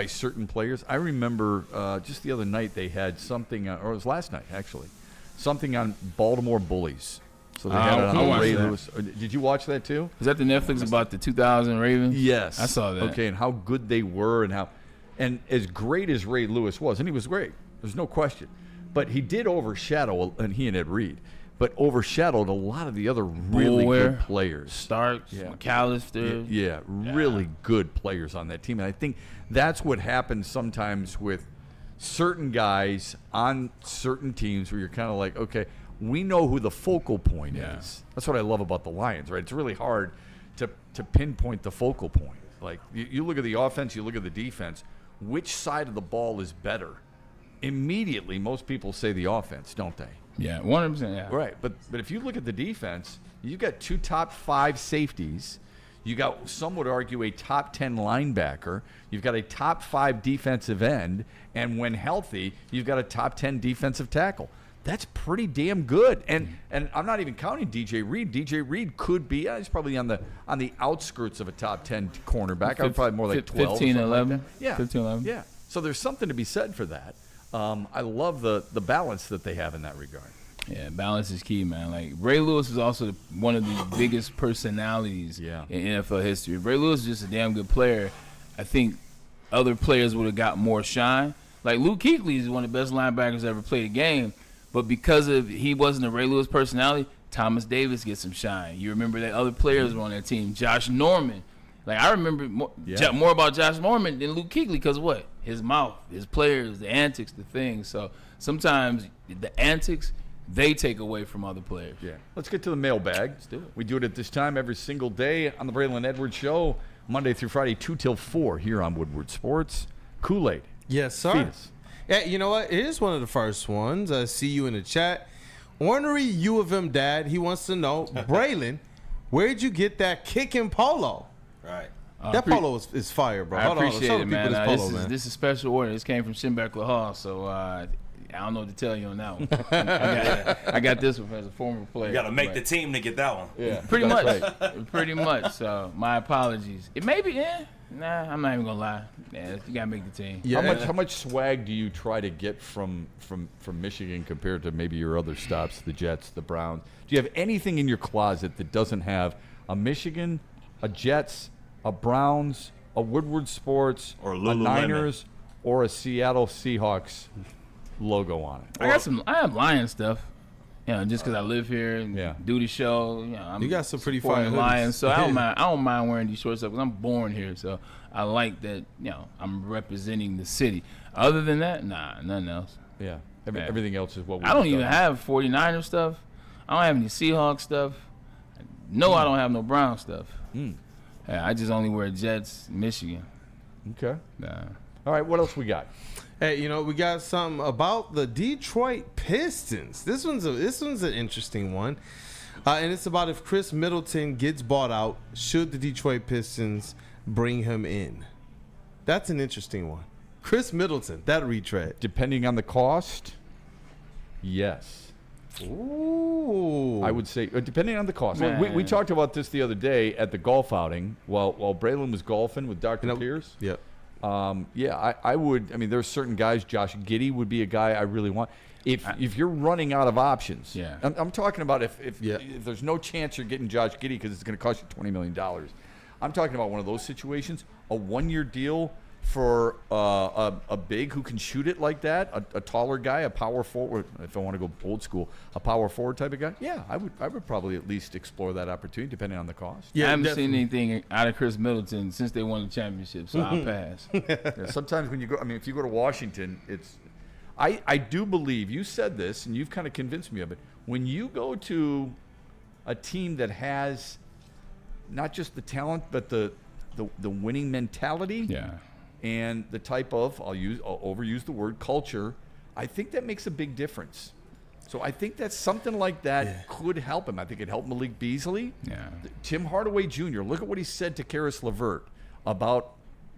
certain players. I remember just the other night they had something, or it was last night actually, something on Baltimore bullies. So they had it on Ray Lewis. Did you watch that too? Is that the Netflix about the 2000 Ravens? Yes. I saw that. Okay, and how good they were and as great as Ray Lewis was, and he was great, there's no question. But he did overshadow, and he and Ed Reed, but overshadowed a lot of the other really good players. Starks, McAllister. Yeah, really good players on that team. And I think that's what happens sometimes with certain guys on certain teams where you're kind of like, okay, we know who the focal point is. That's what I love about the Lions, right? It's really hard to pinpoint the focal point. Like, you look at the offense, you look at the defense, which side of the ball is better? Immediately, most people say the offense, don't they? Yeah, 100%. Yeah. Right, but if you look at the defense, you've got 2 top 5 safeties. You got, some would argue, a top 10 linebacker. You've got a top 5 defensive end, and when healthy, you've got a top 10 defensive tackle. That's pretty damn good. And I'm not even counting DJ Reed. DJ Reed could be, he's probably on the outskirts of a top 10 cornerback. I'm probably more like 12. 15, 11. Like yeah. 15, 11. Yeah. So there's something to be said for that. I love the balance that they have in that regard. Yeah, balance is key, man. Like, Ray Lewis is also one of the biggest personalities in NFL history. If Ray Lewis is just a damn good player, I think other players would have got more shine. Like, Luke Kuechly is one of the best linebackers ever played a game, but because of he wasn't a Ray Lewis personality, Thomas Davis gets some shine. You remember that other players were on that team. Josh Norman. Like, I remember more about Josh Norman than Luke Kuechly because what? His mouth, his players, the antics, the things. So sometimes the antics, they take away from other players. Yeah. Let's get to the mailbag. Let's do it. We do it at this time every single day on the Braylon Edwards Show, Monday through Friday, 2 till 4 here on Woodward Sports. Kool-Aid. Yes, sir. Yeah, you know what? It is one of the first ones. I see you in the chat. Ornery U of M dad, he wants to know, Braylon, where'd you get that kicking polo? Right. That polo is fire, bro. I appreciate it, man. This is a special order. This came from Schembeckler Hall, so I don't know what to tell you on that one. I got this one as a former player. You got to make the team to get that one. Yeah, pretty much. Pretty much. So my apologies. It may be, nah, I'm not even gonna lie. Yeah, you gotta make the team. Yeah. How much swag do you try to get from Michigan compared to maybe your other stops, the Jets, the Browns? Do you have anything in your closet that doesn't have a Michigan, a Jets, a Browns, a Woodward Sports, or a Niners, or a Seattle Seahawks logo on it? I have Lions stuff. Just because I live here and do the show. You got some pretty fire Lions, so I don't mind wearing these short stuff because I'm born here. So I like that. I'm representing the city. Other than that, nothing else. Yeah, everything else is what we. I don't even have 49er stuff. I don't have any Seahawks stuff. No, I don't have no Brown stuff. Yeah, I just only wear Jets, Michigan. Okay. All right, what else we got? Hey, we got something about the Detroit Pistons. This one's an interesting one, and it's about if Chris Middleton gets bought out, should the Detroit Pistons bring him in? That's an interesting one. Chris Middleton, that retread. Depending on the cost, yes. Ooh. I would say, depending on the cost. We talked about this the other day at the golf outing while Braylon was golfing with Dr. Pierce. Yep. I would. I mean, there's certain guys. Josh Giddey would be a guy I really want. If you're running out of options, I'm talking about if there's no chance you're getting Josh Giddey because it's going to cost you $20 million. I'm talking about one of those situations, a 1-year deal for a big who can shoot it like that, a taller guy, a power forward. If I want to go old school, a power forward type of guy. Yeah, I would probably at least explore that opportunity depending on the cost. Yeah, I haven't seen anything out of Chris Middleton since they won the championship, so I'll pass. Sometimes when you go, if you go to Washington, it's. I do believe you said this, and you've kind of convinced me of it. When you go to a team that has not just the talent, but the winning mentality. Yeah. And the type of, I'll overuse the word, culture, I think that makes a big difference. So I think that something like that could help him. I think it helped Malik Beasley. Yeah. Tim Hardaway Jr., look at what he said to Karis LeVert about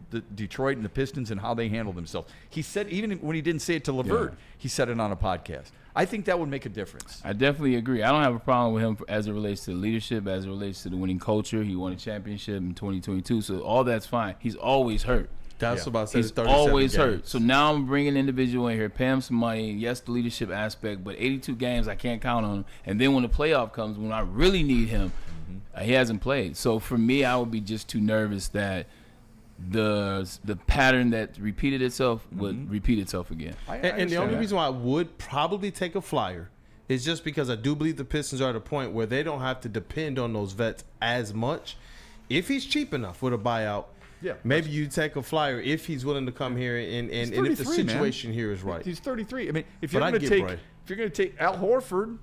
the Detroit and the Pistons and how they handle themselves. He said, even when he didn't say it to LeVert, he said it on a podcast. I think that would make a difference. I definitely agree. I don't have a problem with him as it relates to leadership, as it relates to the winning culture. He won a championship in 2022, so all that's fine. He's always hurt. That's about to say. He's always hurt. So now I'm bringing an individual in here, pay him some money. Yes, the leadership aspect, but 82 games, I can't count on him. And then when the playoff comes, when I really need him, he hasn't played. So for me, I would be just too nervous that the pattern that repeated itself would repeat itself again. And the only reason why I would probably take a flyer is just because I do believe the Pistons are at a point where they don't have to depend on those vets as much. If he's cheap enough with a buyout, maybe you take a flyer if he's willing to come here and if the situation here is right. He's 33. I mean, if you're going to take Al Horford.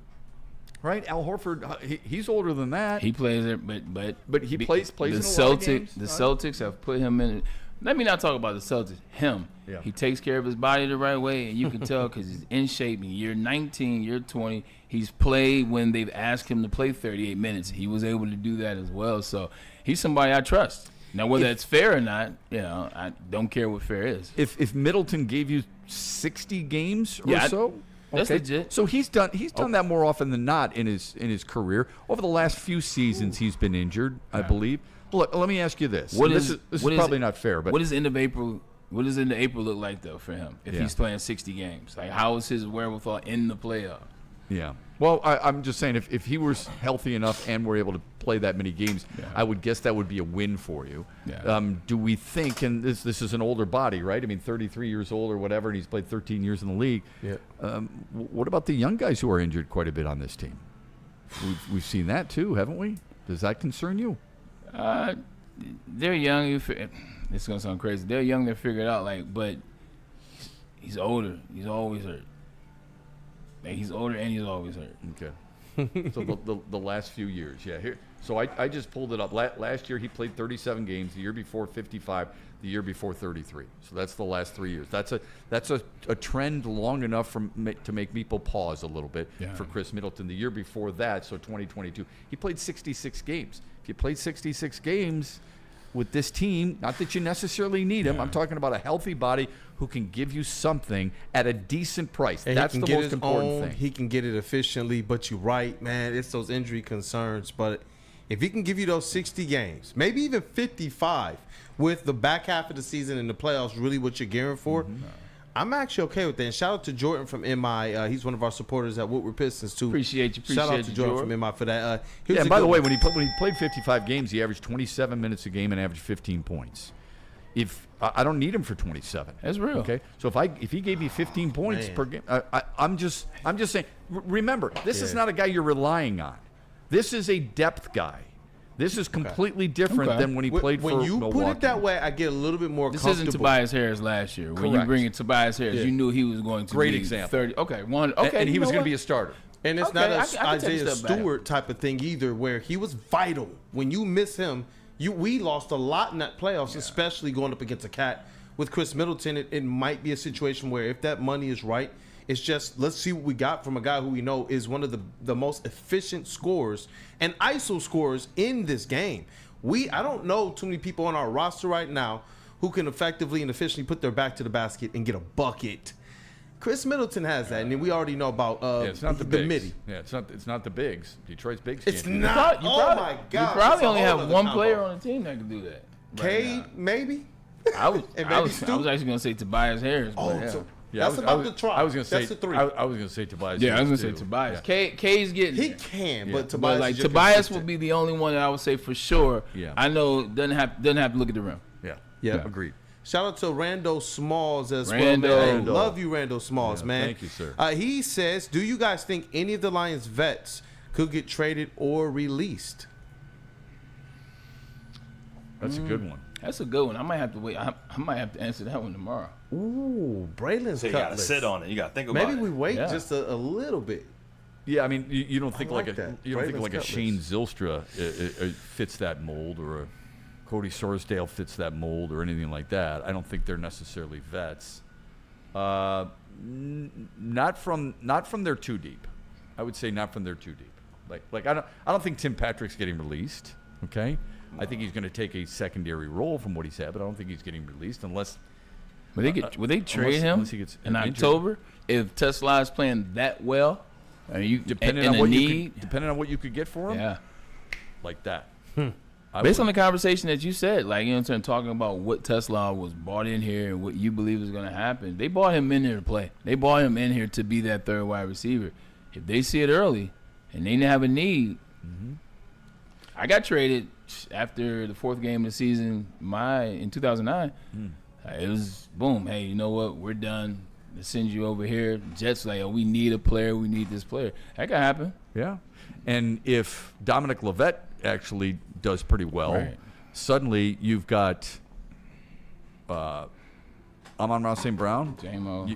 Right, Al Horford. He's older than that. He plays it, but he plays the in a Celtics. lot of games. The Celtics have put him in. Let me not talk about the Celtics. Him. Yeah. He takes care of his body the right way, and you can tell because he's in shape. And you're 19, you're 20. He's played when they've asked him to play 38 minutes. He was able to do that as well. So he's somebody I trust. Now, whether it's fair or not, I don't care what fair is. If Middleton gave you 60 games or so. That's legit. So he's done that more often than not in his career. Over the last few seasons, he's been injured, I believe. Look, let me ask you this. This is probably not fair, but what does end of April? What does end of April look like though for him if he's playing 60 games? Like, how is his wherewithal in the playoff? Yeah. Well, I'm just saying if he was healthy enough and were able to play that many games, I would guess that would be a win for you. Yeah. Do we think, and this is an older body, right? I mean, 33 years old or whatever, and he's played 13 years in the league. Yeah. What about the young guys who are injured quite a bit on this team? We've seen that too, haven't we? Does that concern you? They're young. It's gonna sound crazy. They're young. They're figured out. But he's older. He's always hurt. He's older and he's always hurt. Okay. So the last few years, here. So I just pulled it up. Last year he played 37 games. The year before 55. The year before 33. So that's the last 3 years. That's a trend long enough to make people pause a little bit for Chris Middleton. The year before that, so 2022, he played 66 games. If you played 66 games with this team, not that you necessarily need him. I'm talking about a healthy body who can give you something at a decent price. And that's the most important thing. He can get it efficiently, but you're right, man. It's those injury concerns. But if he can give you those 60 games, maybe even 55, with the back half of the season and the playoffs really what you're gearing for, I'm actually okay with that. And shout out to Jordan from MI. He's one of our supporters at Woodward Pistons, too. Appreciate you. Shout out to Jordan from MI for that. And by the way, when he played 55 games, he averaged 27 minutes a game and averaged 15 points. If I don't need him for 27. That's real. Okay. So if he gave you 15 points per game, I'm just saying. Remember, this is not a guy you're relying on. This is a depth guy. This is completely different than when he played for Milwaukee. When you put it that way, I get a little bit more comfortable. This isn't Tobias Harris last year. When you bring in Tobias Harris, you knew he was going to be example. 30. Okay, and he was going to be a starter. And it's not a Isaiah Stewart type of thing either, where he was vital. When you miss him, we lost a lot in that playoffs, especially going up against a cat. With Chris Middleton, it might be a situation where if that money is right, it's just let's see what we got from a guy who we know is one of the most efficient scorers and ISO scorers in this game. I don't know too many people on our roster right now who can effectively and efficiently put their back to the basket and get a bucket. Chris Middleton has that, and then we already know about it's not the bigs. midi. Yeah, it's not the bigs. Detroit's bigs. It's not. My God! You probably only have one player on the team that can do that. Cade, maybe. I was actually going to say Tobias Harris. That's about the try. I was going to say that's the three. I was going to say Tobias. Yeah, I was going to say Tobias. Cade's getting. He can, but Tobias. But like Tobias would be the only one that I would say for sure. Yeah. I know doesn't have to look at the rim. Yeah. Agreed. Shout out to Rando Smalls as Rando. well, man. Love you, Rando Smalls, man. Thank you, sir. He says, do you guys think any of the Lions vets could get traded or released? That's a good one. That's a good one. I might have to wait. I might have to answer that one tomorrow. Ooh, Braylon's So you got to sit on it. You got to think about it. Maybe we wait just a little bit. Yeah, I mean, you don't think like that. a Shane Zylstra fits that mold, or a Cody Sorsdale fits that mold, or anything like that. I don't think they're necessarily vets. Not from their too deep. I would say not from their too deep. Like I don't think Tim Patrick's getting released. Okay, I think he's going to take a secondary role from what he's had, but I don't think he's getting released unless. Would they trade him he gets in injured. October if Tesla is playing that well? Depending on what you could get for him. Yeah, like that. Based on the conversation that you said, like, you know what I'm saying, talking about what Tesla was bought in here and what you believe is going to happen. They bought him in here to play. They bought him in here to be that third wide receiver. If they see it early and they didn't have a need, I got traded after the fourth game of the season in 2009. It was, boom, hey, you know what? We're done. Let's send you over here. Jets like, oh, we need a player. We need this player. That could happen. Yeah. And if Dominic Levitt actually does pretty well, suddenly you've got Amon-Ra St. Brown.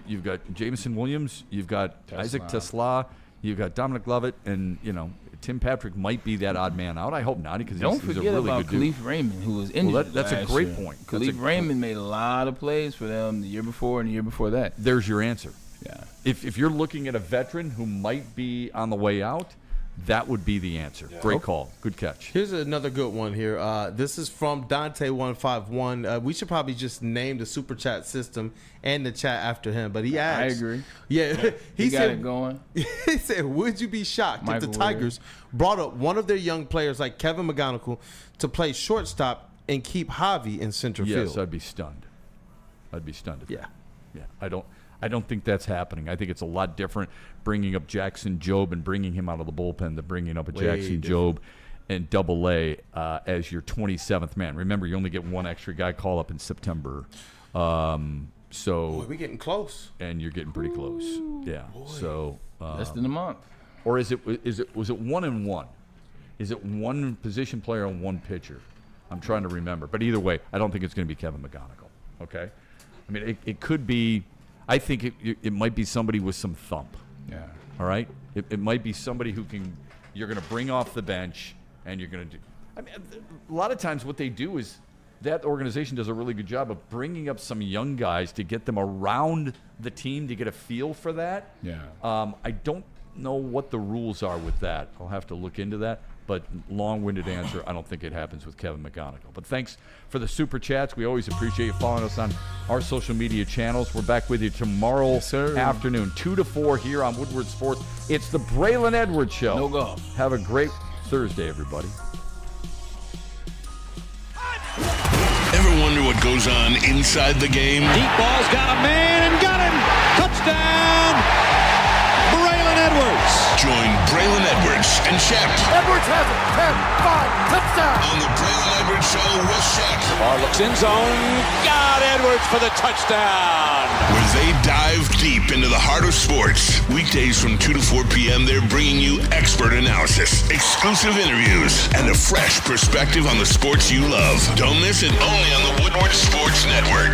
You've got Jameson Williams. You've got Isaac Tesla. You've got Dominic Levitt. And, Tim Patrick might be that odd man out. I hope not, because he's a really about good dude. Khalif Raymond, who was injured. Well, that's a great point. Khalif Raymond made a lot of plays for them the year before and the year before that. There's your answer. Yeah. If you're looking at a veteran who might be on the way out, that would be the answer. Yeah. Great call. Good catch. Here's another good one here. This is from Dante151. We should probably just name the super chat system and the chat after him. But he asked. I agree. Yeah. he got it going. He said, would you be shocked if the Tigers brought up one of their young players like Kevin McGonigal to play shortstop and keep Javi in center field? Yes, I'd be stunned. Yeah. I don't think that's happening. I think it's a lot different bringing up Jackson Jobe and bringing him out of the bullpen than bringing up a Jackson Jobe and Double-A as your 27th man. Remember, you only get one extra guy call up in September. So we're getting close. And you're getting pretty close. Yeah. Boy. So less than a month. Or was it 1-1? Is it one position player and one pitcher? I'm trying to remember. But either way, I don't think it's going to be Kevin McGonigal. Okay? I mean, it could be. I think it might be somebody with some thump. Yeah. All right? It might be somebody you're going to bring off the bench and you're going to do. I mean, a lot of times what they do is that organization does a really good job of bringing up some young guys to get them around the team to get a feel for that. Yeah. I don't know what the rules are with that. I'll have to look into that. But long-winded answer, I don't think it happens with Kevin McGonigal. But thanks for the super chats. We always appreciate you following us on our social media channels. We're back with you tomorrow afternoon, 2 to 4 here on Woodward Sports. It's the Braylon Edwards Show. No golf. Have a great Thursday, everybody. Ever wonder what goes on inside the game? Deep ball's got a man and got him. Touchdown, Braylon Edwards. Join Braylon Edwards and Shep. Edwards has it. 10-5, touchdown. On the Braylon Edwards Show with Shep. Ball looks in zone. Got Edwards for the touchdown. Where they dive deep into the heart of sports. Weekdays from 2 to 4 p.m., they're bringing you expert analysis, exclusive interviews, and a fresh perspective on the sports you love. Don't miss it, only on the Woodward Sports Network.